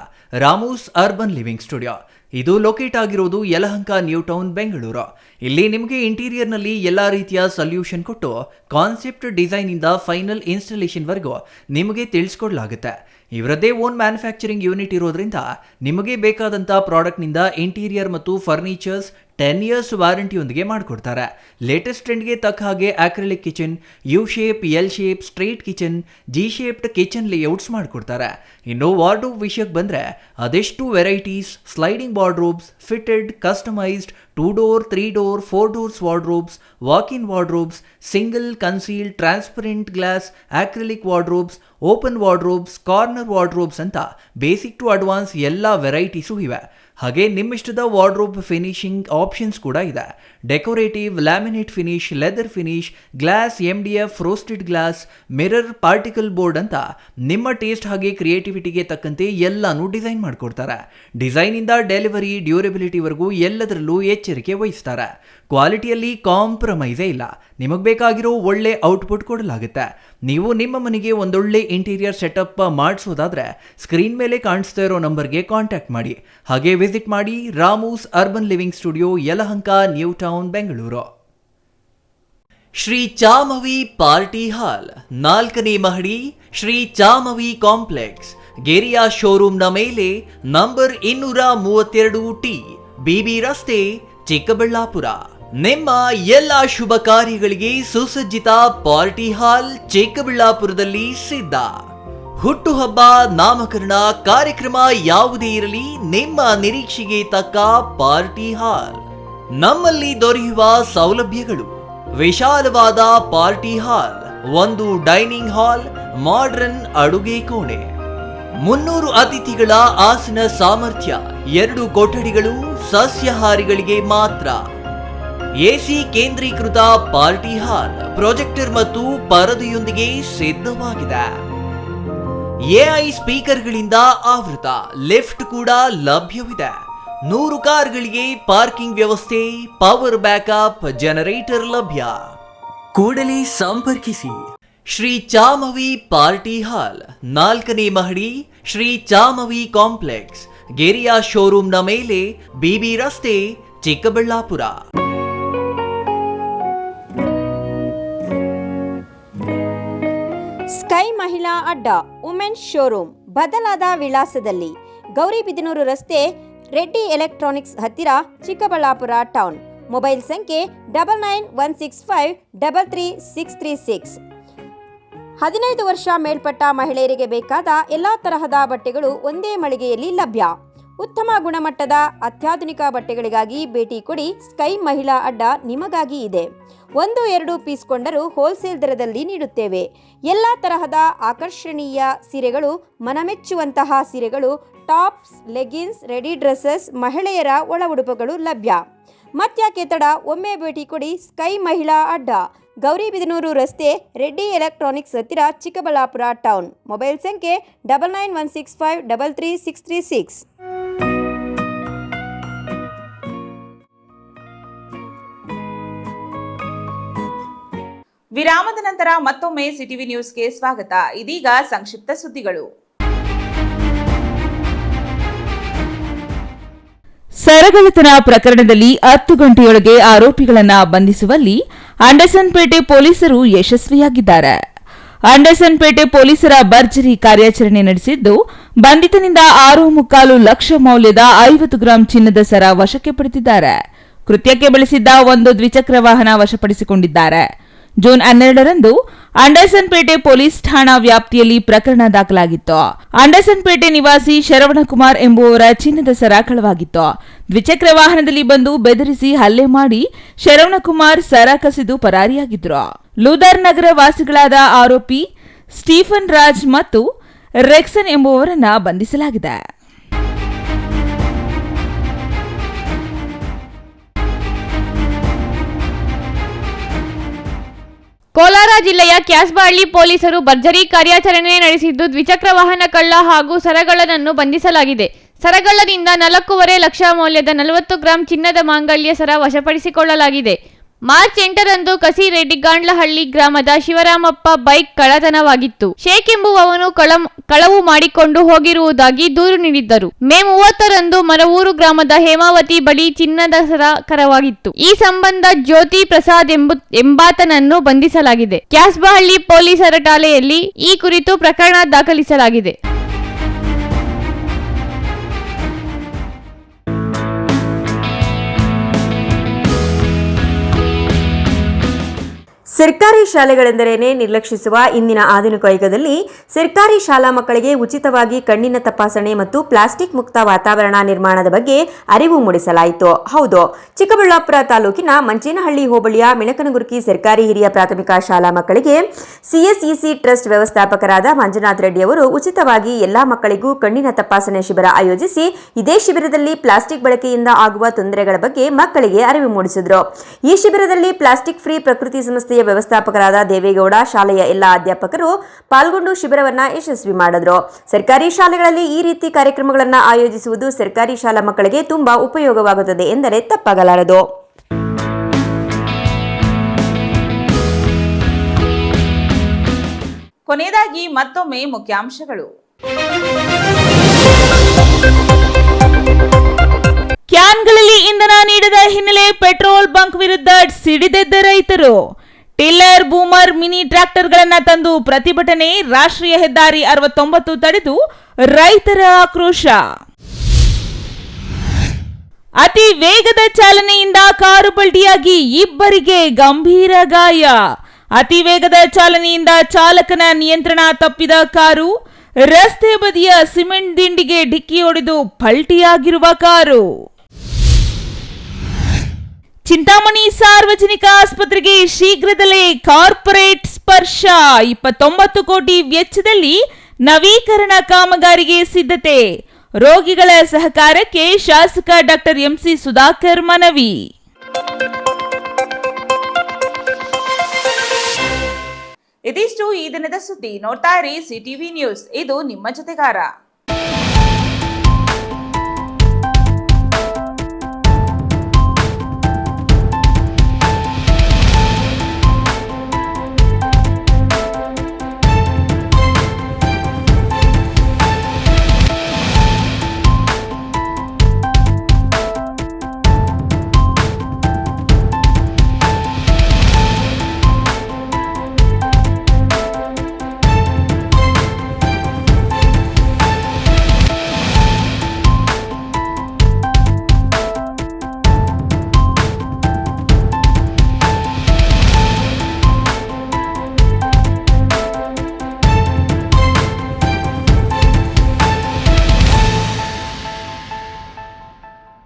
ರಾಮೂಸ್ ಅರ್ಬನ್ ಲಿವಿಂಗ್ ಸ್ಟುಡಿಯೋ ಇದು ಲೊಕೇಟ್ ಆಗಿರೋದು ಯಲಹಂಕ ನ್ಯೂ ಟೌನ್ ಬೆಂಗಳೂರು. ಇಲ್ಲಿ ನಿಮಗೆ ಇಂಟೀರಿಯರ್ನಲ್ಲಿ ಎಲ್ಲ ರೀತಿಯ ಸೊಲ್ಯೂಷನ್ ಕೊಟ್ಟು ಕಾನ್ಸೆಪ್ಟ್ ಡಿಸೈನಿಂದ ಫೈನಲ್ ಇನ್ಸ್ಟಾಲೇಷನ್ವರೆಗೂ ನಿಮಗೆ ತಿಳಿಸ್ಕೊಡ್ಲಾಗುತ್ತೆ. ಇವರದ್ದೇ ಓನ್ ಮ್ಯಾನುಫ್ಯಾಕ್ಚರಿಂಗ್ ಯೂನಿಟ್ ಇರೋದ್ರಿಂದ ನಿಮಗೆ ಬೇಕಾದಂಥ ಪ್ರಾಡಕ್ಟ್ನಿಂದ ಇಂಟೀರಿಯರ್ ಮತ್ತು ಫರ್ನಿಚರ್ಸ್ 10 years ವಾರಂಟಿಯೊಂದಿಗೆ ಮಾಡಿಕೊಡ್ತಾರೆ. ಲೇಟೆಸ್ಟ್ ಟ್ರೆಂಡ್ಗೆ ತಕ್ಕ ಹಾಗೆ acrylic kitchen, U shape, L shape, straight kitchen, G shaped kitchen layouts ಮಾಡಿಕೊಡ್ತಾರೆ. ಇನ್ನು ವಾರ್ಡ್ರೋಬ್ ವಿಷಯಕ್ಕೆ ಬಂದರೆ ಅದೆಷ್ಟು varieties, sliding wardrobes, fitted, customised, 2 door, 3 door, 4 doors wardrobes, walk-in wardrobes, single, concealed, transparent glass, acrylic wardrobes, open wardrobes, corner wardrobes ಅಂತ basic to advance ಎಲ್ಲ varieties ಇವೆ. ಹಾಗೆ ನಿಮ್ಮಿಷ್ಟದ wardrobe finishing options ಕೂಡ ಇದೆ. Decorative, laminate finish, leather finish, glass, MDF, roasted glass, mirror, particle board ಅಂತ ನಿಮ್ಮ taste ಹಾಗೆ ಕ್ರಿಯೇಟಿವಿಟಿಗೆ ತಕ್ಕಂತೆ ಎಲ್ಲಾನು ಡಿಸೈನ್ ಮಾಡಿಕೊಡ್ತಾರೆ. ಡಿಸೈನಿಂದ ಡೆಲಿವರಿ, ಡ್ಯೂರಬಿಲಿಟಿವರೆಗೂ ಎಲ್ಲದರಲ್ಲೂ ಎಚ್ಚರಿಕೆ ವಹಿಸ್ತಾರೆ. ಕ್ವಾಲಿಟಿಯಲ್ಲಿ ಕಾಂಪ್ರಮೈಸೇ ಇಲ್ಲ. ನಿಮಗೆ ಬೇಕಾಗಿರೋ ಒಳ್ಳೆ ಔಟ್ಪುಟ್ ಕೊಡಲಾಗುತ್ತೆ. ನೀವು ನಿಮ್ಮ ಮನೆಗೆ ಒಂದೊಳ್ಳೆ ಇಂಟೀರಿಯರ್ ಸೆಟಪ್ ಮಾಡಿಸೋದಾದ್ರೆ ಸ್ಕ್ರೀನ್ ಮೇಲೆ ಕಾಣಿಸ್ತಾ ಇರೋ ನಂಬರ್ಗೆ ಕಾಂಟ್ಯಾಕ್ಟ್ ಮಾಡಿ. ಹಾಗೆ ವಿಸಿಟ್ ಮಾಡಿ Ramu's urban living studio, Yelahanka, new town, Bengaluru. Shri Chamavi party hall 4ನೇ ಮಹಡಿ, ಶ್ರೀ ಚಾಮವಿ ಕಾಂಪ್ಲೆಕ್ಸ್, ಗೆರಿಯಾ ಶೋರೂಮ್ನ ಮೇಲೆ, ನಂಬರ್ 232T, BB ರಸ್ತೆ, ಚಿಕ್ಕಬಳ್ಳಾಪುರ. ನಿಮ್ಮ ಎಲ್ಲ ಶುಭ ಕಾರ್ಯಗಳಿಗೆ ಸುಸಜ್ಜಿತ ಪಾರ್ಟಿ ಹಾಲ್ ಚಿಕ್ಕಬಳ್ಳಾಪುರದಲ್ಲಿ ಸಿದ್ಧ. ಹುಟ್ಟುಹಬ್ಬ, ನಾಮಕರಣ, ಕಾರ್ಯಕ್ರಮ ಯಾವುದೇ ಇರಲಿ, ನಿಮ್ಮ ನಿರೀಕ್ಷೆಗೆ ತಕ್ಕ ಪಾರ್ಟಿ ಹಾಲ್. ನಮ್ಮಲ್ಲಿ ದೊರೆಯುವ ಸೌಲಭ್ಯಗಳು: ವಿಶಾಲವಾದ party hall, 1 dining hall, modern ಅಡುಗೆ ಕೋಣೆ, 300 ಅತಿಥಿಗಳ ಆಸನ ಸಾಮರ್ಥ್ಯ, 2 ಕೊಠಡಿಗಳು ಸಸ್ಯಾಹಾರಿಗಳಿಗೆ ಮಾತ್ರ, AC ಕೇಂದ್ರೀಕೃತ ಪಾರ್ಟಿ ಹಾಲ್, ಪ್ರೊಜೆಕ್ಟರ್ ಮತ್ತು ಪರದೆಯೊಂದಿಗೆ ಸಿದ್ಧವಾಗಿದೆ. AI ಸ್ಪೀಕರ್ಗಳಿಂದ ಆವೃತ, ಲಿಫ್ಟ್ ಕೂಡ ಲಭ್ಯವಿದೆ. 100 ಕಾರ್ಗಳಿಗೆ ಪಾರ್ಕಿಂಗ್ ವ್ಯವಸ್ಥೆ, ಪವರ್ ಬ್ಯಾಕಪ್, ಜನರೇಟರ್ ಲಭ್ಯ. ಕೂಡಲೇ ಸಂಪರ್ಕಿಸಿ. ಶ್ರೀ ಚಾಮವಿ ಪಾರ್ಟಿ ಹಾಲ್, 4ನೇ ಮಹಡಿ, ಶ್ರೀ ಚಾಮವಿ ಕಾಂಪ್ಲೆಕ್ಸ್, ಗೆರಿಯಾ ಶೋರೂಮ್ನ ಮೇಲೆ, BB ರಸ್ತೆ, ಚಿಕ್ಕಬಳ್ಳಾಪುರ. ಸ್ಕೈ ಮಹಿಳಾ ಅಡ್ಡ, ವುಮೆನ್ಸ್ ಶೋರೂಮ್ ಬದಲಾದ ವಿಳಾಸದಲ್ಲಿ, ಗೌರಿಬಿದನೂರು ರಸ್ತೆ, ರೆಡ್ಡಿ ಎಲೆಕ್ಟ್ರಾನಿಕ್ಸ್ ಹತ್ತಿರ, ಚಿಕ್ಕಬಳ್ಳಾಪುರ ಟೌನ್. ಮೊಬೈಲ್ ಸಂಖ್ಯೆ 9916533636. 15 ವರ್ಷ ಮೇಲ್ಪಟ್ಟ ಮಹಿಳೆಯರಿಗೆ ಬೇಕಾದ ಎಲ್ಲ ತರಹದ ಬಟ್ಟೆಗಳು ಒಂದೇ ಮಳಿಗೆಯಲ್ಲಿ ಲಭ್ಯ. ಉತ್ತಮ ಗುಣಮಟ್ಟದ ಅತ್ಯಾಧುನಿಕ ಬಟ್ಟೆಗಳಿಗಾಗಿ ಭೇಟಿ ಕೊಡಿ. ಸ್ಕೈ ಮಹಿಳಾ ಅಡ್ಡ ನಿಮಗಾಗಿ ಇದೆ. 1-2 ಪೀಸ್ ಕೊಂಡರೂ ಹೋಲ್ಸೇಲ್ ದರದಲ್ಲಿ ನೀಡುತ್ತೇವೆ. ಎಲ್ಲ ತರಹದ ಆಕರ್ಷಣೀಯ ಸೀರೆಗಳು, ಮನಮೆಚ್ಚುವಂತಹ ಸೀರೆಗಳು, ಟಾಪ್ಸ್, ಲೆಗಿನ್ಸ್, ರೆಡಿ ಡ್ರೆಸ್ಸಸ್, ಮಹಿಳೆಯರ ಒಳ ಉಡುಪುಗಳು ಲಭ್ಯ. ಮತ್ಯಾಕೆ ತಡ, ಒಮ್ಮೆ ಭೇಟಿ ಕೊಡಿ. ಸ್ಕೈ ಮಹಿಳಾ ಅಡ್ಡ, ಗೌರಿಬಿದನೂರು ರಸ್ತೆ, ರೆಡ್ಡಿ ಎಲೆಕ್ಟ್ರಾನಿಕ್ಸ್ ಹತ್ತಿರ, ಚಿಕ್ಕಬಳ್ಳಾಪುರ ಟೌನ್. ಮೊಬೈಲ್ ಸಂಖ್ಯೆ 9916533636. ವಿರಾಮದ ನಂತರ ಮತ್ತೊಮ್ಮೆ ಸಿಟಿವಿ ನ್ಯೂಸ್ಗೆ ಸ್ವಾಗತ. ಇದೀಗ ಸಂಕ್ಷಿಪ್ತ ಸುದ್ದಿಗಳು. ಸರಗಳ್ಳತನ ಪ್ರಕರಣದಲ್ಲಿ 10 ಗಂಟೆಯೊಳಗೆ ಆರೋಪಿಗಳನ್ನು ಬಂಧಿಸುವಲ್ಲಿ ಅಂಡರ್ಸನ್ಪೇಟೆ ಪೊಲೀಸರು ಯಶಸ್ವಿಯಾಗಿದ್ದಾರೆ. ಅಂಡರ್ಸನ್ಪೇಟೆ ಪೊಲೀಸರ ಭರ್ಜರಿ ಕಾರ್ಯಾಚರಣೆ ನಡೆಸಿದ್ದು, ಬಂಧಿತನಿಂದ 6.25 ಲಕ್ಷ ಮೌಲ್ಯದ 50 ಗ್ರಾಂ ಚಿನ್ನದ ಸರ ವಶಕ್ಕೆ ಪಡೆದಿದ್ದಾರೆ. ಕೃತ್ಯಕ್ಕೆ ಬಳಸಿದ್ದ ಒಂದು ದ್ವಿಚಕ್ರ ವಾಹನ ವಶಪಡಿಸಿಕೊಂಡಿದ್ದಾರೆ. ಜೂನ್ 12ರಂದು ಅಂಡರ್ಸನ್ಪೇಟೆ ಪೊಲೀಸ್ ಠಾಣಾ ವ್ಯಾಪ್ತಿಯಲ್ಲಿ ಪ್ರಕರಣ ದಾಖಲಾಗಿತ್ತು. ಅಂಡರ್ಸನ್ಪೇಟೆ ನಿವಾಸಿ ಶರವಣಕುಮಾರ್ ಎಂಬುವರ ಚಿನ್ನದ ಸರ ಕಳವಾಗಿತ್ತು. ದ್ವಿಚಕ್ರ ವಾಹನದಲ್ಲಿ ಬಂದು ಬೆದರಿಸಿ ಹಲ್ಲೆ ಮಾಡಿ ಶರವಣಕುಮಾರ್ ಸರ ಕಸಿದು ಪರಾರಿಯಾಗಿದ್ರು. ಲೂದರ್ ನಗರ ವಾಸಿಗಳಾದ ಆರೋಪಿ ಸ್ಟೀಫನ್ ರಾಜ್ ಮತ್ತು ರೆಕ್ಸನ್ ಎಂಬುವರನ್ನ ಬಂಧಿಸಲಾಗಿದೆ. ಕೋಲಾರ ಜಿಲ್ಲೆಯ ಕ್ಯಾಸ್ಬಹಳ್ಳಿ ಪೊಲೀಸರು ಭರ್ಜರಿ ಕಾರ್ಯಾಚರಣೆ ನಡೆಸಿದ್ದು, ದ್ವಿಚಕ್ರ ವಾಹನ ಕಳ್ಳ ಹಾಗೂ ಸರಗಳ್ಳನನ್ನು ಬಂಧಿಸಲಾಗಿದೆ. ಸರಗಳ್ಳದಿಂದ 4.5 ಲಕ್ಷ ಮೌಲ್ಯದ 40 ಗ್ರಾಂ ಚಿನ್ನದ ಮಾಂಗಲ್ಯ ಸರ ವಶಪಡಿಸಿಕೊಳ್ಳಲಾಗಿದೆ. ಮಾರ್ಚ್ 8ರಂದು ಕಸಿರೆಡ್ಡಿಗಾಂಡ್ಲಹಳ್ಳಿ ಗ್ರಾಮದ ಶಿವರಾಮಪ್ಪ ಬೈಕ್ ಕಳ್ಳತನವಾಗಿತ್ತು. ಶೇಖ್ ಎಂಬುವವನು ಕಳವು ಮಾಡಿಕೊಂಡು ಹೋಗಿರುವುದಾಗಿ ದೂರು ನೀಡಿದ್ದರು. ಮೇ 30ರಂದು ಮರವೂರು ಗ್ರಾಮದ ಹೇಮಾವತಿ ಬಳಿ ಚಿನ್ನದ ಸರ ಕರವಾಗಿತ್ತು. ಈ ಸಂಬಂಧ ಜ್ಯೋತಿ ಪ್ರಸಾದ್ ಎಂಬಾತನನ್ನು ಬಂಧಿಸಲಾಗಿದೆ. ಕ್ಯಾಸ್ಬಹಳ್ಳಿ ಪೊಲೀಸರ ಠಾಣೆಯಲ್ಲಿ ಈ ಕುರಿತು ಪ್ರಕರಣ ದಾಖಲಿಸಲಾಗಿದೆ. ಸರ್ಕಾರಿ ಶಾಲೆಗಳೆಂದರೇನೆ ನಿರ್ಲಕ್ಷಿಸುವ ಇಂದಿನ ಆಧುನಿಕ ಯುಗದಲ್ಲಿ ಸರ್ಕಾರಿ ಶಾಲಾ ಮಕ್ಕಳಿಗೆ ಉಚಿತವಾಗಿ ಕಣ್ಣಿನ ತಪಾಸಣೆ ಮತ್ತು ಪ್ಲಾಸ್ಟಿಕ್ ಮುಕ್ತ ವಾತಾವರಣ ನಿರ್ಮಾಣದ ಬಗ್ಗೆ ಅರಿವು ಮೂಡಿಸಲಾಯಿತು. ಹೌದು, ಚಿಕ್ಕಬಳ್ಳಾಪುರ ತಾಲೂಕಿನ ಮಂಚೇನಹಳ್ಳಿ ಹೋಬಳಿಯ ಮಿಣಕನಗುರ್ಕಿ ಸರ್ಕಾರಿ ಹಿರಿಯ ಪ್ರಾಥಮಿಕ ಶಾಲಾ ಮಕ್ಕಳಿಗೆ ಸಿಎಸ್ಇಸಿ ಟ್ರಸ್ಟ್ ವ್ಯವಸ್ಥಾಪಕರಾದ ಮಂಜುನಾಥ್ ರೆಡ್ಡಿ ಅವರು ಉಚಿತವಾಗಿ ಎಲ್ಲಾ ಮಕ್ಕಳಿಗೂ ಕಣ್ಣಿನ ತಪಾಸಣೆ ಶಿಬಿರ ಆಯೋಜಿಸಿ ಇದೇ ಶಿಬಿರದಲ್ಲಿ ಪ್ಲಾಸ್ಟಿಕ್ ಬಳಕೆಯಿಂದ ಆಗುವ ತೊಂದರೆಗಳ ಬಗ್ಗೆ ಮಕ್ಕಳಿಗೆ ಅರಿವು ಮೂಡಿಸಿದರು. ಈ ಶಿಬಿರದಲ್ಲಿ ಪ್ಲಾಸ್ಟಿಕ್ ಫ್ರೀ ಪ್ರಕೃತಿ ಸಂಸ್ಥೆಯ ವ್ಯವಸ್ಥಾಪಕರಾದ ದೇವೇಗೌಡ, ಶಾಲೆಯ ಎಲ್ಲ ಅಧ್ಯಾಪಕರು ಪಾಲ್ಗೊಂಡು ಶಿಬಿರವನ್ನ ಯಶಸ್ವಿ ಮಾಡಿದ್ರು. ಸರ್ಕಾರಿ ಶಾಲೆಗಳಲ್ಲಿ ಈ ರೀತಿ ಕಾರ್ಯಕ್ರಮಗಳನ್ನು ಆಯೋಜಿಸುವುದು ಸರ್ಕಾರಿ ಶಾಲಾ ಮಕ್ಕಳಿಗೆ ತುಂಬಾ ಉಪಯೋಗವಾಗುತ್ತದೆ ಎಂದರೆ ತಪ್ಪಾಗಲಾರದು. ಕೊನೆಯದಾಗಿ ಮತ್ತೊಮ್ಮೆ ಮುಖ್ಯಾಂಶಗಳು. ಕ್ಯಾನ್ಗಳಲ್ಲಿ ಇಂಧನ ನೀಡದ ಹಿನ್ನೆಲೆ ಪೆಟ್ರೋಲ್ ಬಂಕ್ ವಿರುದ್ಧ ಸಿಡಿದೆದ್ದ ರೈತರು. ಟಿಲ್ಲರ್, ಬೂಮರ್, ಮಿನಿ ಟ್ರ್ಯಾಕ್ಟರ್ಗಳನ್ನು ತಂದು ಪ್ರತಿಭಟನೆ. ರಾಷ್ಟ್ರೀಯ ಹೆದ್ದಾರಿ 69 ತಡೆದು ರೈತರ ಆಕ್ರೋಶ. ಅತಿ ವೇಗದ ಚಾಲನೆಯಿಂದ ಕಾರು ಪಲ್ಟಿಯಾಗಿ ಇಬ್ಬರಿಗೆ ಗಂಭೀರ ಗಾಯ. ಅತಿ ವೇಗದ ಚಾಲನೆಯಿಂದ ಚಾಲಕನ ನಿಯಂತ್ರಣ ತಪ್ಪಿದ ಕಾರು ರಸ್ತೆ ಬದಿಯ ಸಿಮೆಂಟ್ ದಿಂಡಿಗೆ ಡಿಕ್ಕಿ ಹೊಡೆದು ಪಲ್ಟಿಯಾಗಿರುವ ಕಾರು. ಚಿಂತಾಮಣಿ ಸಾರ್ವಜನಿಕ ಆಸ್ಪತ್ರೆಗೆ ಶೀಘ್ರದಲ್ಲೇ ಕಾರ್ಪೊರೇಟ್ ಸ್ಪರ್ಶ. 29 ಕೋಟಿ ವೆಚ್ಚದಲ್ಲಿ ನವೀಕರಣ ಕಾಮಗಾರಿಗೆ ಸಿದ್ಧತೆ. ರೋಗಿಗಳ ಸಹಕಾರಕ್ಕೆ ಶಾಸಕ ಡಾಕ್ಟರ್ ಎಂಸಿ ಸುಧಾಕರ್ ಮನವಿ. ಇದಿಷ್ಟು ಈ ದಿನದ ಸುದ್ದಿ. ನೋಡ್ತಾ ಇರಿ ಸಿಟಿವಿ ನ್ಯೂಸ್, ಇದು ನಿಮ್ಮ ಜೊತೆಗಾರ.